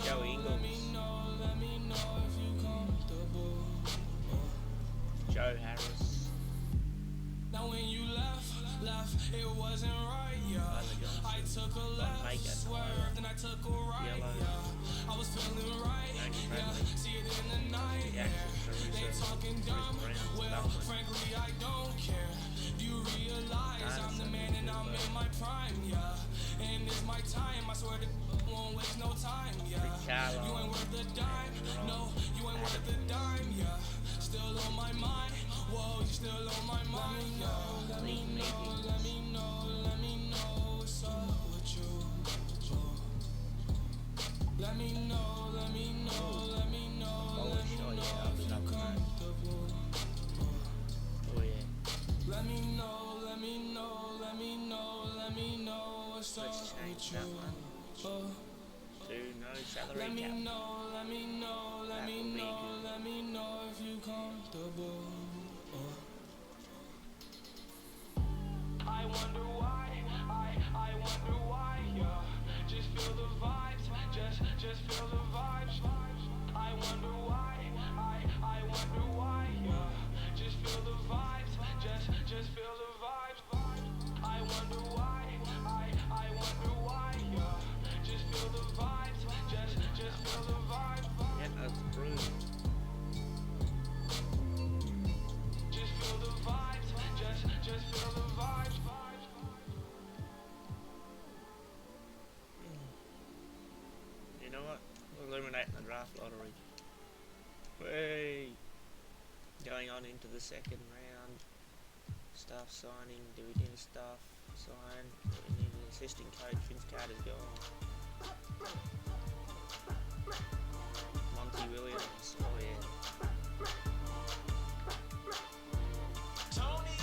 Joe Ingles, Joe Harris. Now when you left, it wasn't right, yeah. I took a left, swerved, and I took a right, yeah. I was feeling right, yeah. See it in the night, yeah. They talking dumb, well, frankly, I don't care. Do you realize I'm the man and I'm in my prime, yeah. And it's my time, I swear to won't waste no time, yeah. You ain't worth the dime, no, you ain't worth the dime, yeah. Still on my mind, whoa, you still on my mind, yeah. Let me know what's up with you. Let me know if you're comfortable. Oh yeah. Let me know what's up with you. No salary Let me cap. know if you're comfortable. I wonder why, yeah. Just feel the vibes, just feel the vibes. I wonder why, yeah. Just feel the vibes, just feel the vibes. I wonder why, yeah. Just feel the vibes, just feel the vibes. Yeah, that's brutal. Just feel the vibes, just feel the vibes. You know what? We're eliminating the draft lottery. Way going on into the second round. Staff signing. Do we need a staff sign? Do we need an assistant coach? Vince Carter's gone. Monty Monty Williams. Oh yeah. Tony.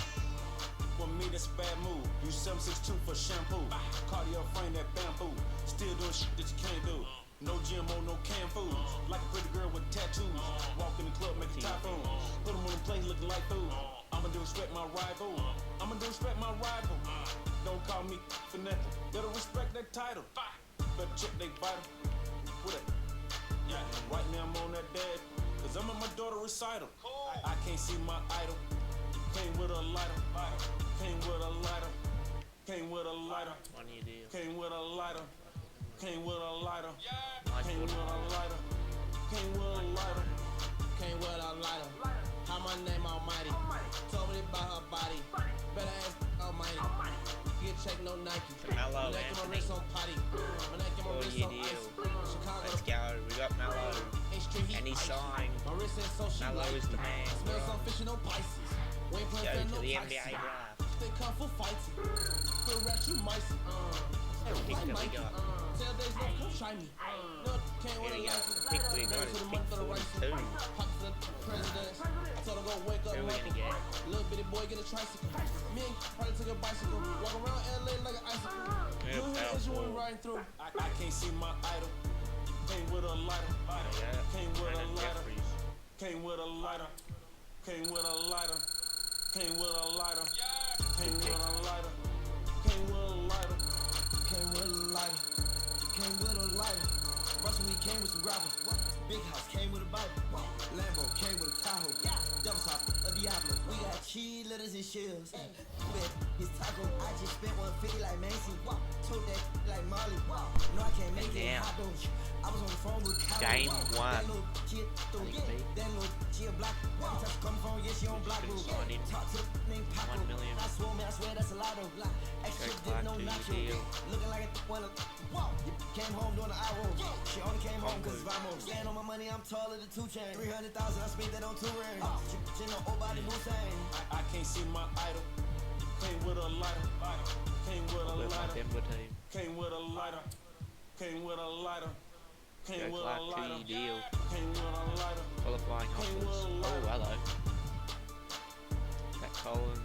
For me, that's a bad move. Use 762 for shampoo. Cardio frame that bamboo. Still doing shit that you can't do. No GMO, no canned food. Like a pretty girl with tattoos. Walk in the club, make a typhoon. Put them on the plate looking like food. I'ma do respect my rival. I'ma do respect my rival. Don't call me for nothing. Better respect that title. Better check they vital. What it? Yeah, right now I'm on that dad. Cause I'm at my daughter recital. I can't see my idol. Came with a lighter. Came with a lighter. Came with a lighter. Came with a lighter. Came with a lighter. Came with a lighter. Came with a lighter. Came with a lighter. How my name almighty. Told me about her body. Better ask almighty. Get check no Nike. Mellow My neck and my wrist on potty. My neck and my wrist on ice. Chicago. Let's go. We got Mellow. And he's signed. My wrist is so she Mellow is the man. Smell some fish and no Pisces. We ain't playing Go to no the Tyson. NBA draft. They come for fighting. Good rat you mice. Pick that we got. Tell days no come shiny. No, can't Here win we a go. license. The pick we got Married is to the pick money for the rice. 42. Pockets for the presidents. I told her go wake up. Who we gonna get? Little bitty boy get a tricycle. Me probably took a bicycle. Walk around LA like an icicle. You hear the issue when we riding through. I can't see my idol. Came with a lighter. Came with a lighter. Came with a lighter. Came with a lighter. Came with a lighter. Came with a lighter. Came with a lighter. Came with a lighter. Came with a lighter. Russell, we came with some gravel. Big house came with a Bible. Lambo came with a Tahoe. Double top, a Diablo. We got cheese, letters, and shells. With his taco, I just spent 150 like Macy. Told that like Molly. No, I can't make it. Hot dogs. I was on the phone with Kyle. Game 1. That little kid, that little kid block. Every time she come phone, yeah, she on block rule. Talk to the name Paco. 1 million. I swear that's a lot of extra dip, no nacho. Looking like a one. You came home doing the hour. She only came home cause it's Vamos. Stand on my money, I'm taller than 2 Chainz. 300,000, I spent that on 2 rings. She no old body Hussein. I can't see my idol. Came with a lighter. Came with a lighter. Came with a lighter. Came with a lighter. Came with a lighter. Came with a lighter. Qualifying offers. Oh, hello. That Collins.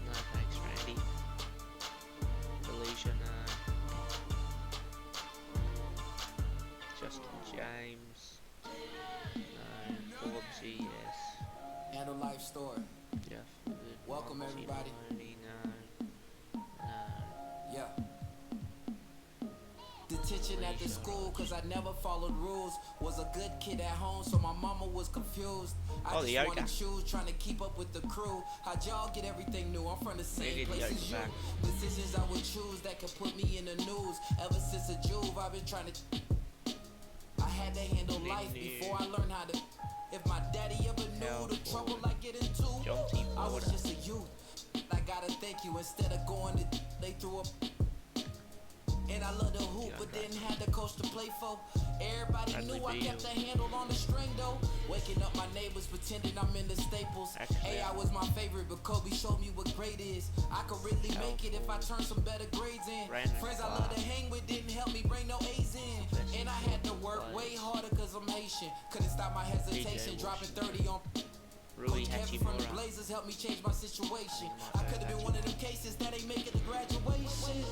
No, thanks, Randy. Felicia, no. Justin James. No. Forbesy, yes. And a life story. Jeff. Welcome, everybody. No. Yeah. Detention at the school cause I never followed rules. Was a good kid at home so my mama was confused. I just wanted shoes trying to keep up with the crew. How'd y'all get everything new? I'm from the same place as you. Decisions I would choose that could put me in the news. Ever since a Juve I've been trying to. I had to handle life before I learned how to. If my daddy ever knew the trouble I get into, I was just a youth. I gotta thank you. Instead of going to they threw up. And I love the hoop, but didn't have the coach to play for. Everybody knew I kept a handle on the string though. Waking up my neighbors, pretending I'm in the Staples. AI was my favorite, but Kobe showed me what great is. I could really make it if I turned some better grades in. Friends I love to hang with didn't help me bring no A's in. And I had to work way harder cause I'm Haitian. Couldn't stop my hesitation, dropping 30 on. Coach Kevin from the Blazers helped me change my situation. I could have been one of them cases that ain't making the graduation.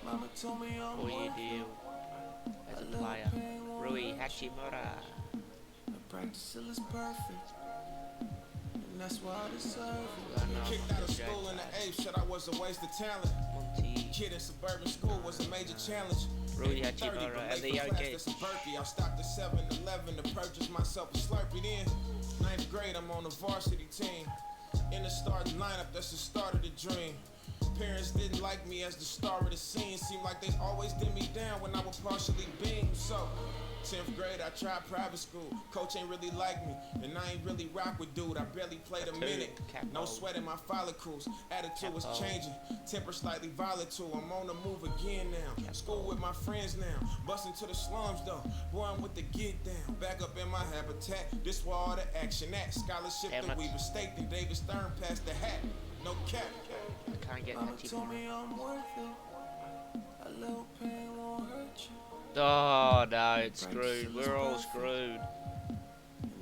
Mama told me I'm what you do as a player. Rui Hachimura. The practice still is perfect. And that's why I deserve it. Kicked out of school in the 8th, said I was a waste of talent. Kid in suburban school was a major challenge. Rui Hachimura at the That's a burpee. I stopped at 7-Eleven to purchase myself a Slurpee. Then, 9th grade, I'm on the varsity team. In the starting lineup, that's the start of the dream. Parents didn't like me as the star of the scene. Seemed like they always did me down when I would partially beam. So, 10th grade, I tried private school. Coach ain't really like me, and I ain't really rock with dude. I barely played a minute. No sweat in my follicles. Attitude was changing. Temper slightly volatile. I'm on the move again now. School with my friends now. Busting to the slums though. Boy, I'm with the get down. Back up in my habitat. This where all the action at. Scholarship that we State and David Stern passed the hat. No cap. I can't get Mama told me I'm worth it. A little pain won't hurt you. Oh no, it's screwed. We're all screwed.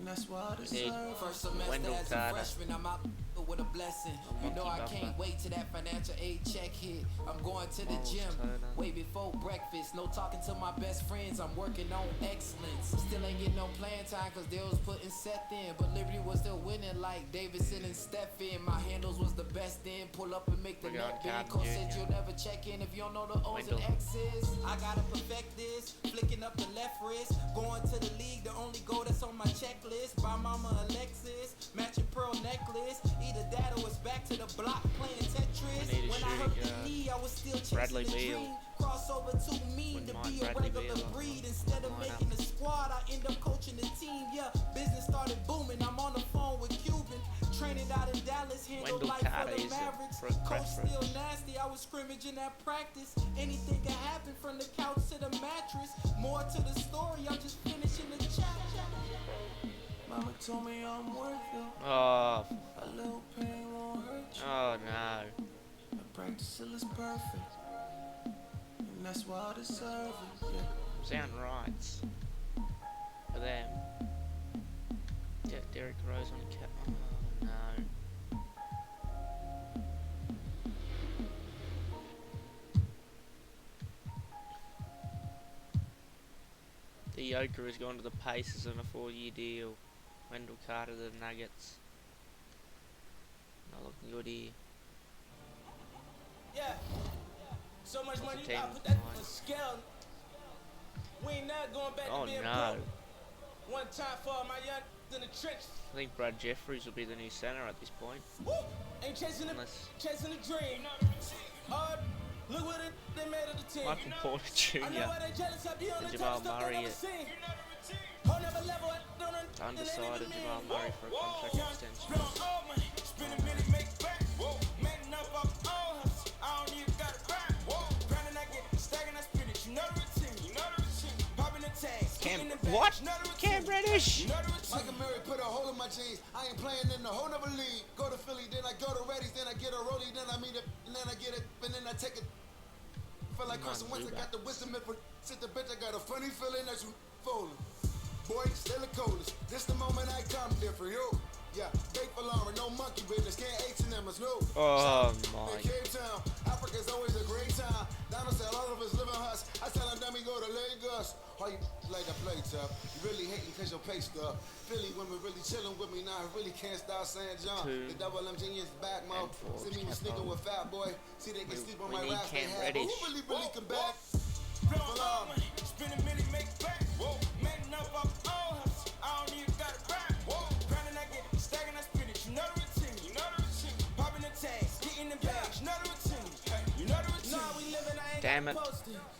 That's what it's We need first semester Wendell as a Carter. freshman, I'm out with a blessing. You know I can't wait till that financial aid check hit. I'm going to the gym way before breakfast. No talking to my best friends. I'm working on excellence. Still ain't getting no playing time cause they was putting Seth in. But Liberty was still winning like Davidson and Stephen. My handles was the best then. Pull up and make the net bend. Coach said you'll never check in if you don't know the O's and X's. I gotta perfect this. Flicking up the left wrist. Going to the league. The only goal that's on my checklist. Buy mama a Lexus. Matching pearl necklace. Either that or it's back to the block playing Tetris. When I hurt the knee, I was still chasing the dream. Crossover too mean to be a regular breed. Instead of making a squad, I end up coaching the team. Yeah, business started booming. I'm on the phone with Cuban. Training out in Dallas, handled life for the Mavericks. Coach still nasty. I was scrimmaging at practice. Anything can happen from the couch to the mattress. More to the story, I'm just finishing the chapter. Mama told me I'm worth it. Oh. A little pain won't hurt you. Oh no. I practice till it's perfect. And that's why I deserve it. Yeah. Sound rights for them. Derek Rose on the cap. Oh no. The Yoker has gone to the Pacers on a 4-year deal. Wendell Carter to the Nuggets. Not looking good here. Yeah. So much money, you team gotta put that on a scale. We ain't not going back to being broke. One time for all my young in the trench. I think Brad Jeffries will be the new center at this point. Woo! Ain't chasing the dream. Look what they made of the team. Michael Porter Jr. and Jamal Murray undecided Jamal Murray for a contract extension. What? Cam Reddish? Michael Murray put a hole in my jeans. I ain't playing in the whole nother league. Go to Philly, then I go to Reddy's, then I get a rollie, then I meet it, and then I get it, and then I take it. Feel like Carson Wentz, I got the wisdom if I sit the bench, I got a funny feeling that's falling. Boy, still the coldest. This the moment I come different, yo. Yeah, bait for Lauren, no monkey business, can't H&M us, no. Oh my. Cape Town, Africa's always a great time. Donald said all of us live in huts. I tell them, we go to Lagos. How you like a play tough? You really hating cause your pay stuff. Philly women really chilling with me now. I really can't stop saying John. The double M genius back, mo. See me sneaking with Fat Boy. See they can sleep on my raps they have. But who really come back? Spend a minute, make back. Whoa, man up off all hustle. I don't even got it back. Whoa, grinding, I get it, stacking, I spin it. You know the routine. You know the routine. Popping the tags, getting the bags. You know the routine. You know the routine. Nah, we living, I ain't damn it.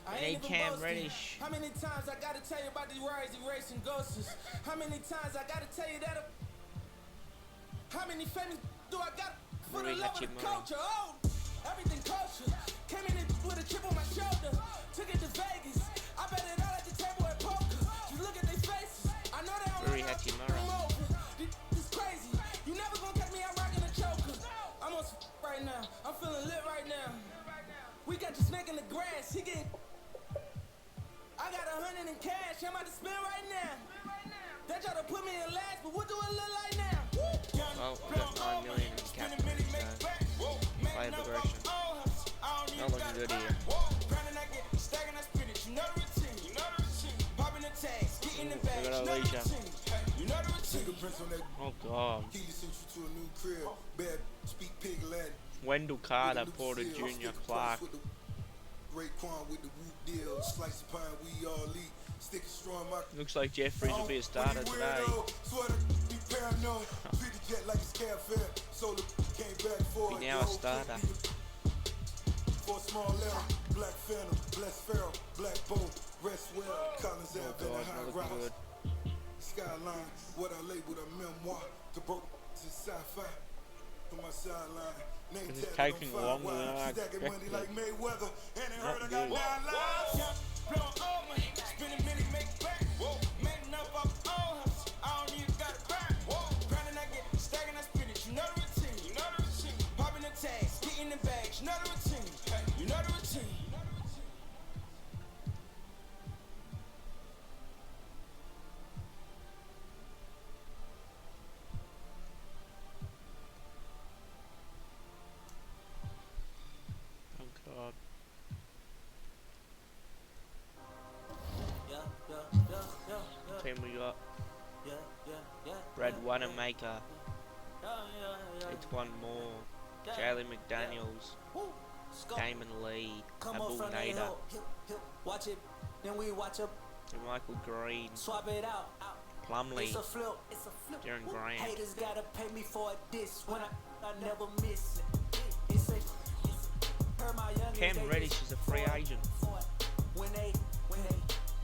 I need Cam Reddish. How many times I gotta tell you about these rides erasing ghosts? How many times I gotta tell you that? How many famous do I got for the love of the culture? Oh, everything culture. Came in with a chip on my shoulder. Took it to Vegas. I bet it all at the table at poker. Just look at their faces. I know they don't know I'm over. This crazy. You never gonna catch me out rocking a choker. I'm on right now. I'm feeling lit right now. We got the snake in the grass. He getting. I got 100 in cash. I'm about to spend right now. They try to put me in last, but what do it look like now? Well, we got 9 million in cap space, so play progression. Not looking good here. We got Alicia. Oh god. Wendell Carter, Porter Jr., Clark. Looks like Jeffries will be a starter today. Be now a starter. For small level, Black Phantom, Bless Pharaoh, Black Bolt, Rest Well, Collins Ave, and the High Rise. Skyline, what I labeled a memoir, to broke to sci-fi. From my sideline, name this is taking longer than I expected. expected. Like Mayweather, and it hurt, I Not got 9 lives. Blow all money, spend a minute, make back. Whoa, man up off all hustle. I don't even got it back. Whoa, grinding, I get it, stacking, I spin it. You know the routine. You know the routine. Popping the tags, getting the bags. You know the routine. You know the routine. team we got. Red Wanamaker. It's one more. Jalen McDaniels. Damon Lee. Abu Nader. Watch it, then we watch up. Michael Green. Swap it out. Plumlee. It's a flip. Darren Grant. Haters gotta pay me for a diss when I never miss. It's a Cam Reddish is a free agent. When they,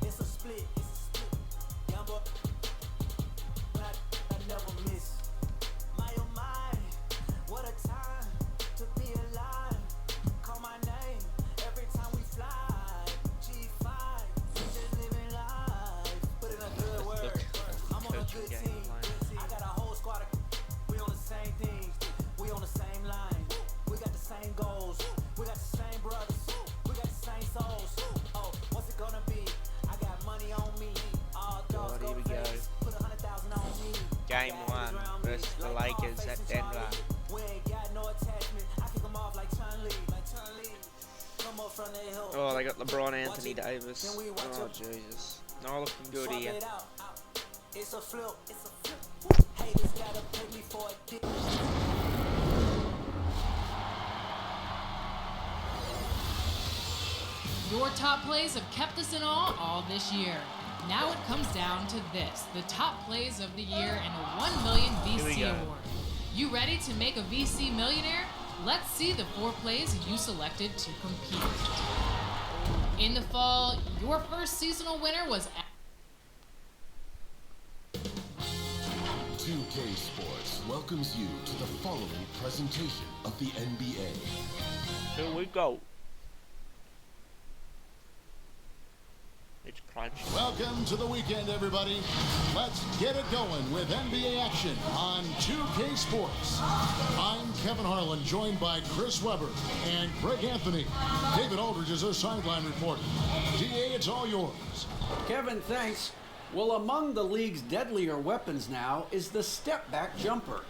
it's a split. Young boy, I never miss. My oh my, what a time to be alive. Call my name every time we fly. G5, just living life. Put in a good word. I'm on a good team. I got a whole squad of we on the same things. We on the same line. We got the same goals. We got the same brothers. We got the same souls. Oh, what's it gonna be? I got money on me. All dogs go to Vegas. Put 100,000 on me. Game 1 versus the Lakers at Denver. We ain't got no attachment. I kick them off like Chun-Li. Come up from the hill. Oh, they got LeBron Anthony Davis. Oh, Jesus. Not looking good here. It's a flip. Haters gotta pay me for a dick. Your top plays have kept us in awe all this year. Now it comes down to this, the top plays of the year and a 1 million VC award. You ready to make a VC millionaire? Let's see the 4 plays you selected to compete. In the fall, your first seasonal winner was 2K Sports welcomes you to the following presentation of the NBA. Here we go. It's crunch. Welcome to the weekend, everybody. Let's get it going with NBA action on 2K Sports. I'm Kevin Harlan, joined by Chris Webber and Greg Anthony. David Aldridge is our sideline reporter. DA, it's all yours. Kevin, thanks. Well, among the league's deadlier weapons now is the step-back jumper.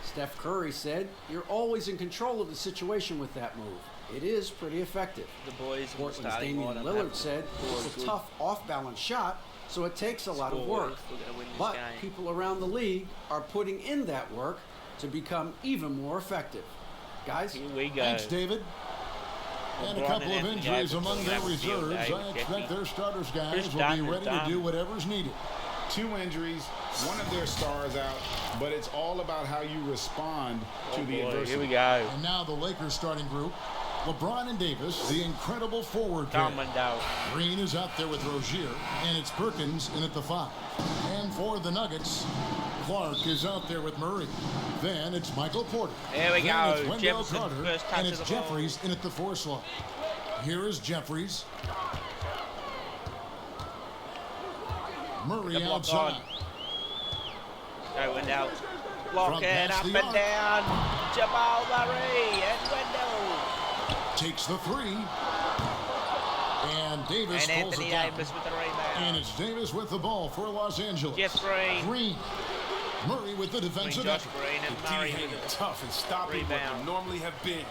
Steph Curry said, "You're always in control of the situation with that move. It is pretty effective." The boys Portland's Damian Lillard said it's a tough off-balance shot, so it takes a lot of work. But people around the league are putting in that work to become even more effective. Guys? Here we go. Thanks, David. And a couple of injuries among their reserves. I expect their starters guys will be ready to do whatever's needed. 2 injuries, one of their stars out, but it's all about how you respond to the adversity. Here we go. And now the Lakers starting group. LeBron and Davis, the incredible forward pair. Green is out there with Rozier, and it's Perkins in at the 5. And for the Nuggets, Clark is out there with Murray. Then it's Michael Porter. There we then go. It's Wendell Carter, and it's Jeffries in at the 4 slot. Here is Jeffries. Murray outside. Go Wendell. Block it up and down. Jamal Murray and Wendell. Takes the 3. And Davis and pulls Anthony it down. Davis with the rebound. And it's Davis with the ball for Los Angeles. Jeffrey. Green. Murray with the defensive effort. Green and Murray with the tough and stopping what would normally have been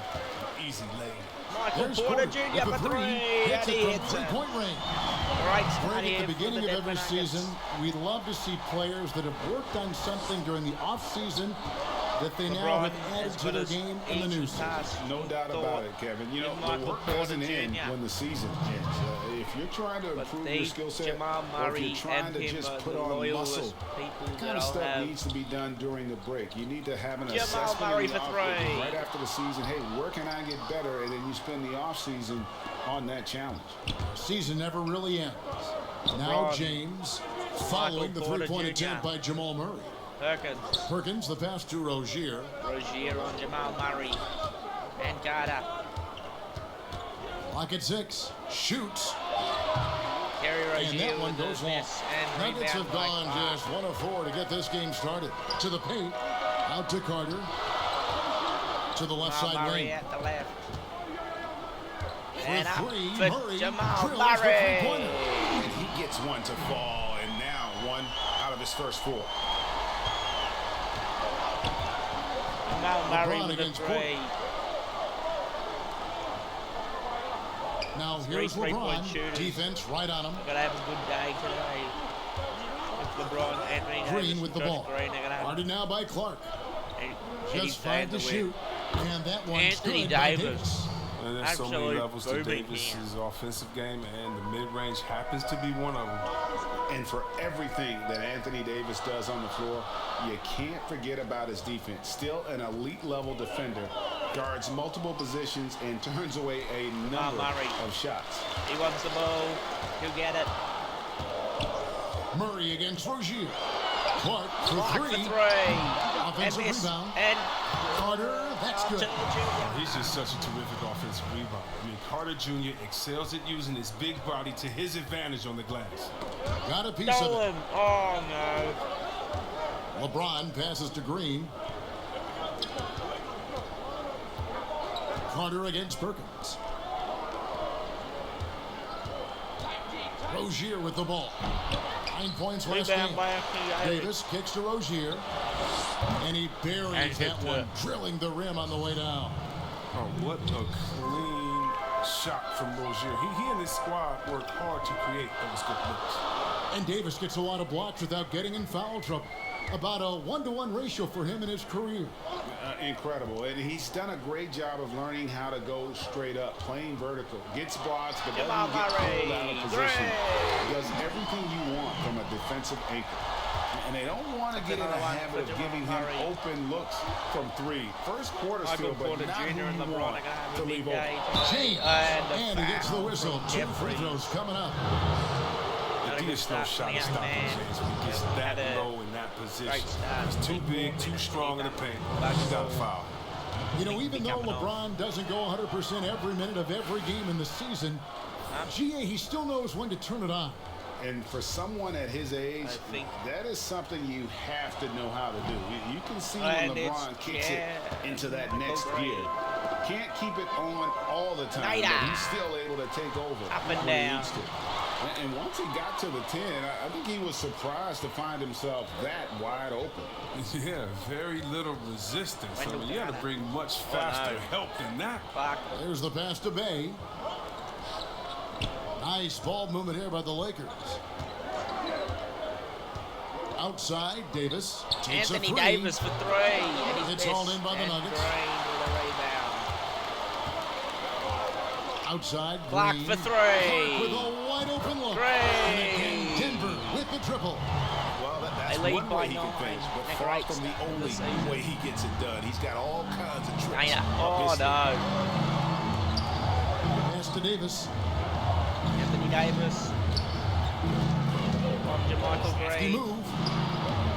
easy lane. Michael Porter Jr. for 3. Hits it from three-point range. Greg, at the beginning of every season, we love to see players that have worked on something during the off-season that they now have added to their game in the new season. No doubt about it, Kevin. You know, the work doesn't end when the season ends. If you're trying to improve your skill set, or if you're trying to just put on muscle, that kind of stuff needs to be done during the break. You need to have an assessment in the offseason right after the season. Hey, where can I get better? And then you spend the offseason on that challenge. Season never really ends. Now James, following the three-point attempt by Jamal Murray. Perkins, the pass to Rozier. Rozier on Jamal Murray. And Carter. Lock at 6. Shoots. And that one goes long. Nuggets have gone just 1 of 4 to get this game started. To the paint. Out to Carter. To the left side Murray lane. at the left. For and 3, for Murray Jamal drills Murray. the three-pointer. And he gets one to fall, and now 1 out of his first 4. Jamal Murray with the 3. Now here's LeBron. Defense right on him. Gotta have a good day today. Green with the ball. Guarded now by Clark. Just 5 to shoot. And that one's Anthony good by Davis. And there's so many levels to Davis's offensive game, and the mid-range happens to be one of them. And for everything that Anthony Davis does on the floor, you can't forget about his defense. Still an elite level defender, guards multiple positions and turns away a number of shots. He wants the ball. He'll get it. Murray against Rozier. Clark for three. Offensive rebound. And Carter, that's good. He's just such a terrific offensive rebound. I mean, Carter Jr. excels at using his big body to his advantage on the glass. Got a piece of it. Oh, no. LeBron passes to Green. Carter against Perkins. Rozier with the ball. 9 points last game. Davis kicks to Rozier. And he buries that one, drilling the rim on the way down. Oh, what a clean shot from Rozier. He and his squad worked hard to create those good looks. And Davis gets a lot of blocks without getting in foul trouble. About a 1-to-1 ratio for him in his career. Incredible. And he's done a great job of learning how to go straight up, playing vertical. Gets blocks, but doesn't get pulled out of position. Does everything you want from a defensive anchor. And they don't want to get in the habit of giving him open looks from three. First quarter still, but not who you want to leave open. James, and he gets the whistle. 2 free throws coming up. There's no shot to stop him, James. When he gets that low in that position, he's too big, too strong in the paint. He's got a foul. You know, even though LeBron doesn't go 100% every minute of every game in the season, GA, he still knows when to turn it on. And for someone at his age, that is something you have to know how to do. You can see when LeBron kicks it into that next gear. Can't keep it on all the time, but he's still able to take over up and down. And once he got to the 10, I think he was surprised to find himself that wide open. Yeah, very little resistance. I mean, you got to bring much faster help than that. There's the pass to Bay. Nice ball movement here by the Lakers. Outside, Davis takes Anthony a three. Davis for three. And it's hauled in by the Nuggets. Outside, Clark Green. for three. Clark with a wide open look. And again, Denver with the triple. Well, that's one way he can finish, but far from the only way he gets it done. He's got all kinds of tricks. Oh, no. Pass to Davis. Anthony Davis. From Jamal Green. Move.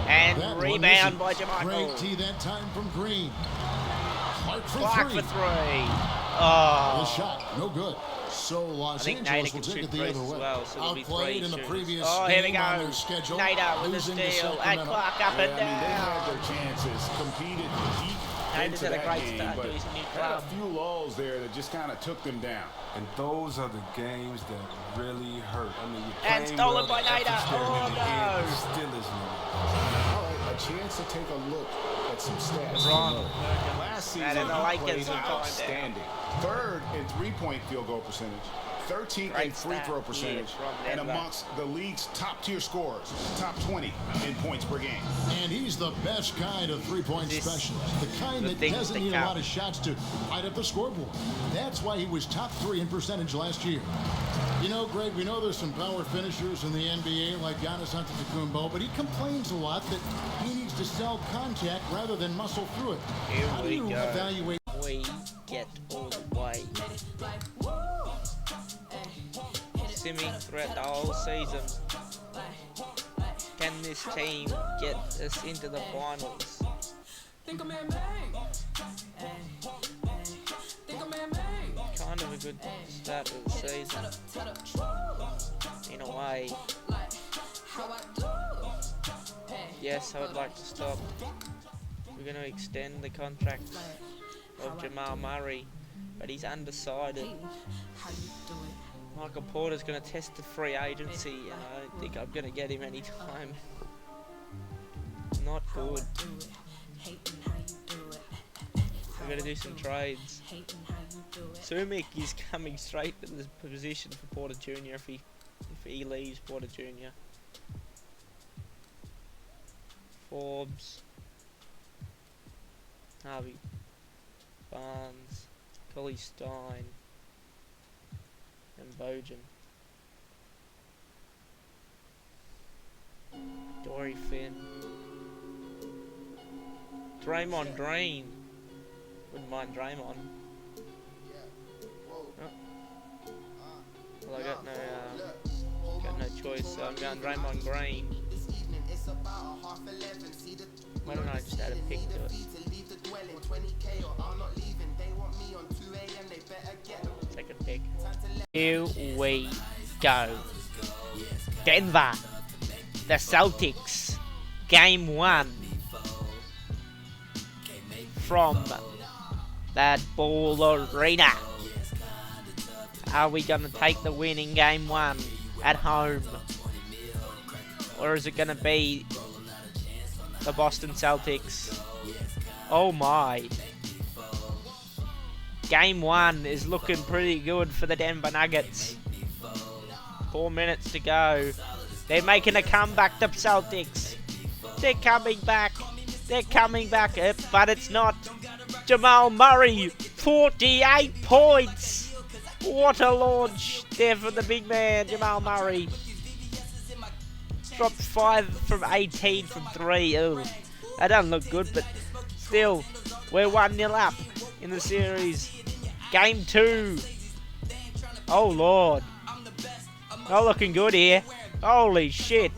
And that rebound by Jamal. Great tee that time from Green. Clark for three. Oh. The shot, no good. So Los Angeles will take it the other way. Outplayed in the previous game on their schedule. Nader with the steal. And Clark up and down. I mean, they had their chances, competed deep into that game, but had a few lulls there that just kind of took them down. And those are the games that really hurt. I mean, you're and playing stolen well, by Nader. Oh, no. Still isn't. All right, a chance to take a look at some stats. Last season, he played outstanding. Third in three-point field goal percentage, 13th in free throw percentage, and amongst the league's top-tier scorers, top 20 in points per game. And he's the best kind of three-point specialist, the kind that doesn't need a lot of shots to light up the scoreboard. That's why he was top 3 in percentage last year. You know, Greg, we know there's some power finishers in the NBA like Giannis Antetokounmpo, but he complains a lot that he needs to sell contact rather than muscle through it. How do you evaluate? We get all the way. Simming throughout the whole season. Can this team get us into the finals? Kind of a good start of the season. In a way. Yes, I would like to stop. We're going to extend the contract of Jamal Murray, but he's undecided. Michael Porter's going to test the free agency, and I don't think I'm going to get him anytime. Not good. We're going to do some trades. Sumik is coming straight to the position for Porter Jr. if he leaves Porter Jr. Forbes, Harvey Barnes, Collie Stein, and Bojan. Dory Finn. Draymond Green. Wouldn't mind Draymond. Oh. Well, I got no choice, so I'm going Draymond Green. Why don't I just add a pick to it? Second pick. Here we go. Denver. The Celtics. Game 1. From that Ball Arena. Are we going to take the win in Game 1 at home? Or is it going to be the Boston Celtics? Oh my. Game 1 is looking pretty good for the Denver Nuggets. 4 minutes to go. They're making a comeback, the Celtics. They're coming back. They're coming back, but it's not. Jamal Murray, 48 points. What a launch there for the big man, Jamal Murray. Dropped 5 from 18 from 3. Ooh, that doesn't look good, but still, we're 1-0 up in the series. Game 2. Oh, Lord. Not looking good here. Holy shit.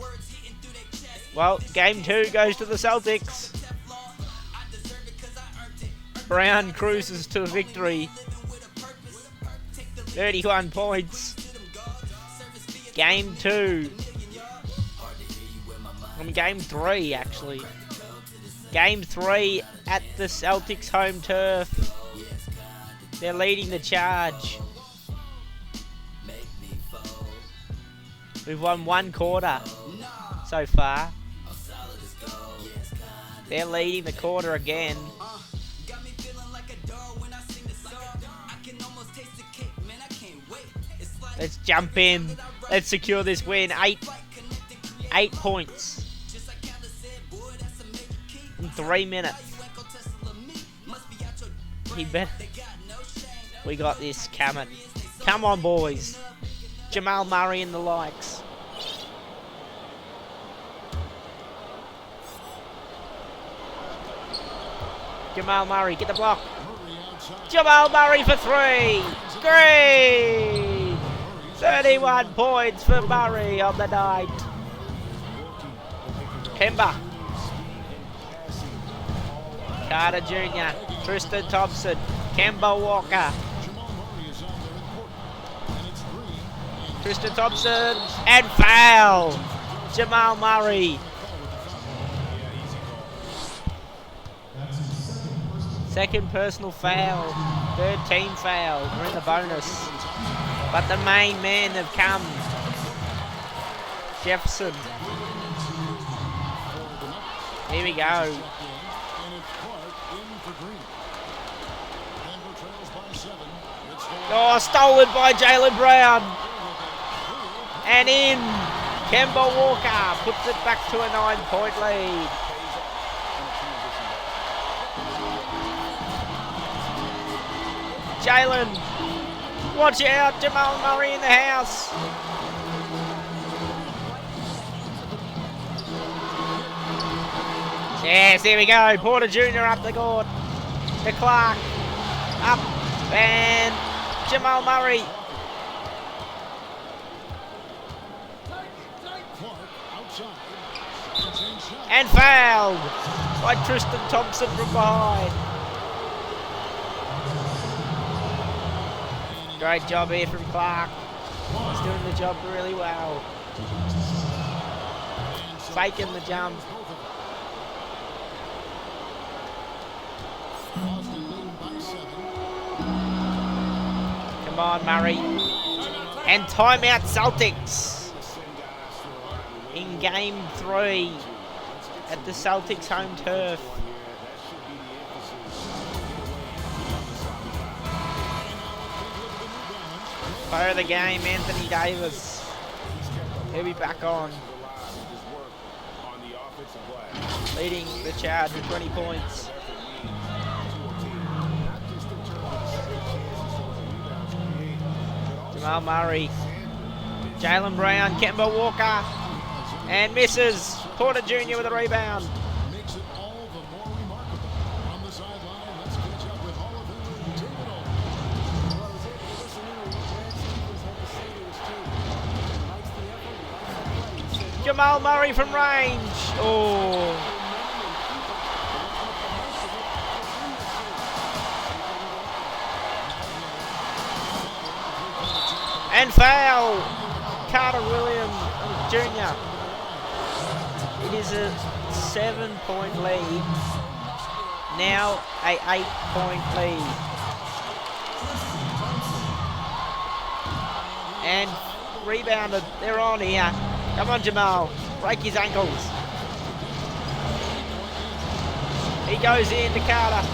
Well, Game 2 goes to the Celtics. Brown cruises to victory. 31 points. Game 2. Game 3, actually. Game 3 at the Celtics home turf. They're leading the charge. We've won 1 quarter so far. They're leading the quarter again. Let's jump in. Let's secure this win. 8 points in 3 minutes. He better. We got this coming. Come on, boys. Jamal Murray and the likes. Jamal Murray, get the block. Jamal Murray for 3. Great. 31 points for Murray on the night. Kemba. Carter Jr. Tristan Thompson. Kemba Walker. Tristan Thompson. And foul. Jamal Murray. Second personal foul. Third team foul. We're in the bonus. But the main men have come. Jefferson. Here we go. Oh, stolen by Jaylen Brown. And in. Kemba Walker puts it back to a 9-point lead. Jaylen. Watch out, Jamal Murray in the house. Yes, here we go. Porter Jr. up the court. To Clark. Up. And Jamal Murray. And fouled by Tristan Thompson from behind. Great job here from Clark. He's doing the job really well. Faking the jump. Come on, Murray. And timeout Celtics. In game 3 at the Celtics home turf. Player of the game, Anthony Davis. He'll be back on. leading the charge with 20 points. Jamal Murray, Jalen Brown, Kemba Walker, and misses. Porter Jr. with a rebound. Makes it all the more remarkable. On the sideline, let's catch up with Hall of Famer David. Jamal Murray from range. Oh. And foul. Carter Williams Jr. It is a 7-point lead. Now a 8-point lead. And rebounded. They're on here. Come on, Jamal. Break his ankles. He goes in to Carter.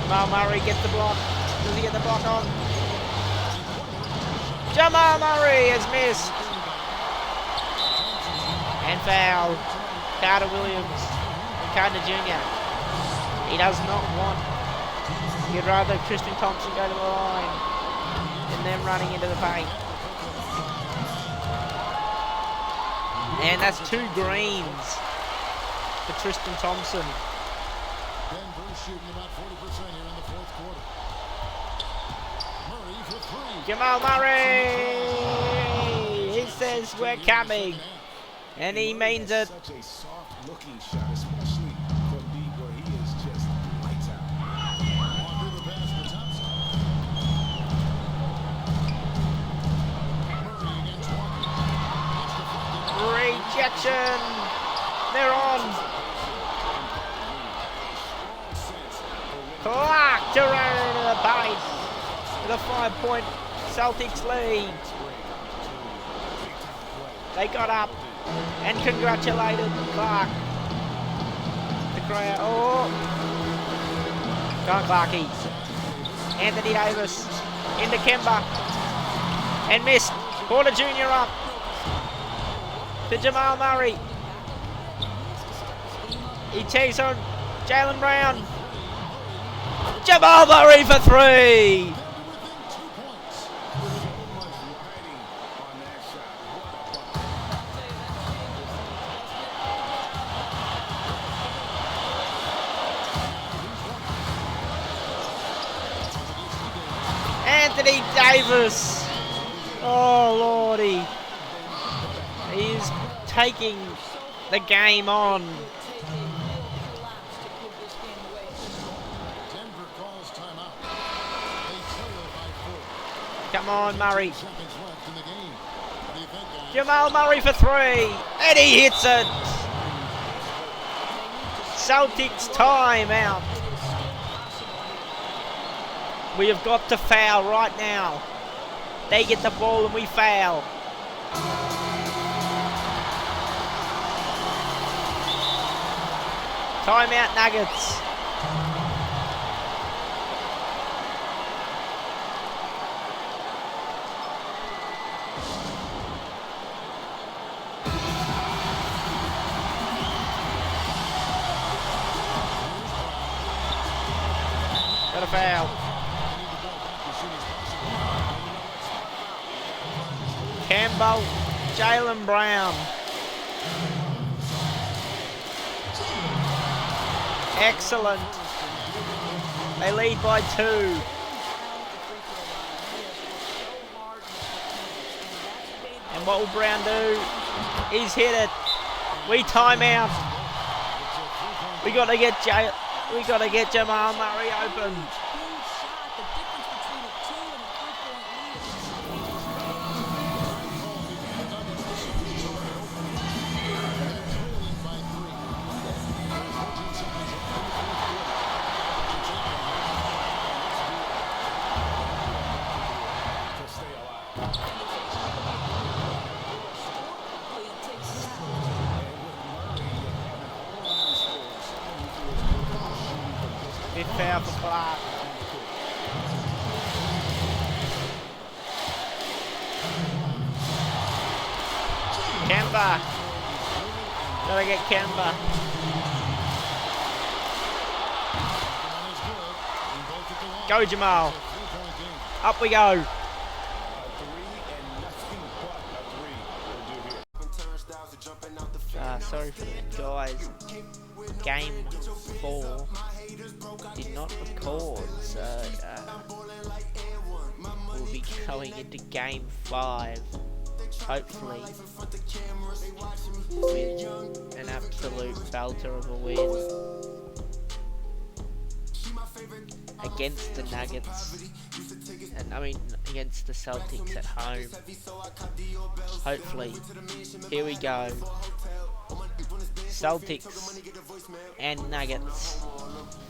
Jamal Murray gets the block. Does he get the block on? Jamal Murray has missed. And foul. Carter Williams. Carter Jr. He does not want. He'd rather Tristan Thompson go to the line than them running into the paint. And that's 2 greens for Tristan Thompson. Denver shooting about 40% here in the fourth quarter. Murray for 3. Jamal Murray! He says we're coming. And he means it. Such a soft looking shot, especially for deep where he is just lights out. On to the pass for Thompson. Murray against Walker. Rejection. They're on. Clark to run into the paint with a 5-point Celtics lead. They got up and congratulated Clark. The crowd. Oh, gone Clarky. Anthony Davis into Kemba and missed. Porter Jr. up to Jamal Murray. He takes on Jalen Brown. Jamal Murray for 3. Anthony Davis. Oh, Lordy. He's taking the game on. Come on, Murray. Jamal Murray for 3. And he hits it. Celtics timeout. We have got to foul right now. They get the ball and we foul. Timeout, Nuggets. Got a foul. Campbell, Jalen Brown. Excellent. They lead by 2. And what will Brown do? He's hit it. We time out. We got to get Jamal Murray open. Foul for Clark. Kemba. Gotta get Kemba. Go, Jamal. Up we go. Sorry for the guys. Game 4 did not record, so we'll be going into Game 5. Hopefully with an absolute belter of a win against the Nuggets, and I mean against the Celtics at home. Hopefully. Here we go. Celtics and Nuggets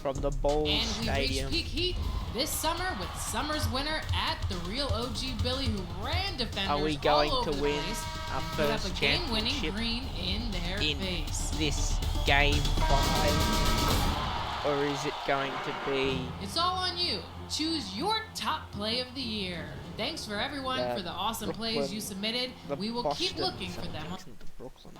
from the Ball Stadium. And we reach peak heat this summer with summer's winner at the real OG Billy, who ran defenders. Are we going all over to win our put up first a game-winning championship green in their face? This Game 5? Or is it going to be... It's all on you. Choose your top play of the year. Thanks for everyone for the awesome plays you submitted. We will keep looking for them. Brooklyn.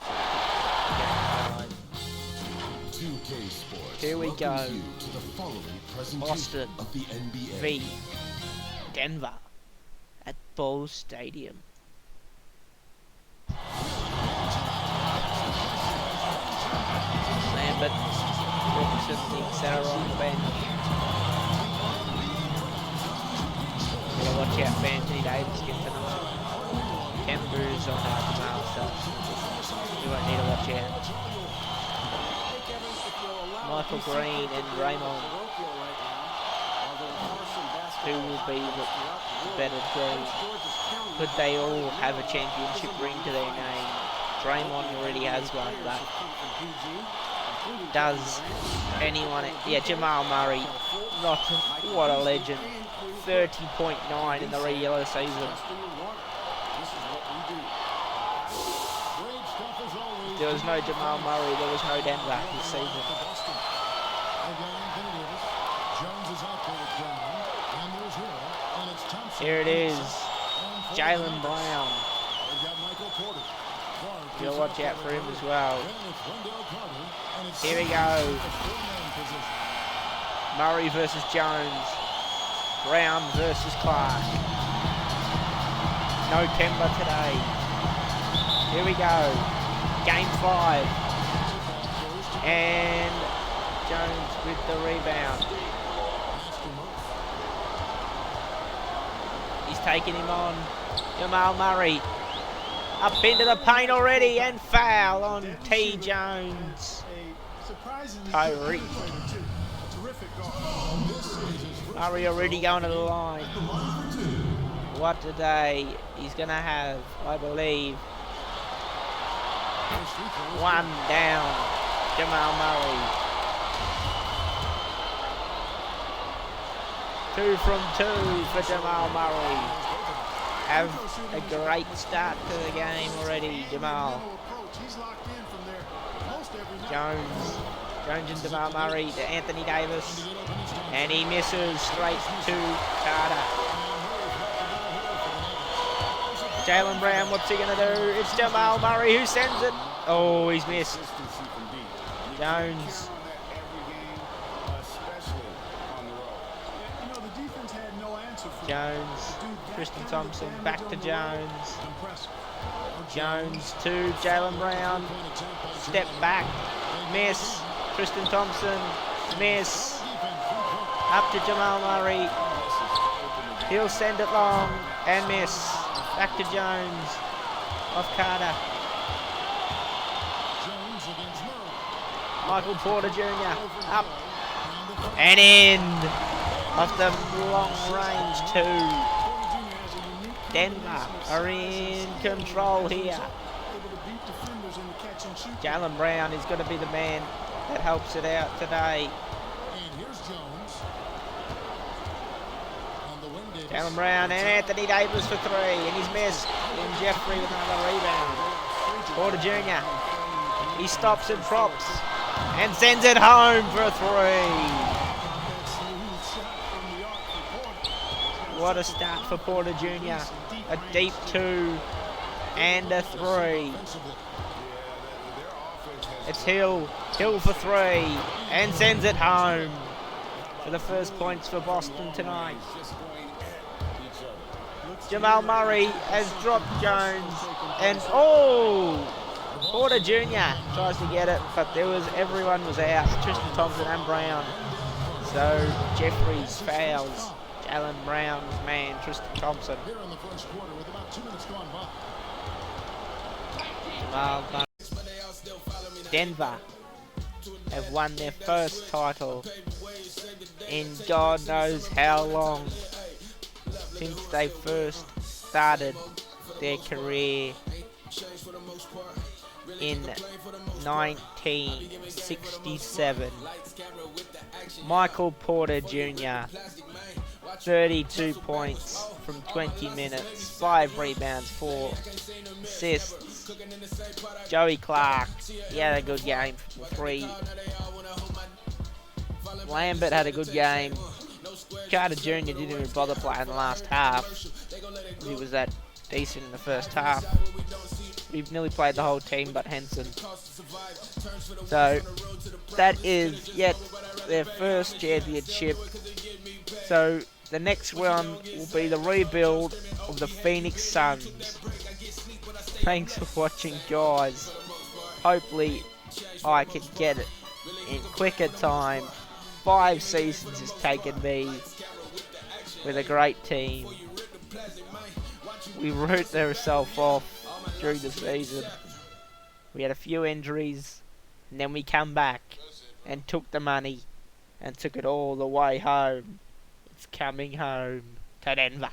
2K Sports. Here we go. You to the following presentation Boston of the NBA. v Denver at Ball Stadium. Lambert, Brooks and etc. on the bench. Gotta watch out for Anthony Davis getting tonight. Kemba's on Jamal, so we won't need to watch out. Michael Green and Draymond. Who will be the better team? Could they all have a championship ring to their name? Draymond already has one, but does anyone... Yeah, Jamal Murray. What a legend. 30.9 in the regular season. If there was no Jamal Murray, there was no Denver this season. Here it is. Jaylen Brown. You'll watch out for him as well. Here we go. Murray versus Jones. Brown versus Clark. No Kemba today. Here we go. Game 5. And Jones with the rebound. He's taking him on. Jamal Murray. Up into the paint already and foul on T. Jones. Kyrie. Murray already going to the line. What a day he's going to have, I believe. One down. Jamal Murray. 2 from 2 for Jamal Murray. Have a great start to the game already, Jamal. Jones and Jamal Murray to Anthony Davis. And he misses straight to Carter. Jaylen Brown, what's he going to do? It's Jamal Murray who sends it. Oh, he's missed. Jones. Jones, Tristan Thompson, back to Jones. Jones to Jaylen Brown. Step back, miss. Tristan Thompson, miss. Up to Jamal Murray. He'll send it long and miss. Back to Jones. Off Carter. Michael Porter Jr. Up and in. Off the long range 2. Denver are in control here. Jaylen Brown is going to be the man that helps it out today. Jaylen Brown and Anthony Davis for 3, and he's missed. And Jeffrey with another rebound. Porter Jr. He stops and props and sends it home for a 3. What a start for Porter Jr. A deep 2. And a 3. It's Hill. Hill for 3. And sends it home. For the first points for Boston tonight. Jamal Murray has dropped Jones. And Porter Jr. tries to get it, but everyone was out. Tristan Thompson and Brown. So Jeffries fouls Jalen Brown's man, Tristan Thompson. Denver have won their first title in God knows how long since they first started their career in 1967. Michael Porter Jr. 32 points from 20 minutes, 5 rebounds, 4 assists. Joey Clark, he had a good game from 3. Lambert had a good game. Carter Jr. didn't even bother playing the last half. He was that decent in the first half. We've nearly played the whole team but Henson. So that is yet their first championship. So the next one will be the rebuild of the Phoenix Suns. Thanks for watching, guys. Hopefully I can get it in quicker time. 5 seasons has taken me with a great team. We wrote ourselves off during the season. We had a few injuries, and then we come back and took the money and took it all the way home. It's coming home to Denver.